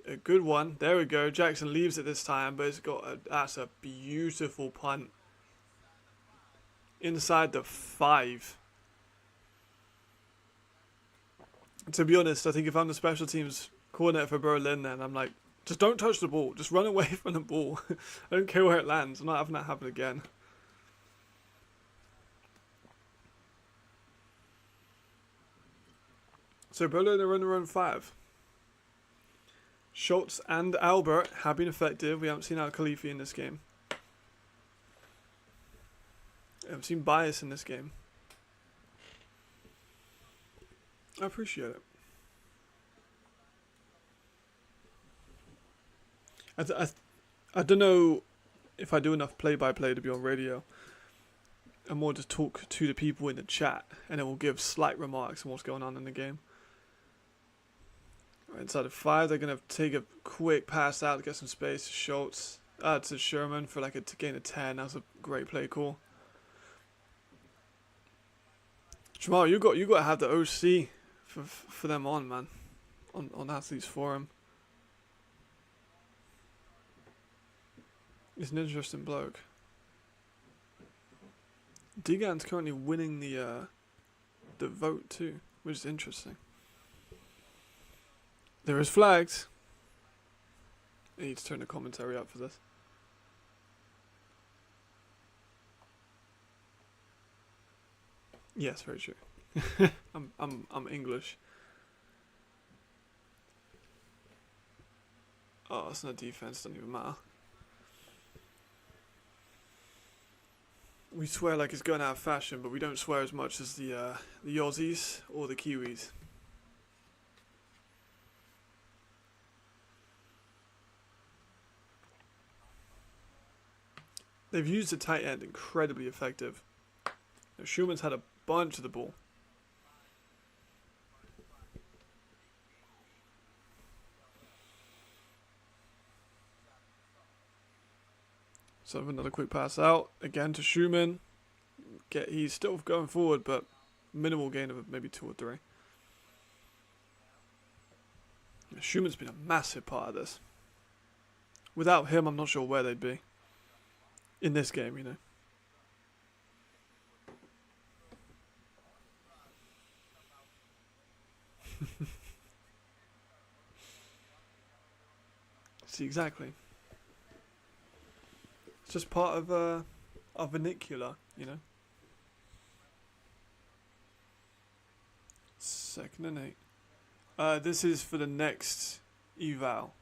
a good one. There we go. Jackson leaves it this time, but that's a beautiful punt. Inside the 5. To be honest, I think if I'm the special teams coordinator for Berlin, then I'm like, just don't touch the ball. Just run away from the ball. I don't care where it lands. I'm not having that happen again. So Berlin are on their own 5. Schultz and Albert have been effective. We haven't seen Al Khalifi in this game. I haven't seen Bias in this game. I appreciate it. I don't know if I do enough play-by-play to be on radio. I more just talk to the people in the chat, and it will give slight remarks on what's going on in the game. Right, inside of 5, they're going to take a quick pass out to get some space to Schultz. To Sherman for to gain a 10. That was a great play call. Jamal, you got to have the OC for them on, man. On Athletes Forum. He's an interesting bloke. Degan's currently winning the vote too, which is interesting. There is flags. I need to turn the commentary up for this. Yes, very true. I'm English. Oh, it's not defense. Doesn't even matter. We swear like it's going out of fashion, but we don't swear as much as the Aussies or the Kiwis. They've used the tight end incredibly effective. Now, Schumann's had a bunch of the ball. So another quick pass out again to Schumann. He's still going forward, but minimal gain of maybe 2 or 3. Schumann's been a massive part of this. Without him, I'm not sure where they'd be in this game, you know. See, exactly. It's just part of our vernacular, you know. 2nd and 8. This is for the next eval.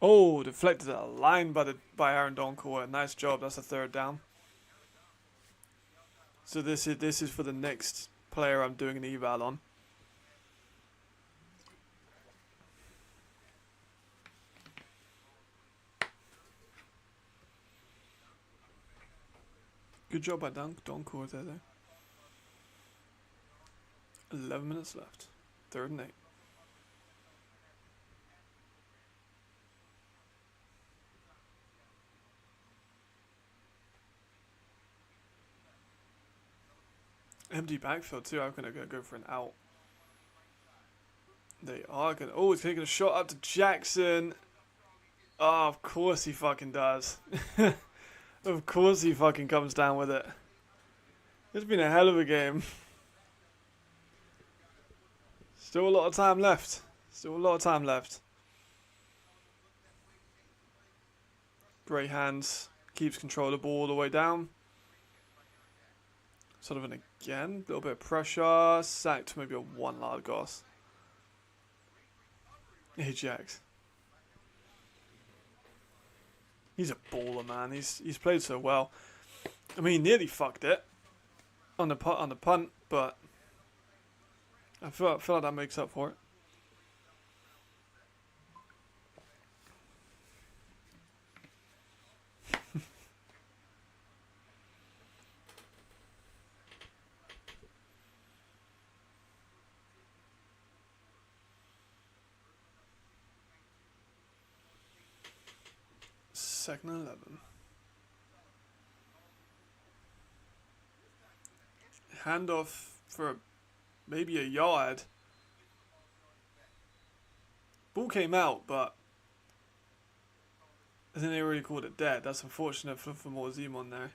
Oh, deflected a line by Aaron Doncourt. Nice job. That's a 3rd down. So this is for the next player I'm doing an eval on. Good job by Doncourt there, though. 11 minutes left. 3rd and 8. Empty backfield too. I'm gonna go for an out. They are gonna. Oh, he's taking a shot up to Jackson. Oh, of course he fucking does. Of course he fucking comes down with it. It's been a hell of a game. Still a lot of time left. Still a lot of time left. Great hands. Keeps control of the ball all the way down. Sort of an again. A little bit of pressure. Sacked maybe a 1-yard goss. Ajax. He's a baller, man. He's played so well. I mean, he nearly fucked it on the punt, but I feel like that makes up for it. Second and 11. Handoff for maybe a yard. Ball came out, but I think they already called it dead. That's unfortunate for more Zimon there.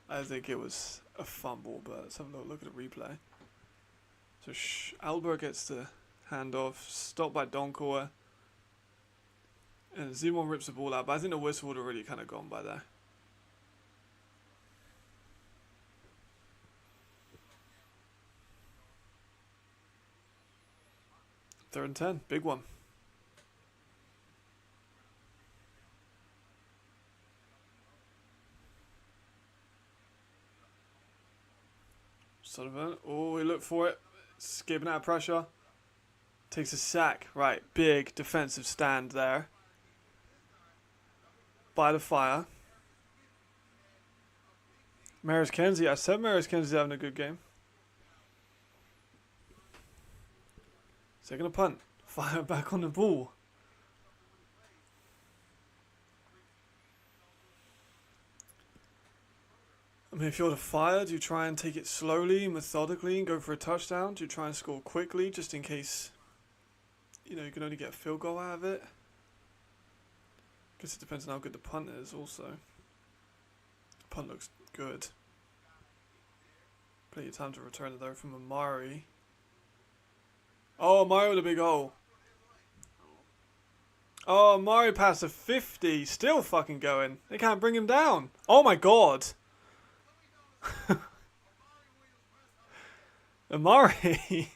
I think it was a fumble, but let's have a look at the replay. So Albert gets the handoff, stopped by Doncourt. And Zimon rips the ball out, but I think the whistle would have already kind of gone by there. Third and 10, big one. Sullivan, oh, he looked for it. Skipping out of pressure. Takes a sack. Right, big defensive stand there. By the fire. Maris Kenzie. I said Maris Kenzie's having a good game. Taking a punt. Fire back on the ball. mean, if you're to fire, do you try and take it slowly, methodically, and go for a touchdown? Do you try and score quickly, just in case, you know, you can only get a field goal out of it? Guess it depends on how good the punt is, also. The punt looks good. Plenty of time to return it, though, from Amari. Oh, Amari with a big hole. Oh, Amari passed a 50. Still fucking going. They can't bring him down. Oh, my God. Amari.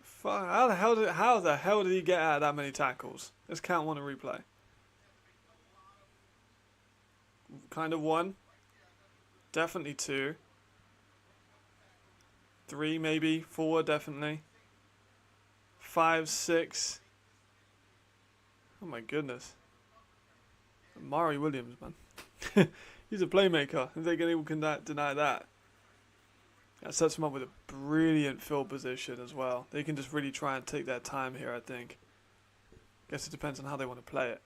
Fuck, how the hell did he get out of that many tackles? Let's count one and replay. Kind of one. Definitely two. Three, maybe. Four, definitely. 5, 6. Oh my goodness. Amari Williams, man. He's a playmaker. I think anyone can deny that. That sets him up with a brilliant field position as well. They can just really try and take their time here, I think. Guess it depends on how they want to play it.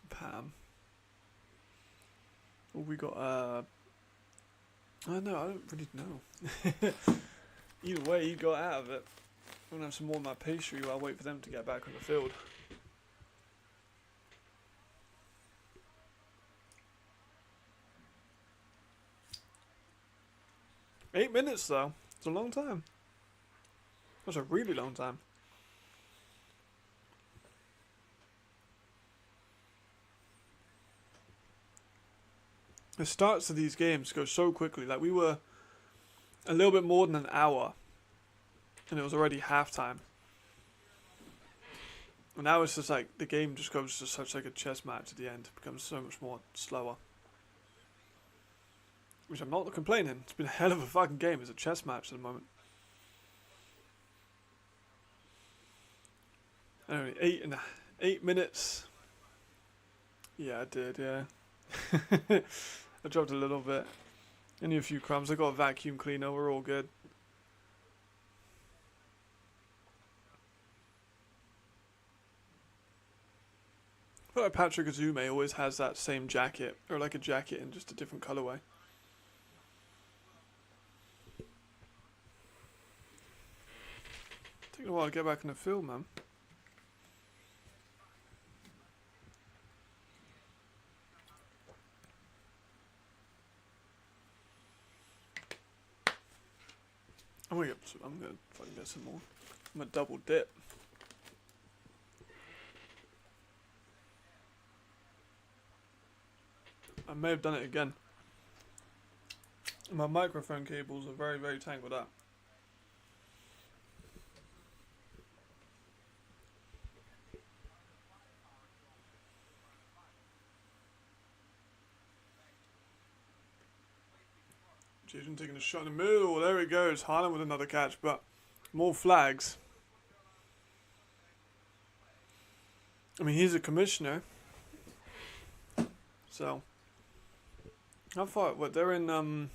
Pam. Oh, we got, I know, I don't really know. Either way, you got out of it. I'm going to have some more of my pastry while I wait for them to get back on the field. Eight minutes, though. It's a long time. That's a really long time. The starts of these games go so quickly. Like, we were a little bit more than an hour, and it was already halftime. And now it's just like the game just goes to such like a chess match at the end. It becomes so much more slower. Which I'm not complaining. It's been a hell of a fucking game. It's a chess match at the moment. Anyway, 8 minutes. Yeah, I did, yeah. I dropped a little bit. Only a few crumbs. I got a vacuum cleaner. We're all good. I feel like Patrick Azume always has that same jacket. Or like a jacket in just a different colourway. Taking a while to get back in the field, man. I'm gonna fucking get some more. I'm gonna double dip. I may have done it again. My microphone cables are very, very tangled up. Jason taking a shot in the middle. There he goes. Haaland with another catch, but more flags. I mean, he's a commissioner. So, how far? What, they're in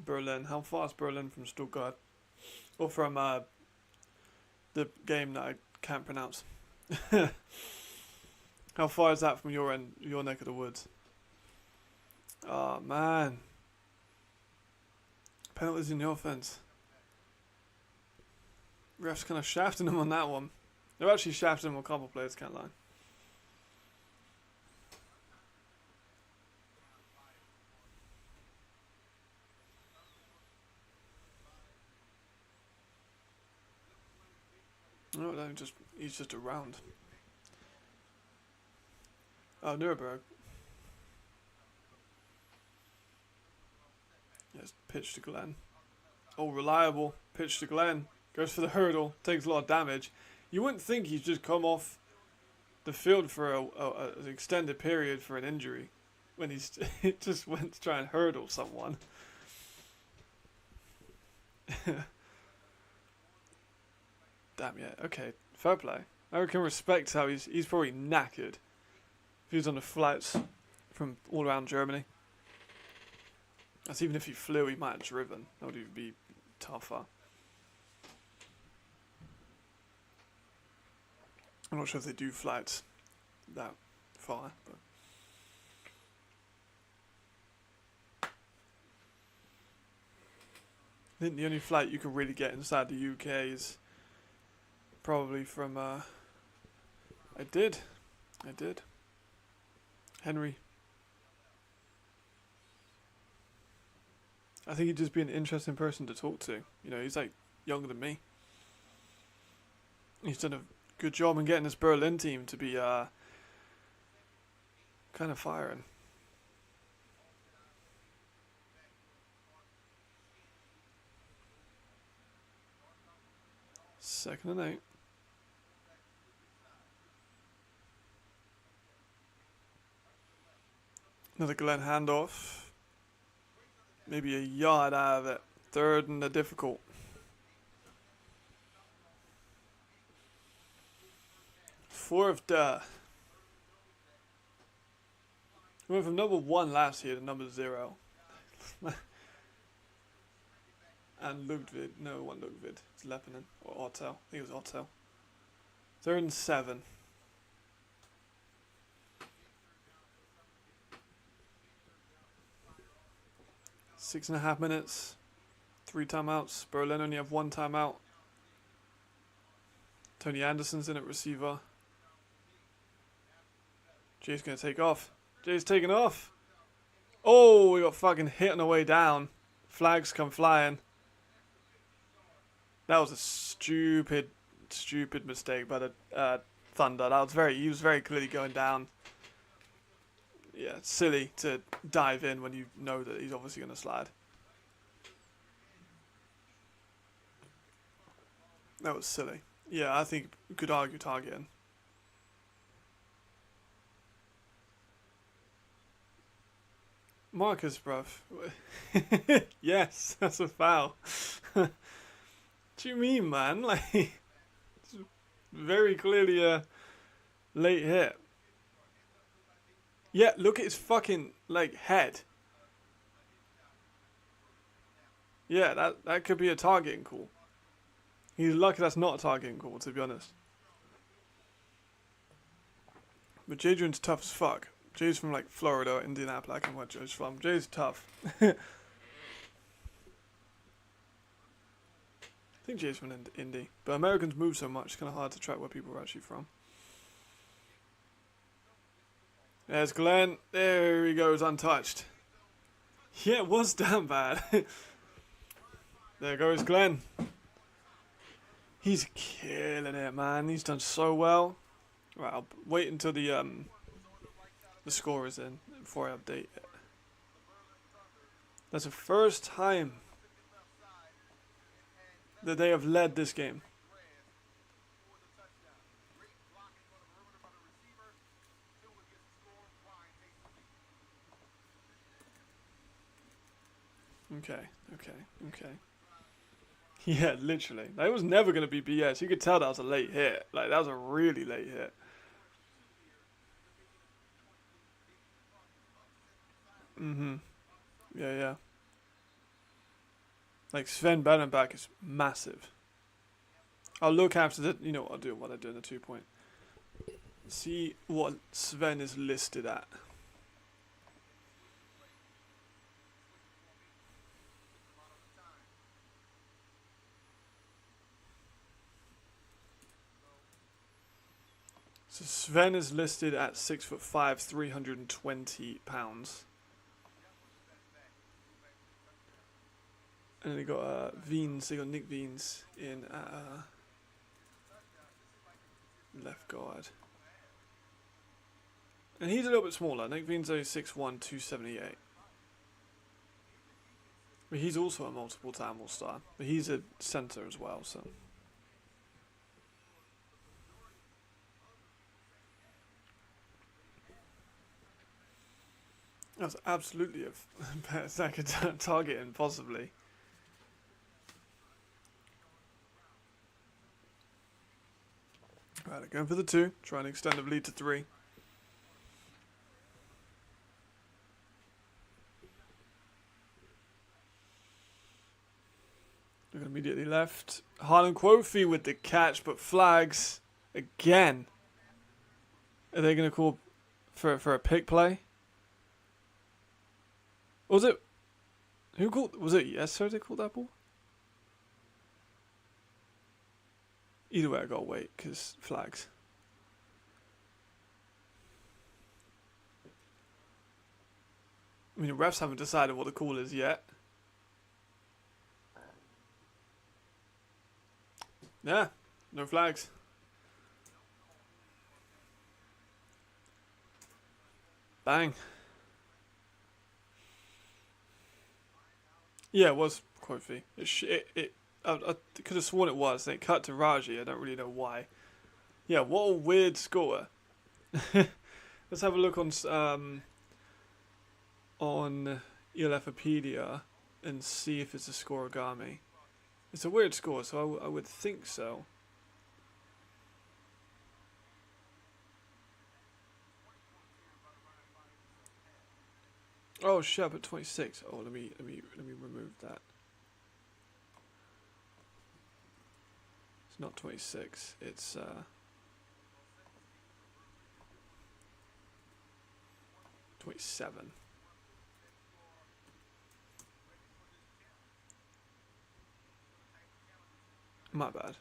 Berlin. How far is Berlin from Stuttgart? Or from the game that I can't pronounce? How far is that from your end, your neck of the woods? Oh, man. Penalties in the offense. Ref's kind of shafting him on that one. They're actually shafting him on a couple players, can't lie. No, he's just around. Oh, Nuremberg. Yes, pitch to Glenn. Oh, reliable. Pitch to Glenn. Goes for the hurdle. Takes a lot of damage. You wouldn't think he's just come off the field for an extended period for an injury when he's just went to try and hurdle someone. Damn, yeah. Okay, fair play. I can respect how he's probably knackered. If he was on the flights from all around Germany. That's even if he flew, he might have driven. That would even be tougher. I'm not sure if they do flights that far, but I think the only flight you can really get inside the UK is probably from I did. Henry. I think he'd just be an interesting person to talk to. You know, he's like younger than me. He's done a good job in getting this Berlin team to be kind of firing. Second and 8. Another Glenn handoff. Maybe a yard out of it. Third and a difficult. Fourth. We went from number 1 last year to number 0. And Ludwig. No, it wasn't Ludwig. It's Leppinen. Or Otto. I think it was Otto. 3rd and 7. Six and a half minutes. 3 timeouts. Berlin only have 1 timeout. Tony Anderson's in at receiver. Jay's going to take off. Jay's taking off. Oh, we got fucking hit on the way down. Flags come flying. That was a stupid mistake by the Thunder. He was very clearly going down. Yeah, it's silly to dive in when you know that he's obviously going to slide. That was silly. Yeah, I think you could argue targeting. Marcus, bruv. Yes, that's a foul. What do you mean, man? Like, it's very clearly a late hit. Yeah, look at his fucking, like, head. Yeah, that could be a targeting call. He's lucky that's not a targeting call, to be honest. But Jadrian's tough as fuck. Jay's from, like, Florida or Indianapolis. I can watch Jay's from. Jay's tough. I think Jay's from Indy. But Americans move so much, it's kind of hard to track where people are actually from. There's Glenn. There he goes, untouched. Yeah, it was damn bad. There goes Glenn. He's killing it, man. He's done so well. Right, I'll wait until the score is in before I update it. That's the first time that they have led this game. Okay. Yeah, literally. That was never going to be BS. You could tell that was a late hit. Like, that was a really late hit. Yeah. Like, Sven Bernenbach is massive. I'll look after the, you know what I'll do while I do the 2 point. See what Sven is listed at. So Sven is listed at 6'5", 320 pounds. And then they got Wiens, they got Nick Wiens in left guard. And he's a little bit smaller. Nick Wiens only 6'1", 278. But he's also a multiple time All-Star. But he's a centre as well, so. That's absolutely a better second targeting, possibly. Right, they're going for the 2. Trying to extend the lead to 3. Looking immediately left. Harlan Quofi with the catch, but flags again. Are they going to call for a pick play? Was it? Who called? Was it Yeso they called that ball? Either way, I gotta wait because flags. I mean, the refs haven't decided what the call is yet. Yeah, no flags. Bang. Yeah, it was Kofi. I could have sworn it was. They cut to Raji. I don't really know why. Yeah, what a weird score. Let's have a look on ELFopedia and see if it's a scoregami. It's a weird score, so I would think so. Oh shit, but 26. Oh, let me remove that. It's not 26. It's 27. My bad.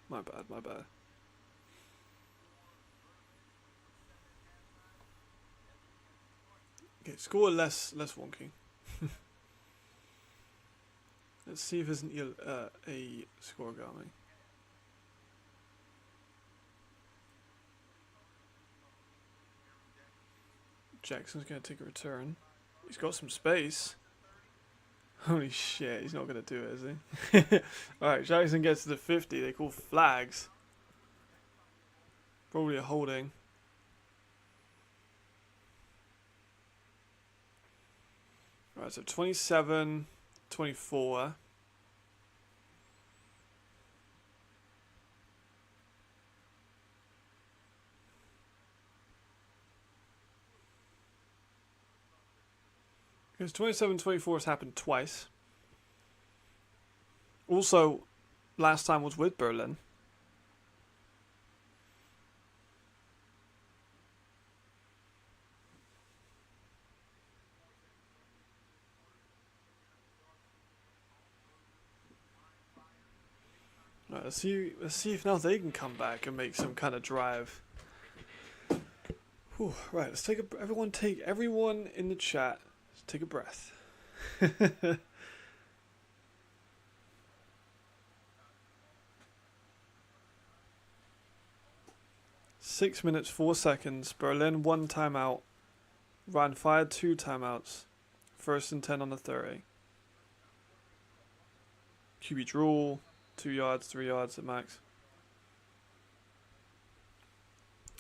Okay, score less wonky. Let's see if there's a scoregami. Jackson's going to take a return. He's got some space. Holy shit, he's not going to do it, is he? Alright, Jackson gets to the 50. They call flags. Probably a holding. Alright, so 27, 24. Because 27-24 has happened twice. Also, last time was with Berlin. Right, let's see if now they can come back and make some kind of drive. Whew, right, let's take everyone in the chat. Let's take a breath. 6 minutes 4 seconds. Berlin 1 timeout. Rhein fired 2 timeouts. 1st and 10 on the 30. QB draw. 2 yards, 3 yards at max.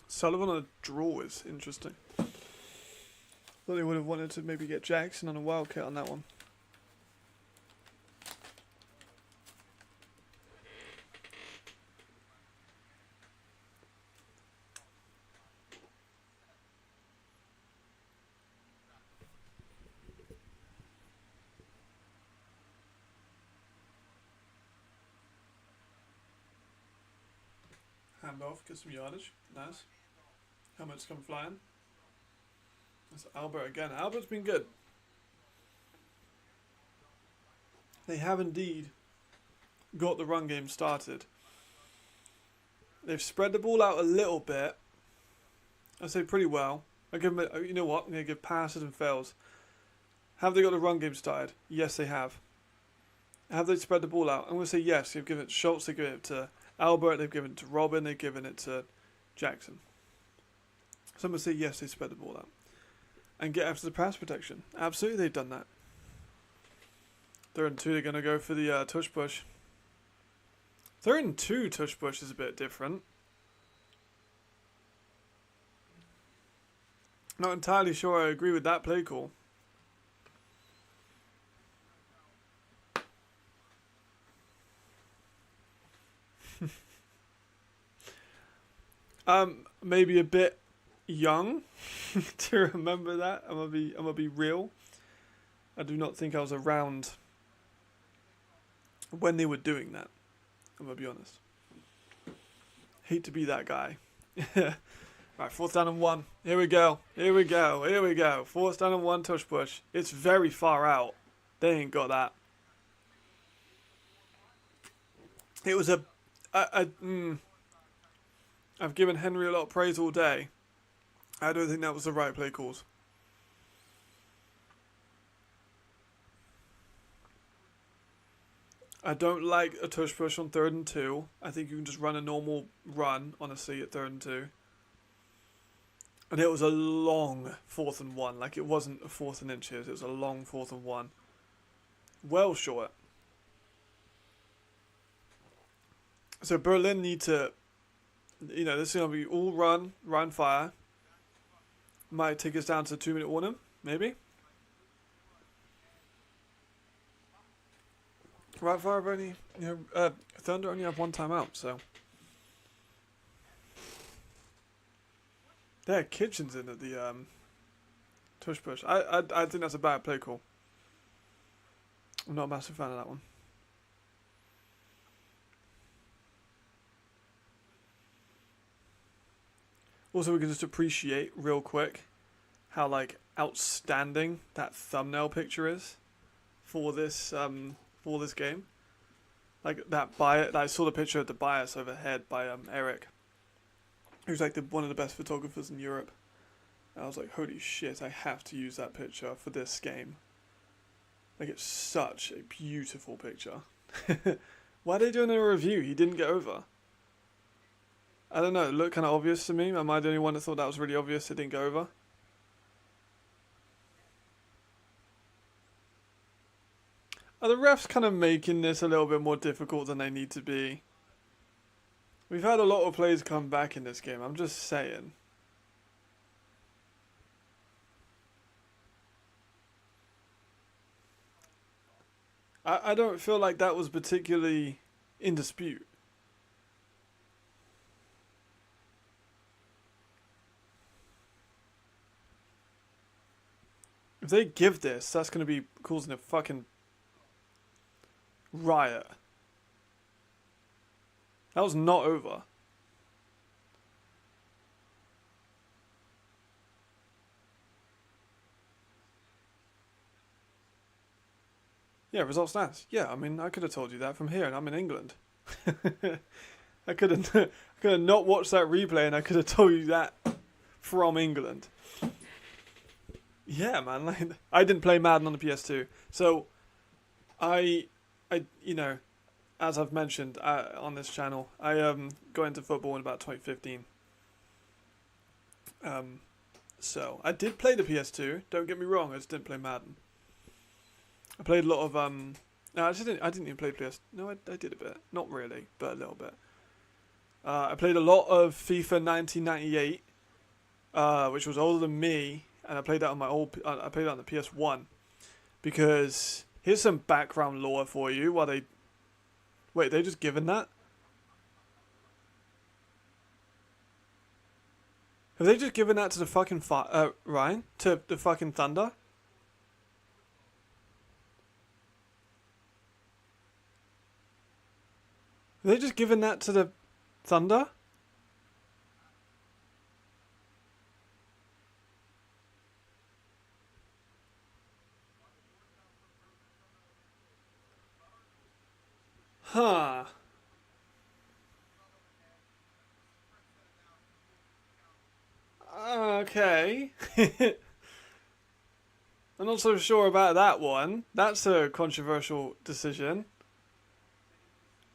Sullivan on a draw is interesting. Thought they would have wanted to maybe get Jackson on a wildcat on that one. Handoff, get some yardage. Nice. Helmets come flying. That's Albert again. Albert's been good. They have indeed got the run game started. They've spread the ball out a little bit. I'd say pretty well. I give them you know what? I'm going to give passes and fails. Have they got the run game started? Yes, they have. Have they spread the ball out? I'm going to say yes. They've given it to Schultz, they've given it to Albert, they've given it to Robin, they've given it to Jackson. So I'm going to say yes, they spread the ball out. And get after the pass protection. Absolutely, they've done that. 3rd and 2, they're going to go for the tush push. 3rd and 2 tush push is a bit different. Not entirely sure I agree with that play call. Maybe a bit young to remember that. I'm gonna be real. I do not think I was around when they were doing that. I'm gonna be honest. Hate to be that guy. Right, 4th down and 1. Here we go. Here we go. Here we go. 4th down and 1 tush push. It's very far out. They ain't got that. It was I've given Henry a lot of praise all day. I don't think that was the right play calls. I don't like a tush push on 3rd and 2. I think you can just run a normal run, honestly, at 3rd and 2. And it was a long 4th and 1. Like, it wasn't a 4th and inches. It was a long 4th and 1. Well short. So Berlin need to, you know, this is going to be all run fire. Might take us down to 2-minute warning, maybe. Right fire only, Thunder only have 1 timeout, so. Yeah, Kitchen's in at the tush push. I think that's a bad play call. I'm not a massive fan of that one. Also, we can just appreciate real quick how like outstanding that thumbnail picture is for this game. Like that I saw the picture of the bias overhead by Eric, who's like one of the best photographers in Europe. And I was like, holy shit, I have to use that picture for this game. Like, it's such a beautiful picture. Why are they doing a review? He didn't get over. I don't know, it looked kind of obvious to me. Am I the only one that thought that was really obvious it didn't go over? Are the refs kind of making this a little bit more difficult than they need to be? We've had a lot of plays come back in this game, I'm just saying. I don't feel like that was particularly in dispute. If they give this, that's going to be causing a fucking riot. That was not over. Yeah, result stats. Yeah, I mean, I could have told you that from here, and I'm in England. I could have not watched that replay, and I could have told you that from England. Yeah, man. Like, I didn't play Madden on the PS2, so I, you know, as I've mentioned on this channel, I got into football in about 2015. So I did play the PS2. Don't get me wrong. I just didn't play Madden. I played a lot of no, I didn't even play PS. No, I did a bit. Not really, but a little bit. I played a lot of FIFA 1998, which was older than me, and I played that on my I played that on the PS1, because here's some background lore for you. While they wait, they just given that? Have they just given that to the fucking Rhein? To the fucking Thunder? Have they just given that to the Thunder? Huh. Okay. I'm not so sure about that one. That's a controversial decision.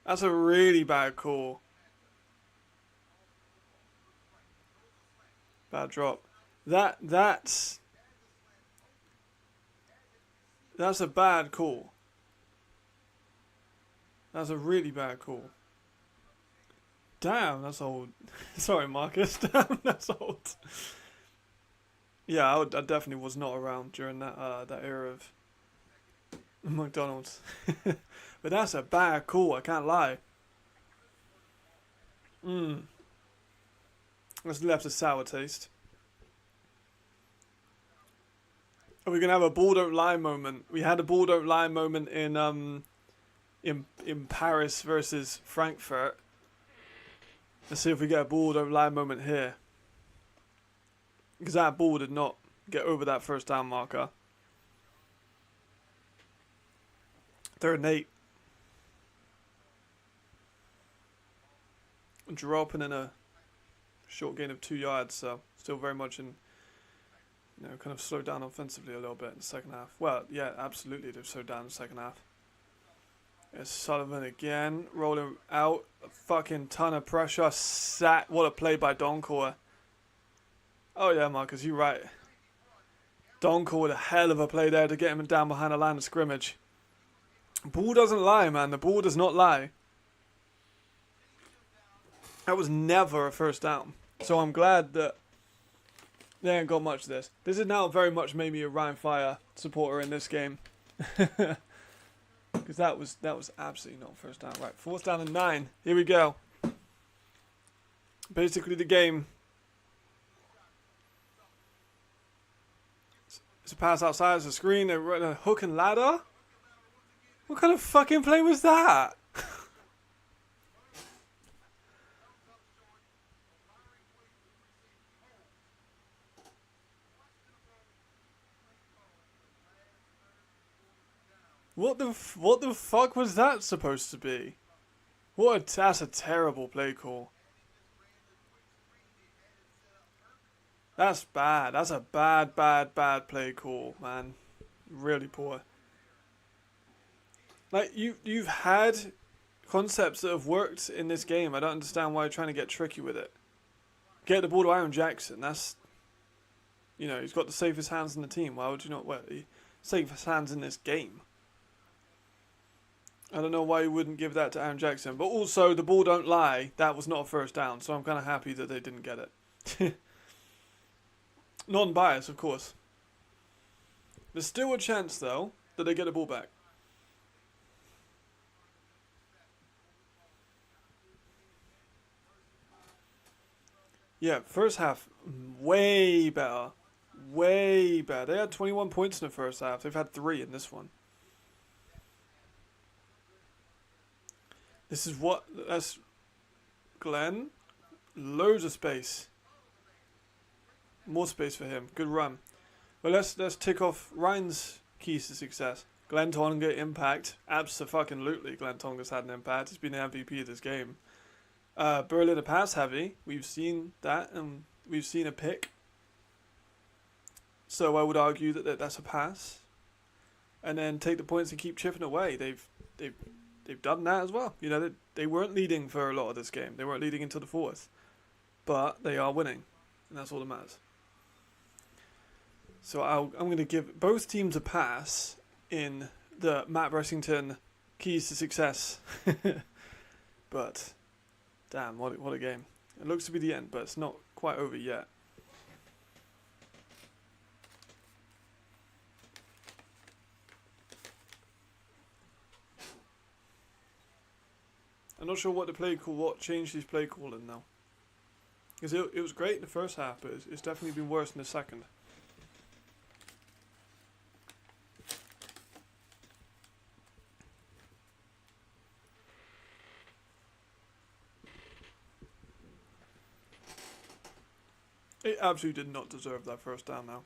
That's a really bad call. Bad drop. That's a bad call. That's a really bad call. Damn, that's old. Sorry, Marcus. Damn, that's old. Yeah, I definitely was not around during that that era of McDonald's. But that's a bad call, I can't lie. It's left a sour taste. Are we gonna have a ball don't lie moment? We had a ball don't lie moment in Paris versus Frankfurt. Let's see if we get a ball don't lie moment here. Because that ball did not get over that first down marker. 3rd and 8. Dropping in a short gain of 2 yards, so still very much in, kind of slowed down offensively a little bit in the second half. Well, yeah, absolutely, they've slowed down in the second half. There's Sullivan again, rolling out, a fucking ton of pressure. What a play by Donkor. Oh yeah, Marcus, you're right. Donkor with a hell of a play there to get him down behind the line of scrimmage. Ball doesn't lie, man. The ball does not lie. That was never a first down. So I'm glad that they ain't got much of this. This has now very much made me a Rhein Fire supporter in this game. Because that was absolutely not first down. Right, 4th down and 9. Here we go. Basically the game. It's a pass outside, it's a screen, they're running a hook and ladder? What kind of fucking play was that? What the fuck was that supposed to be? That's a terrible play call. That's bad. That's a bad play call, man. Really poor. Like, you've had concepts that have worked in this game. I don't understand why you're trying to get tricky with it. Get the ball to Aaron Jackson. That's, he's got the safest hands in the team. Why would you not? Safest hands in this game. I don't know why you wouldn't give that to Aaron Jackson. But also, the ball don't lie. That was not a first down. So I'm kind of happy that they didn't get it. Non-bias, of course. There's still a chance, though, that they get the ball back. Yeah, first half, way better. Way better. They had 21 points in the first half. They've had 3 in this one. That's Glenn. Loads of space. More space for him. Good run. Well, let's tick off Rhein's keys to success. Glenn Tonga impact. Abso-fucking-lutely Glenn Tonga's had an impact. He's been the MVP of this game. Berlin a pass heavy. We've seen that, and we've seen a pick. So I would argue that that's a pass. And then take the points and keep chipping away. They've done that as well. They weren't leading for a lot of this game. They weren't leading until the 4th. But they are winning. And that's all that matters. So I'm going to give both teams a pass in the Matt Bressington keys to success. But, damn, what a game. It looks to be the end, but it's not quite over yet. I'm not sure what changed his play calling now. Because it was great in the first half, but it's definitely been worse in the second. It absolutely did not deserve that first down now.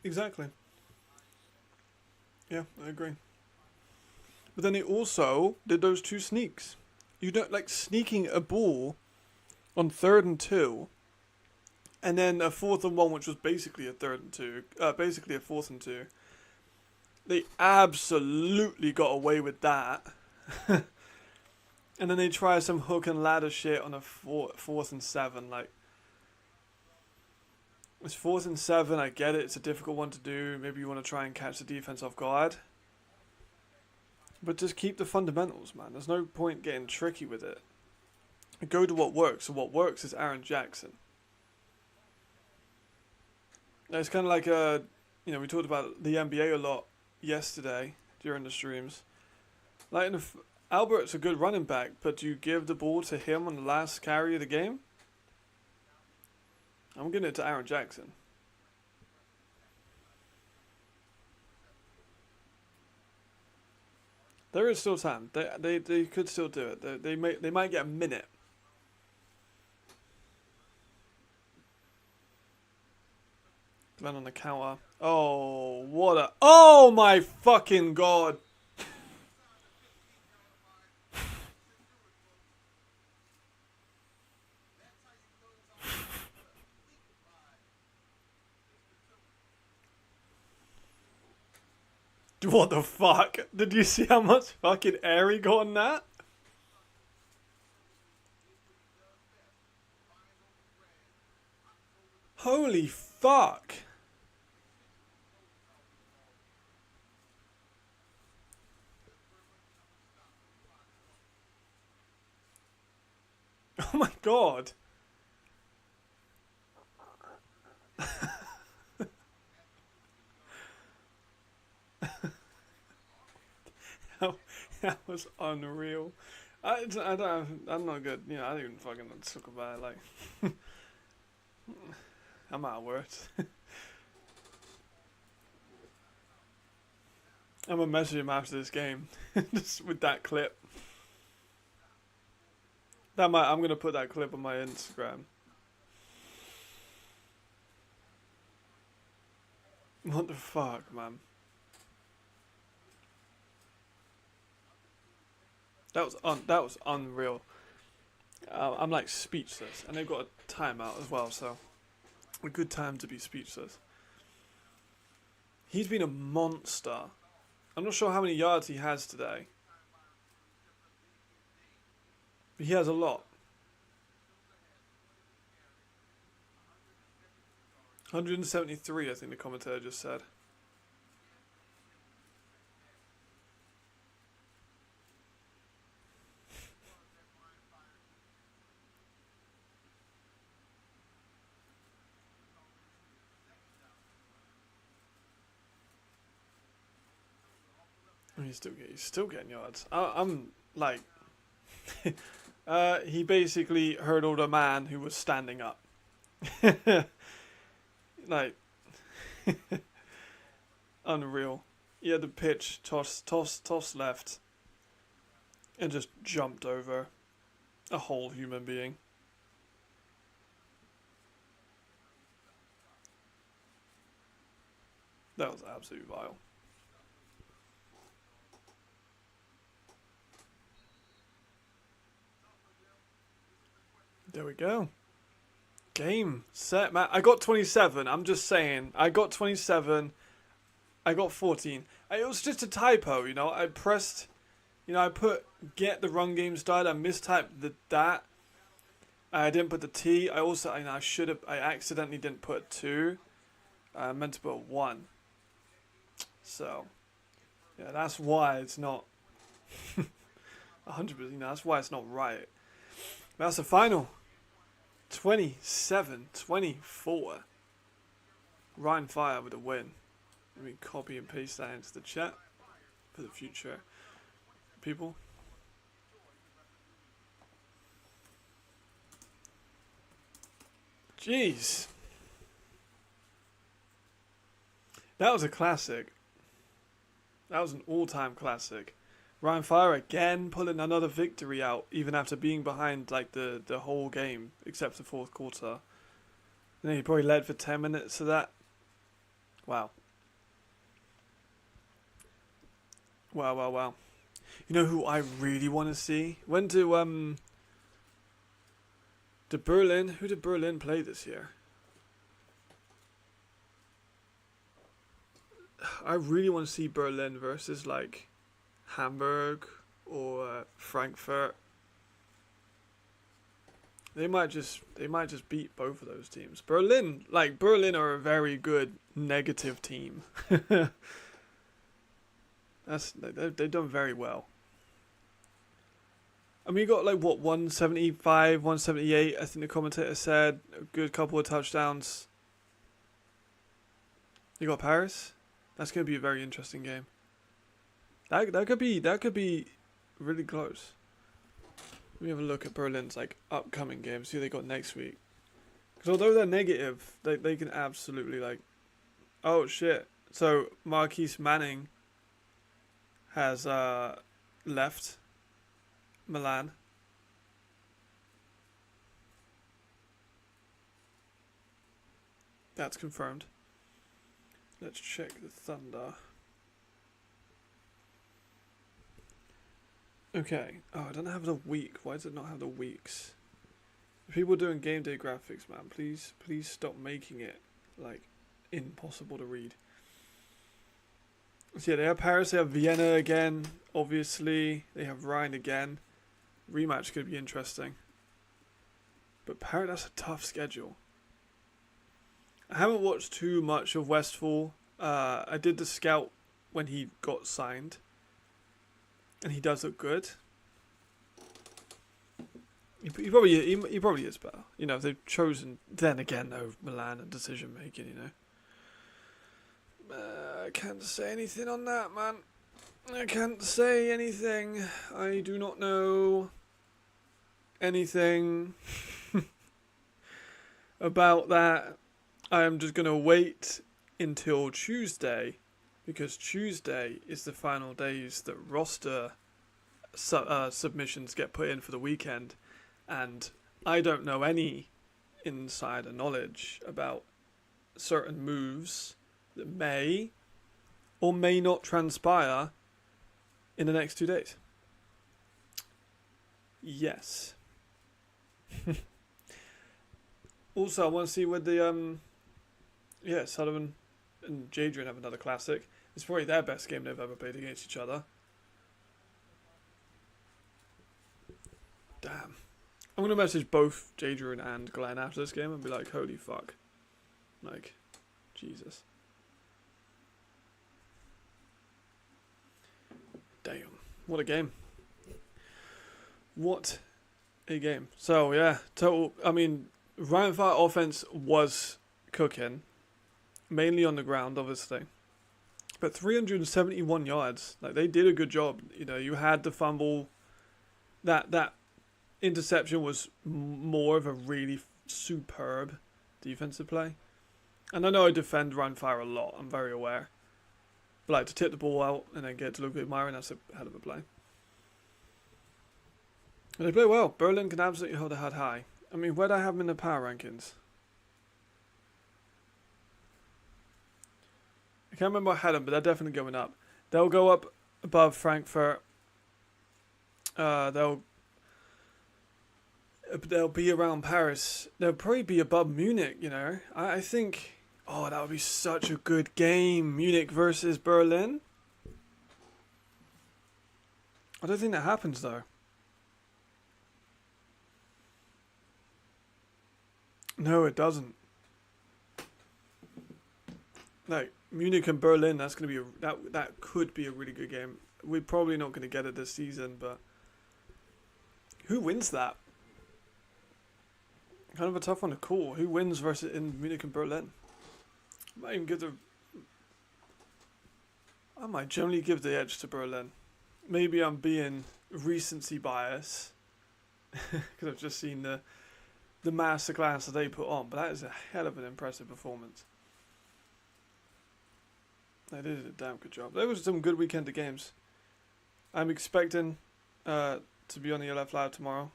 Exactly. Yeah, I agree. But then they also did those 2 sneaks. You don't like sneaking a ball on 3rd and 2, and then a 4th and 1, which was basically a 3rd and 2, basically a 4th and 2. They absolutely got away with that. And then they try some hook and ladder shit on a 4th and 7. Like, it's 4th and 7. I get it. It's a difficult one to do. Maybe you want to try and catch the defense off guard. But just keep the fundamentals, man. There's no point getting tricky with it. Go to what works. So what works is Aaron Jackson. It's kind of like we talked about the NBA a lot yesterday during the streams. Like, Albert's a good running back, but do you give the ball to him on the last carry of the game? I'm giving it to Aaron Jackson. There is still time. They could still do it. They might get a minute. Glenn on the counter. Oh, what a... Oh my fucking god. What the fuck? Did you see how much fucking air he got on that? Holy fuck. Oh my god. That was unreal. I'm not good. I don't even fucking talk about it. Like, I'm out of words. I'm gonna message him after this game, just with that clip. I'm gonna put that clip on my Instagram. What the fuck, man? That was unreal. I'm like speechless, and they've got a timeout as well, so a good time to be speechless. He's been a monster. I'm not sure how many yards he has today, but he has a lot. 173, I think the commentator just said. He's still getting yards. I'm like, he basically hurdled a man who was standing up. Like, unreal. He had the pitch, toss left, and just jumped over a whole human being. That was absolutely vile. There we go. Game, set, man. I got 27. I'm just saying. I got 27. I got 14. It was just a typo, I pressed, I put get the run game started. I mistyped that. I didn't put the T. I also, I accidentally didn't put 2. I meant to put 1. So, yeah, that's why it's not 100%. That's why it's not right. That's the final. 27-24. Rhein Fire with a win. Let me copy and paste that into the chat for the future people. Jeez. That was a classic. That was an all-time classic. Rhein Fire again pulling another victory out, even after being behind like the whole game, except the fourth quarter. And he probably led for 10 minutes of that. Wow. Wow. You know who I really want to see? When do Berlin? Who did Berlin play this year? I really want to see Berlin versus like Hamburg or Frankfurt. They might just beat both of those teams. Berlin are a very good negative team. They've done very well. I mean, you got like what 175, 178. I think the commentator said a good couple of touchdowns. You got Paris. That's going to be a very interesting game. That could be really close. Let me have a look at Berlin's like upcoming games. See what they got next week. Because although they're negative, they can absolutely like. Oh shit! So Marquise Manning has left Milan. That's confirmed. Let's check the Thunder. Okay. Oh, I don't have the week. Why does it not have the weeks? People doing game day graphics, man. Please stop making it like impossible to read. So yeah, they have Paris. They have Vienna again. Obviously, they have Rhein again. Rematch could be interesting. But Paris, that's a tough schedule. I haven't watched too much of Westfall. I did the scout when he got signed. And he does look good. He probably is better. You know, if they've chosen, then again, though, Milan and decision making, you know. I can't say anything on that, man. I can't say anything. I do not know anything about that. I am just going to wait until Tuesday, because Tuesday is the final days that roster submissions get put in for the weekend, and I don't know any insider knowledge about certain moves that may or may not transpire in the next 2 days. Yes. Also, I want to see where the Sullivan and Jadrian have another classic. It's probably their best game they've ever played against each other. Damn. I'm going to message both Jadrian and Glenn after this game and be like, holy fuck. Like, Jesus. Damn. What a game. What a game. So, yeah. Total. I mean, Rhein Fire offense was cooking. Mainly on the ground, obviously. But 371 yards. Like, they did a good job. You know, you had the fumble. That interception was more of a really superb defensive play. And I know I defend Rhein Fire a lot. I'm very aware. But like to tip the ball out and then get to look at Myron, that's a hell of a play. And they play well. Berlin can absolutely hold a head high. I mean, where do I have them in the power rankings? I can't remember I had them, but they're definitely going up. They'll go up above Frankfurt. They'll be around Paris. They'll probably be above Munich, you know. I think, oh, that would be such a good game. Munich versus Berlin. I don't think that happens, though. No, it doesn't. Like, Munich and Berlin, that's going to be that could be a really good game. We're probably not going to get it this season, but who wins that? Kind of a tough one to call. Who wins versus in Munich and Berlin? I might generally give the edge to Berlin. Maybe I'm being recency bias because I've just seen the masterclass that they put on, but that is a hell of an impressive performance. They did a damn good job. There was some good weekend of games. I'm expecting to be on the LF Live tomorrow.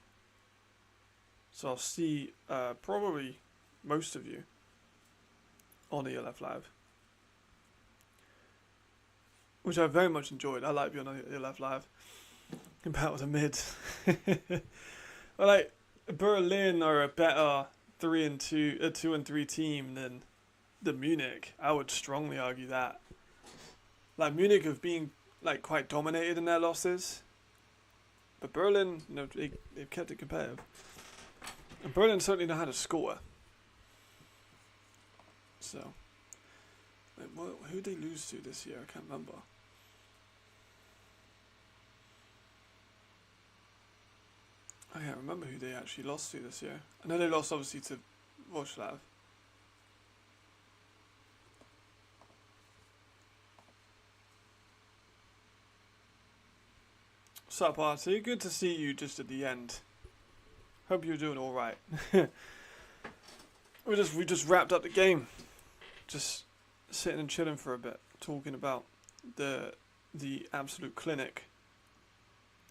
So I'll see probably most of you on the LF Live. Which I very much enjoyed. I like being on the LF Live. Compared with the mids. But like Berlin are a better 2-3 team than the Munich. I would strongly argue that. Like Munich have been like quite dominated in their losses. But Berlin, you know, they've kept it competitive. And Berlin certainly know how to score. So, who did they lose to this year? I can't remember. I can't remember who they actually lost to this year. I know they lost obviously to Wroclaw. Sup, Artie? Good to see you just at the end. Hope you're doing all right. we just wrapped up the game. Just sitting and chilling for a bit, talking about the absolute clinic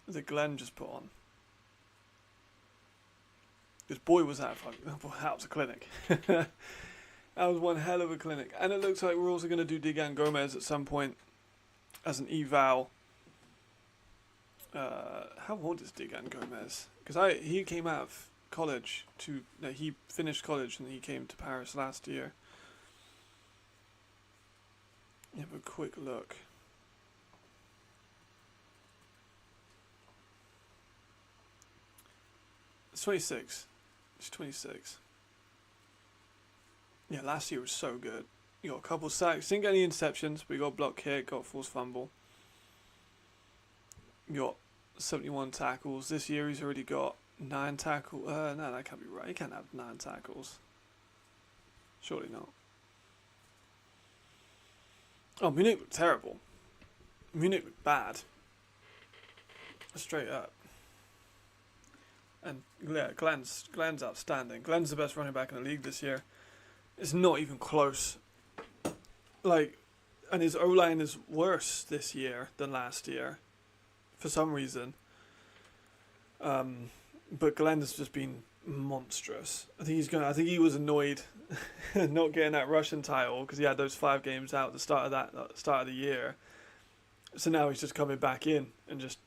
that Glenn just put on. This boy was that was a clinic. That was one hell of a clinic. And it looks like we're also going to do Digan Gomez at some point as an eval. How old is Digan Gomez? Because he came out of college he finished college and he came to Paris last year. Have a quick look. It's 26. He's 26. Yeah, last year was so good. You got a couple sacks. Didn't get any interceptions, but you got a block kick, got a forced fumble. You got 71 tackles. This year he's already got 9 tackles. No, that can't be right. He can't have 9 tackles. Surely not. Oh, Munich looked terrible. Munich looked bad. Straight up. And yeah, Glenn's outstanding. Glenn's the best running back in the league this year. It's not even close. And his O-line is worse this year than last year, for some reason. But Glenn has just been monstrous. I think he was annoyed not getting that Russian title because he had those 5 games out at the start of the year. So now he's just coming back in and just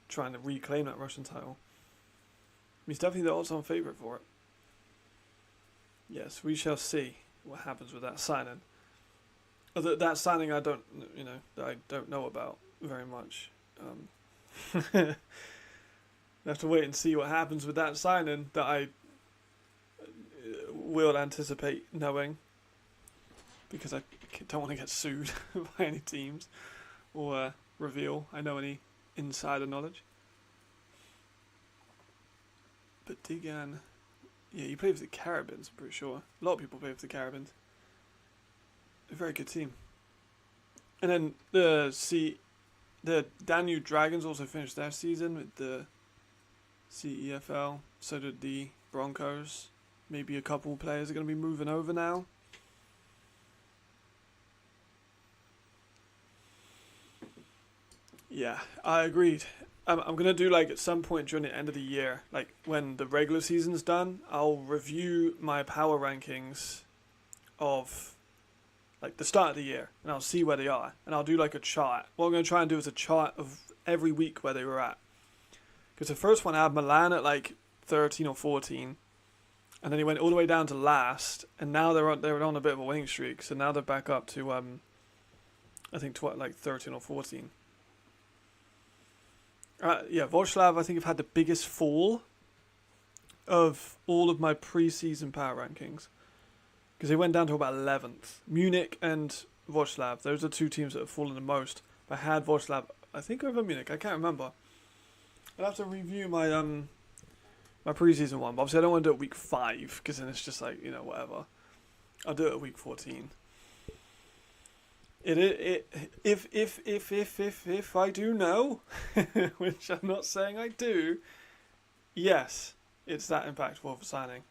trying to reclaim that Russian title. He's definitely the odds-on favourite for it. Yes, we shall see what happens with that signing. That signing I don't know about very much. I have to wait and see what happens with that signing that I will anticipate knowing, because I don't want to get sued by any teams or reveal I know any insider knowledge. But Digan, yeah, he played for the Carabins, I'm pretty sure. A lot of people play for the Carabins. A very good team. And then the Danube Dragons also finished their season with the CEFL. So did the Broncos. Maybe a couple players are going to be moving over now. Yeah, I agreed. I'm going to do at some point during the end of the year, when the regular season's done, I'll review my power rankings of the start of the year, and I'll see where they are, and I'll do a chart. What I'm going to try and do is a chart of every week where they were at. Because the first one I had Milan at 13 or 14, and then he went all the way down to last, and now they're on a bit of a winning streak, so now they're back up to I think 13 or 14. Wroclaw, I think, have had the biggest fall of all of my pre-season power rankings. Because they went down to about 11th. Munich and Wroclaw, those are 2 teams that have fallen the most. I had Wroclaw, I think, over Munich. I can't remember. I'll have to review my my pre-season one. But obviously, I don't want to do it week 5, because then it's just whatever. I'll do it at week 14. If I do know, which I'm not saying I do, yes, it's that impactful of a signing.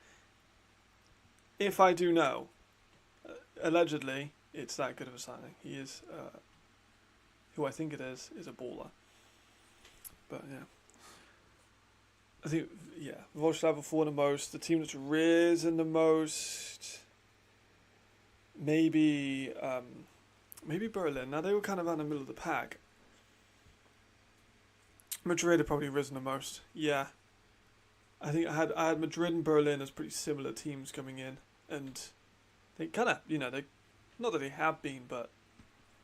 If I do know, allegedly, it's that good of a signing. He is, who I think it is a baller. But yeah, I think Wroclaw have fallen the most. The team that's risen the most, maybe Berlin. Now they were kind of out in the middle of the pack. Madrid had probably risen the most. Yeah, I think I had Madrid and Berlin as pretty similar teams coming in, and they kind of they, not that they have been, but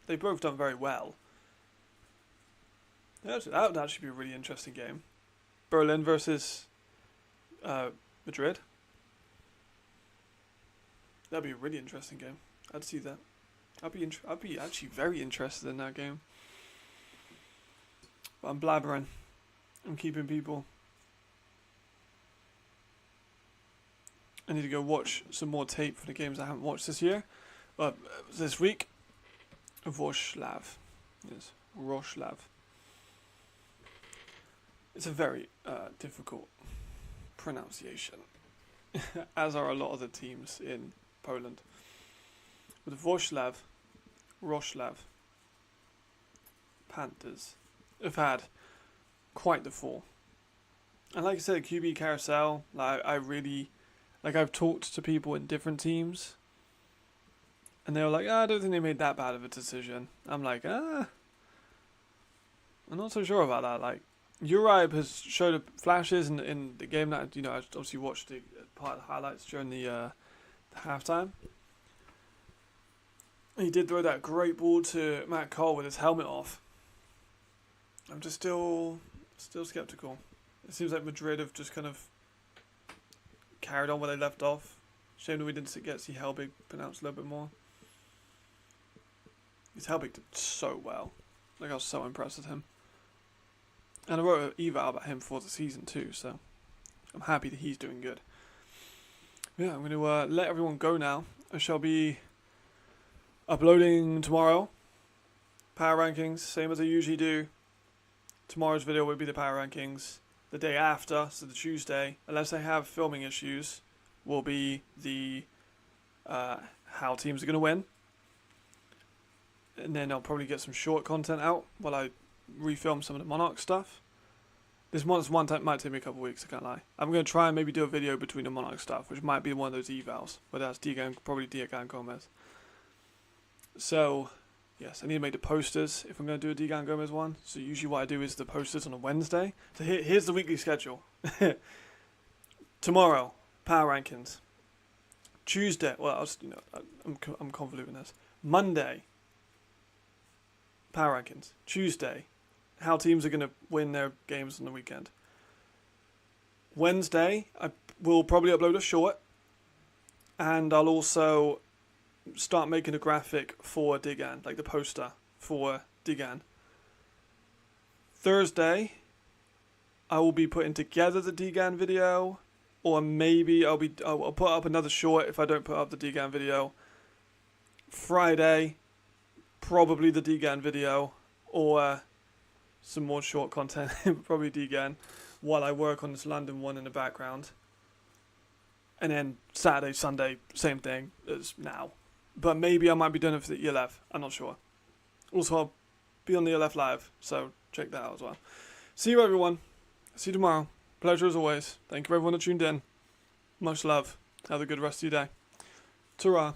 they've both done very well. That would actually be a really interesting game. Berlin versus Madrid. That'd be a really interesting game. I'd see that. I'd be actually very interested in that game. But I'm blabbering. I'm keeping people I need to go watch some more tape for the games I haven't watched this year. This week. Wrocław. Yes, Wrocław. It's a very difficult pronunciation, as are a lot of the teams in Poland. But Wrocław Panthers have had quite the fall. And like I said, QB carousel, I've talked to people in different teams, and they were like, I don't think they made that bad of a decision. I'm like, I'm not so sure about that. Like, Uribe has showed flashes in the game that, I obviously watched the part of the highlights during the halftime. He did throw that great ball to Matt Cole with his helmet off. I'm just still skeptical. It seems like Madrid have just kind of carried on where they left off. Shame that we didn't get to see Helbig pronounced a little bit more. His Helbig did so well. Like, I was so impressed with him. And I wrote an eval about him for the season too, so I'm happy that he's doing good. Yeah, I'm going to let everyone go now. I shall be uploading tomorrow. Power rankings, same as I usually do. Tomorrow's video will be the power rankings. The day after, so the Tuesday, unless I have filming issues, will be the how teams are going to win. And then I'll probably get some short content out while I refilm some of the Monarch stuff. This one time might take me a couple of weeks, I can't lie. I'm going to try and maybe do a video between the Monarch stuff, which might be one of those evals, but that's probably Diego Gomez. So, yes, I need to make the posters if I'm going to do a Diego Gomez one. So usually what I do is the posters on a Wednesday. So here's the weekly schedule. Tomorrow, power rankings. Tuesday, I'm convoluting this. Monday, power rankings. Tuesday, how teams are going to win their games on the weekend. Wednesday, I will probably upload a short, and I'll also start making a graphic for Digan, like the poster for Digan. Thursday, I will be putting together the Digan video, or maybe I'll put up another short if I don't put up the Digan video. Friday, probably the Digan video, or some more short content, probably Digan, while I work on this London one in the background. And then Saturday, Sunday, same thing as now. But maybe I might be doing it for the ELF, I'm not sure. Also, I'll be on the ELF live, so check that out as well. See you everyone, see you tomorrow. Pleasure as always. Thank you everyone that tuned in. Much love. Have a good rest of your day. Ta-ra.